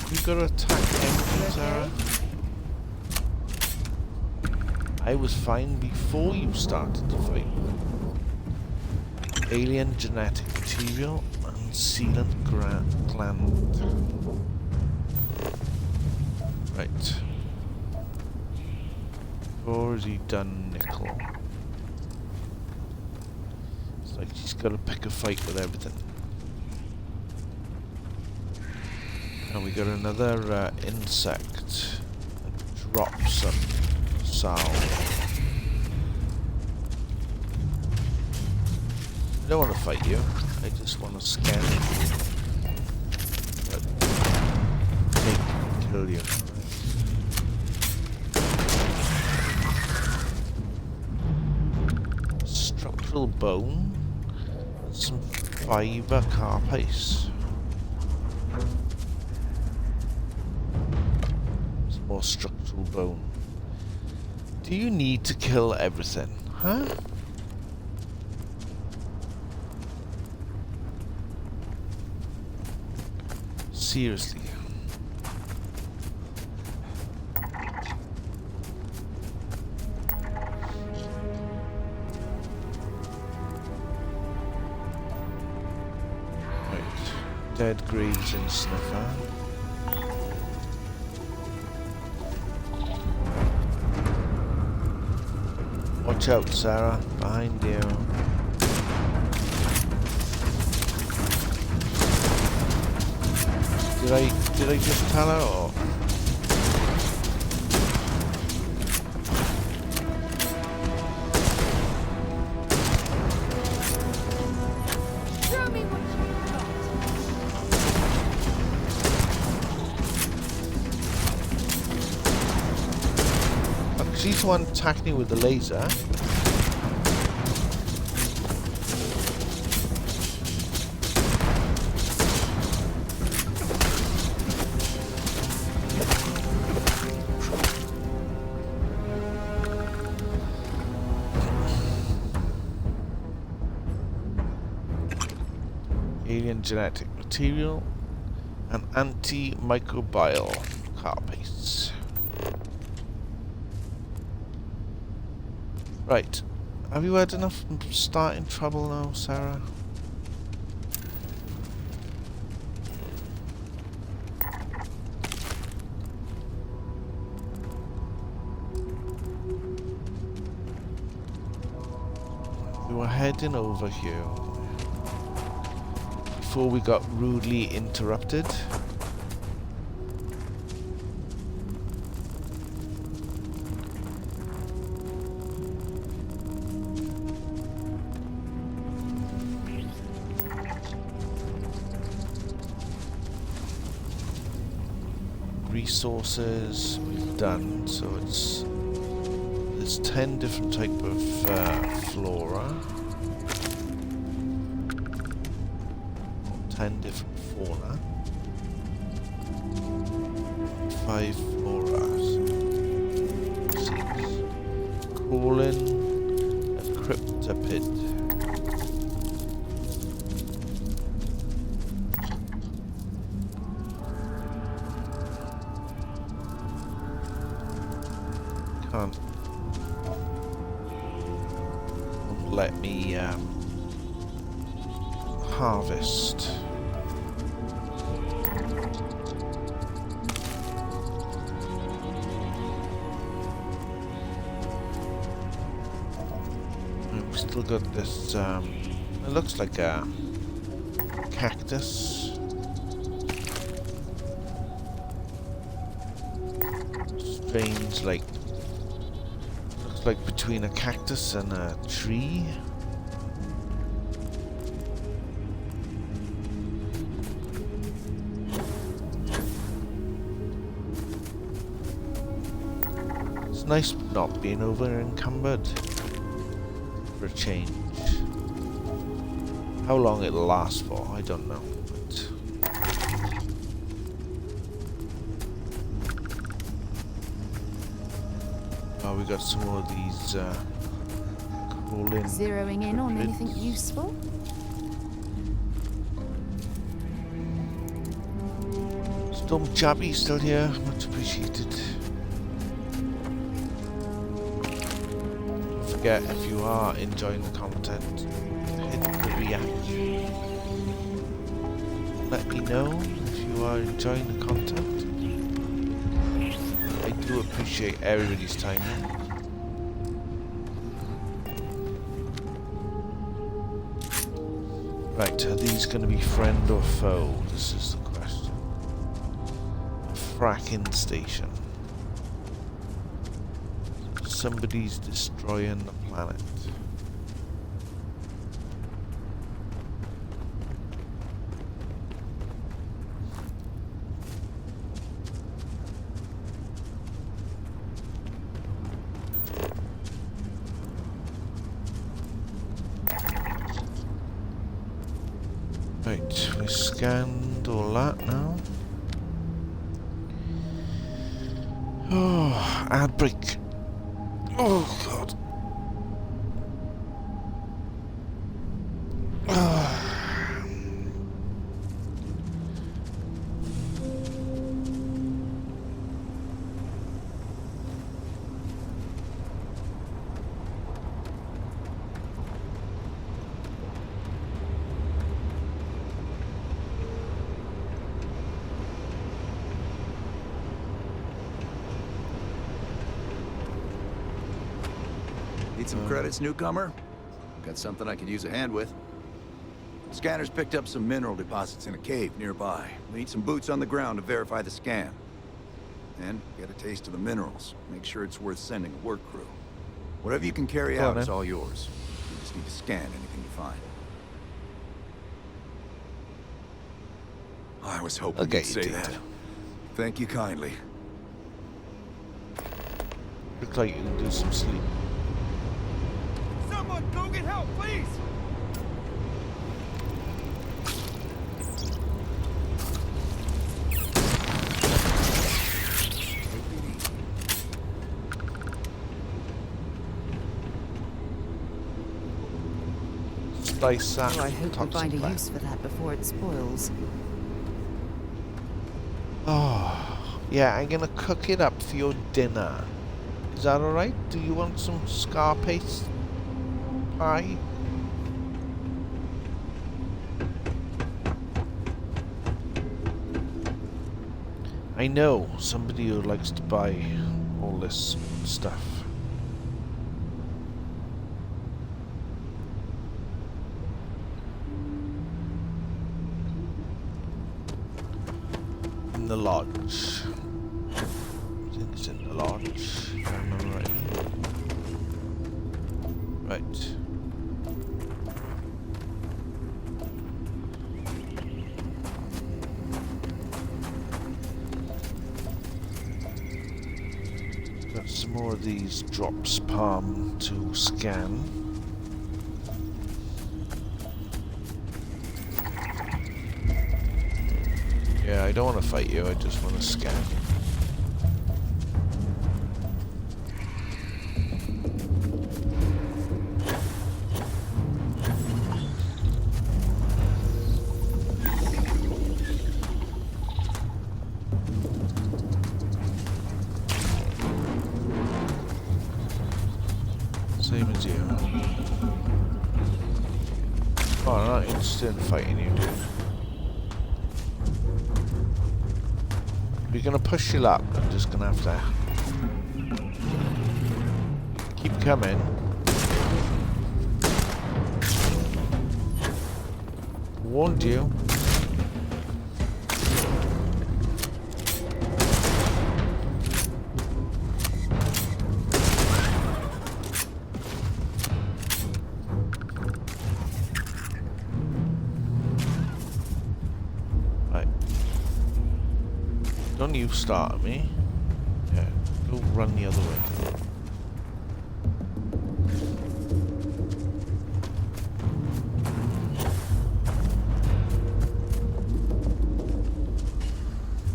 You gotta attack everything, Sarah. I was fine before you started to fight. Alien genetic material and sealant gland. Right. Already done nickel. It's like she's gotta pick a fight with everything. And we got another insect that drops some salve. I don't want to fight you, I just want to scan you. But take and kill you. Structural bone and some fiber carapace. More structural bone. Do you need to kill everything, huh? Seriously. Right. Dead graves in sniffer. Watch out, Sarah. Behind you. Did I just tell her or? Show me what you got. She's the one attacking me with the laser. Alien genetic material. and antimicrobial carapace. Right. Have you had enough starting trouble now, Sarah? We were heading over here before we got rudely interrupted. Resources we've done, so there's 10 different type of flora, 10 different fauna, 5 floras, 6 crawling, a cryptopid. Won't let me harvest. And we've still got this, it looks like a cactus. Strange, like between a cactus and a tree. It's nice not being over encumbered for a change. How long it'll last for, I don't know. We got some more of these crawling. Zeroing in on anything useful? Storm Jabby still here, much appreciated. Don't forget, if you are enjoying the content, hit the react. Let me know if you are enjoying the content. I do appreciate everybody's time. Right, are these going to be friend or foe? This is the question. A fracking station. Somebody's destroying the planet. Right, we scanned all that now. Oh, ad break. Oh god. Need some credits, newcomer? Got something I could use a hand with. Scanners picked up some mineral deposits in a cave nearby. We need some boots on the ground to verify the scan. And get a taste of the minerals. Make sure it's worth sending a work crew. Whatever you can carry out is all yours. You just need to scan anything you find. I was hoping you'd say that. Thank you kindly. Looks like you can do some sleep. Someone go get help, please! Slice that. Oh, I hope we find a use for that before it spoils. Yeah, I'm gonna cook it up for your dinner. Is that alright? Do you want some Scarpace pie? I know somebody who likes to buy all this stuff. In the lodge. I think it's in the lodge, if I remember right. Right. Got some more of these drops palm to scan. Yeah, I don't want to fight you, I just want to scan. Same as you. Oh, I'm not interested in fighting you, dude. If you're gonna push your luck, I'm just gonna have to keep coming. Warned you. Don't you start at me. Yeah, go run the other way.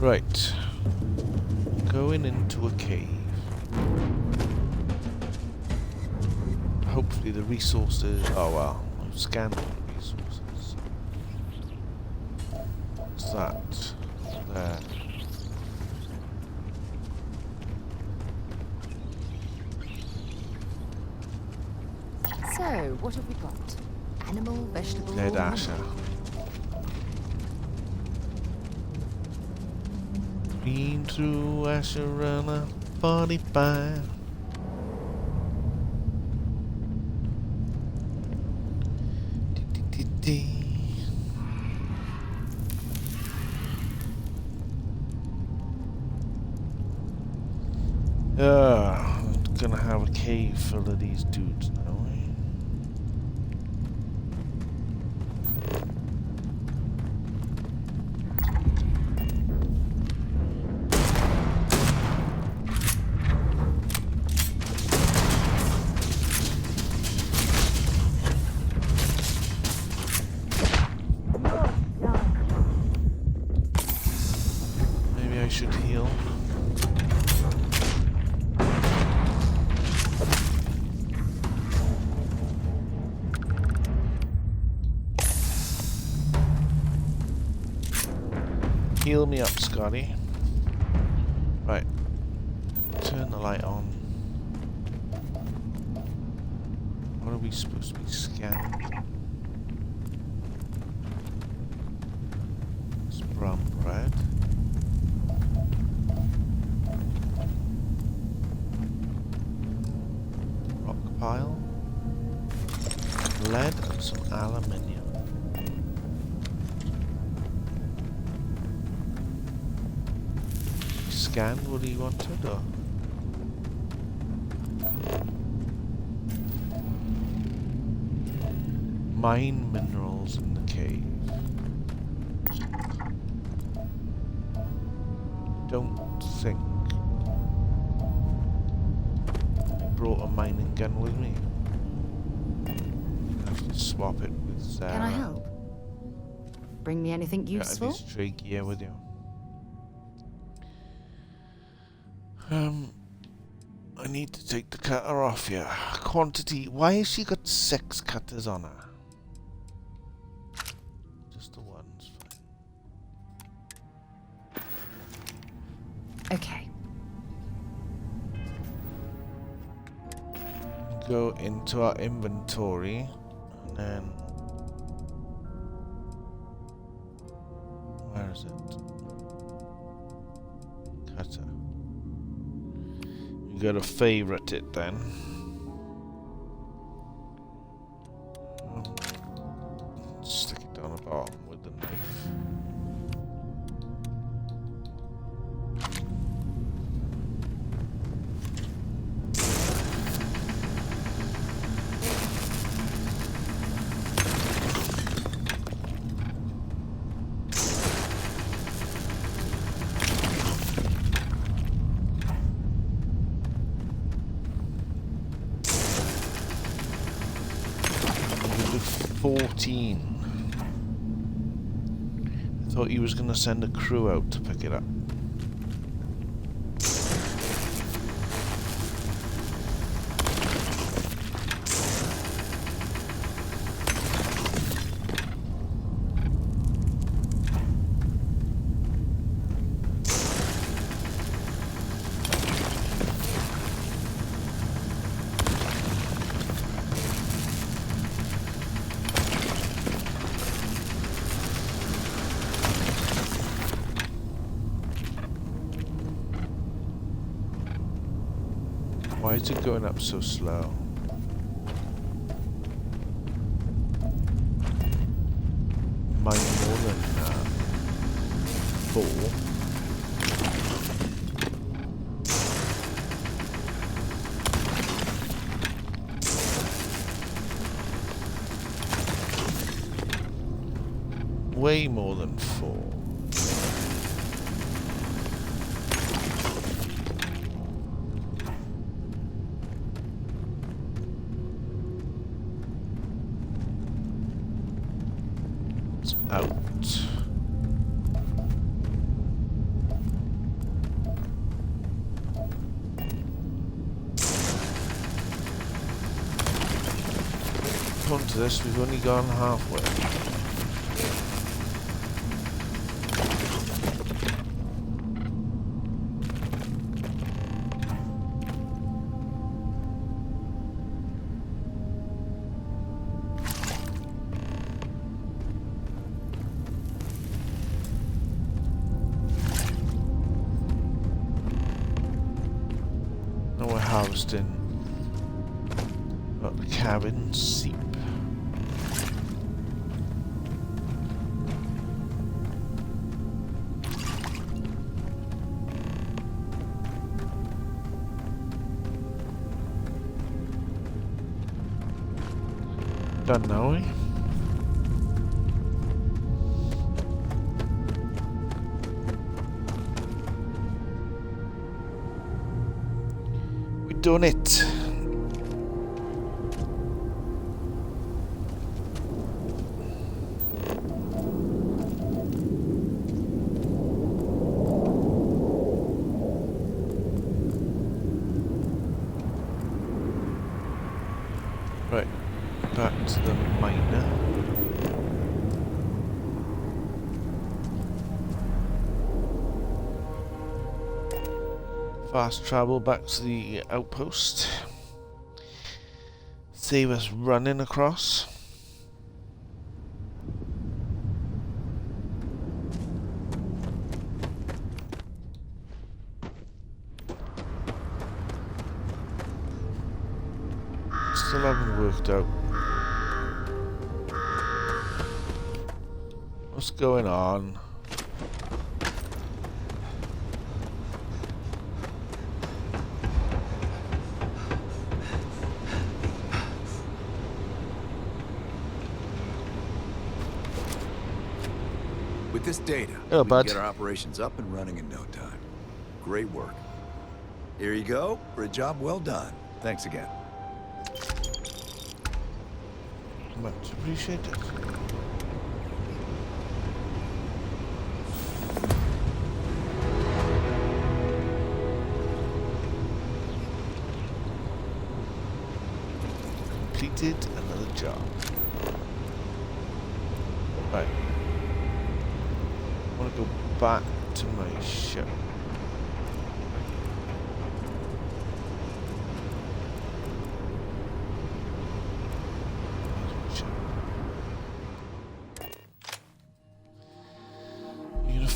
Right. Going into a cave. Hopefully the resources... Oh well, I've scanned all the resources. What's that? There. So, what have we got? Animal, vegetable, Dead Asher. Been through Asher on a 45. I'm gonna have a cave full of these dudes now. Maybe I should heal. Heal me up, Scotty. Right. Turn the light on. What are we supposed to be scanning? It's brown bread. Rock pile. Lead and some aluminium. Scan what he wanted, or mine minerals in the cave. Don't think I brought a mining gun with me. I have to swap it with Sarah. Can I help? Bring me anything useful? Got a stray gear with you. I need to take the cutter off here. Quantity. Why has she got 6 cutters on her? Just the one's fine. go into our inventory and then where is it? Cutter. You gotta favorite it then. Stick it down the bottom with the knife. I thought he was going to send a crew out to pick it up. Why is it going up so slow? Mine more than 4. Way more than 4. Out. According to this, we've only gone halfway. Harvesting the cabin seep. Done now, eh? Done it. Right, back to the miner. Fast travel back to the outpost. Save us running across. Still haven't worked out what's going on. With this data, we can get our operations up and running in no time. Great work. Here you go for a job well done. Thanks again. Much appreciated. Completed another job. Right. I want to go back to my ship.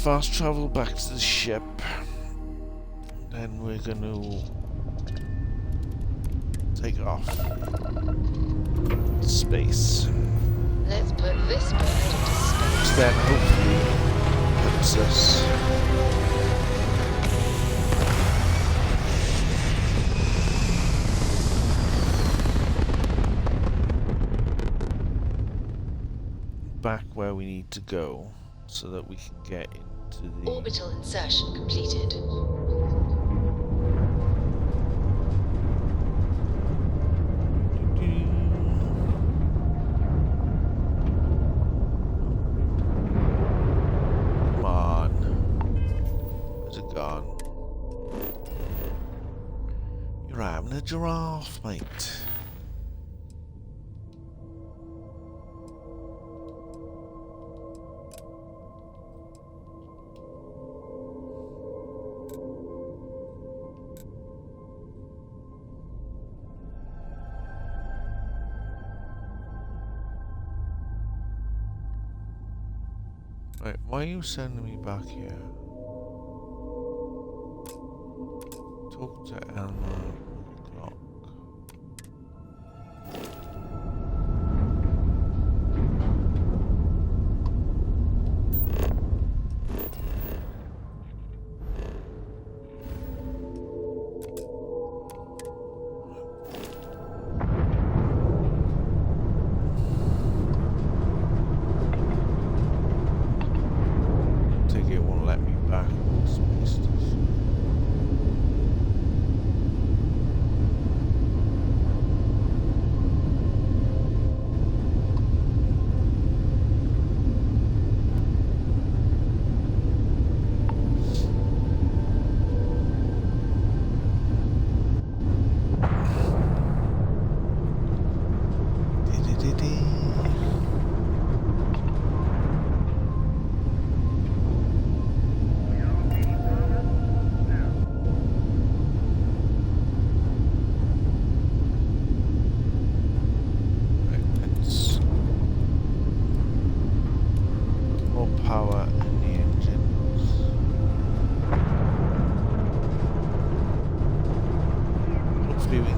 fast travel back to the ship. Then we're gonna take off to space. Let's put this bird into space. Which then hopefully puts us back where we need to go so that we can get into the Orbital insertion completed. Come on. Where's it gone? You're having a giraffe, mate. Right, why are you sending me back here? Talk to Elmer Clock.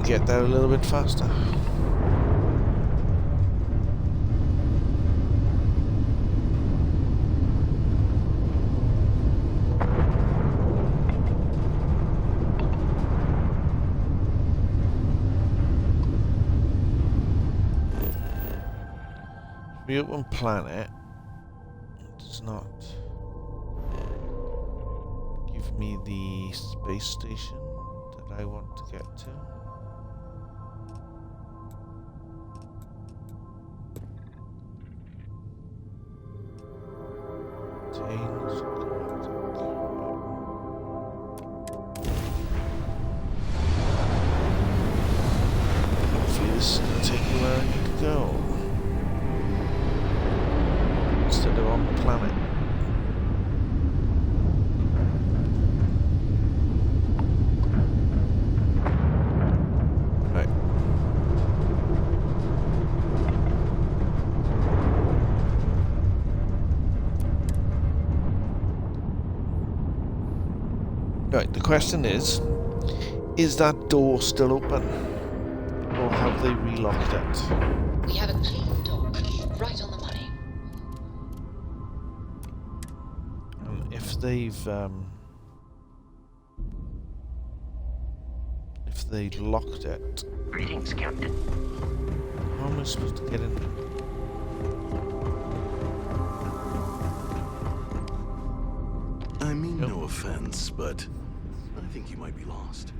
Get there a little bit faster. The open planet does not give me the space station that I want to get to. Hopefully this is going to take you where I need to go. Instead of on the planet. Right. Right, the question is that door still open? Or have they relocked it? We have a clean dock, right on the money. And if they locked it... Greetings, Captain. How am I supposed to get in? I mean no offense, but I think you might be lost.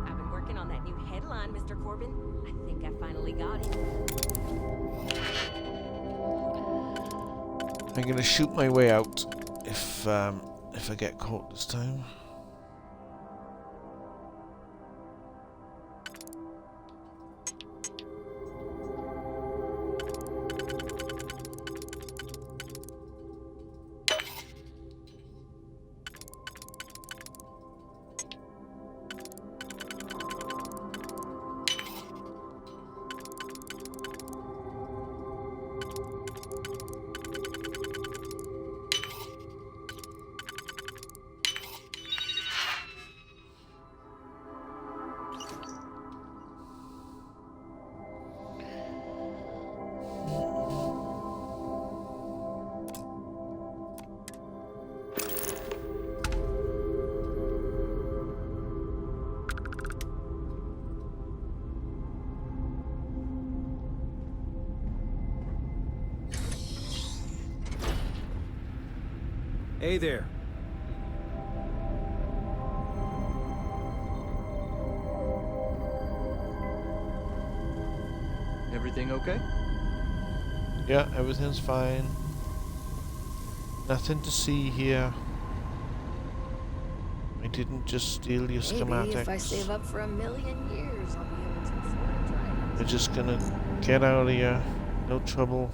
I've been working on that new headline, Mr. Corbin. I think I finally got it. I'm gonna shoot my way out if I get caught this time. Hey there. Everything okay? Yeah, everything's fine. Nothing to see here. I didn't just steal your schematics. Maybe if I save up for 1,000,000 years, I'll be able to afford a driver. We're just gonna get out of here. No trouble.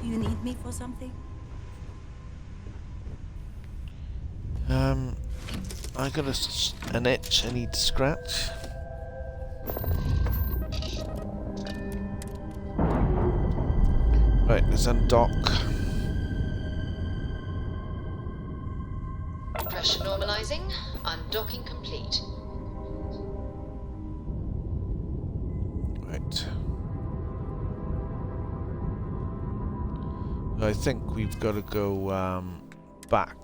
Do you need me for something? I got an itch I need to scratch. Right, let's undock. Pressure normalizing. Undocking complete. Right. I think we've got to go back.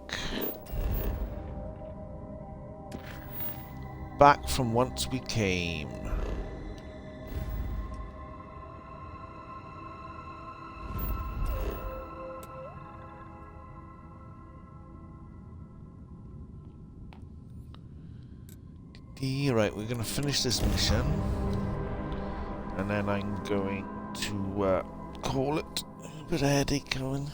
Back from whence we came. Right, we're gonna finish this mission, and then I'm going to call it. A bit of headache going.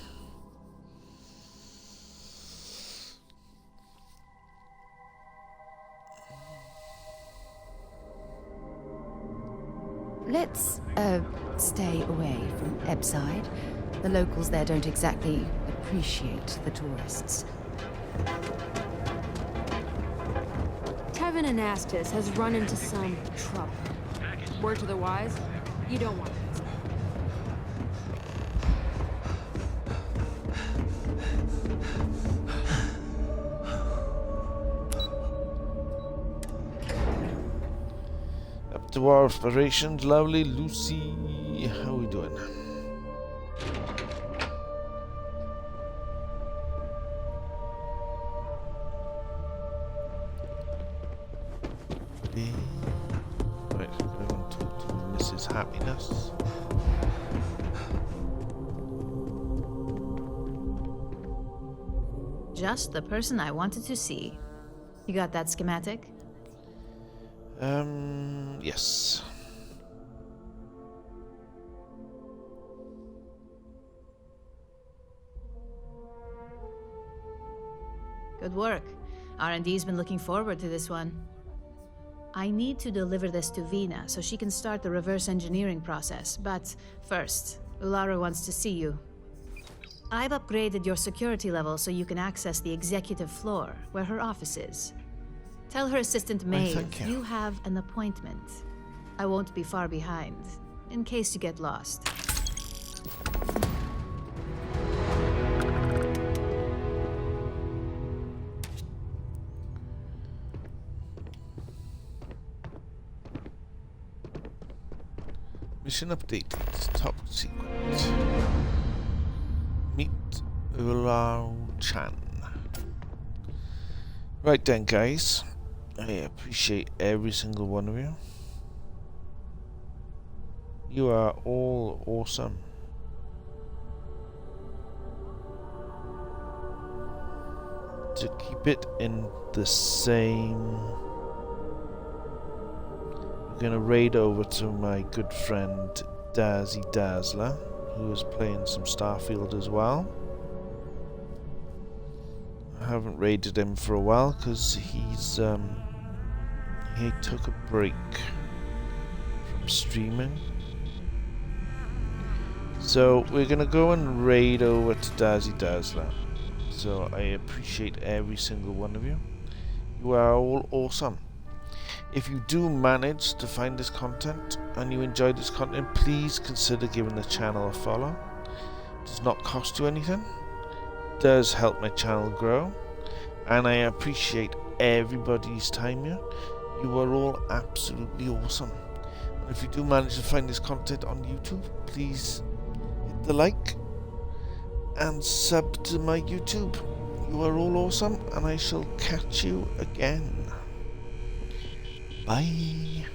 Let's, stay away from Ebbside. The locals there don't exactly appreciate the tourists. Tevin Anastas has run into some trouble. Word to the wise, you don't want this. Up to our aspirations, lovely Lucy. How are we doing? Right, I'm going to talk to Mrs. Happiness. Just the person I wanted to see. You got that schematic? Yes. Good work. R&D's been looking forward to this one. I need to deliver this to Vina so she can start the reverse engineering process, but first, Ulara wants to see you. I've upgraded your security level so you can access the executive floor, where her office is. Tell her assistant Maeve you have an appointment. I won't be far behind, in case you get lost. Mission updated. Top secret. Meet Ulao Chan. Right then, guys. I appreciate every single one of you. You are all awesome. To keep it in the same... I'm gonna raid over to my good friend Dazzy Dazzler, who is playing some Starfield as well. I haven't raided him for a while because he's he took a break from streaming. So we're gonna go and raid over to Dazzy Dazzler. So I appreciate every single one of you. You are all awesome. If you do manage to find this content and you enjoy this content, please consider giving the channel a follow. It does not cost you anything. It does help my channel grow. And I appreciate everybody's time here. You are all absolutely awesome. And if you do manage to find this content on YouTube, please hit the like and sub to my YouTube. You are all awesome, and I shall catch you again. Bye.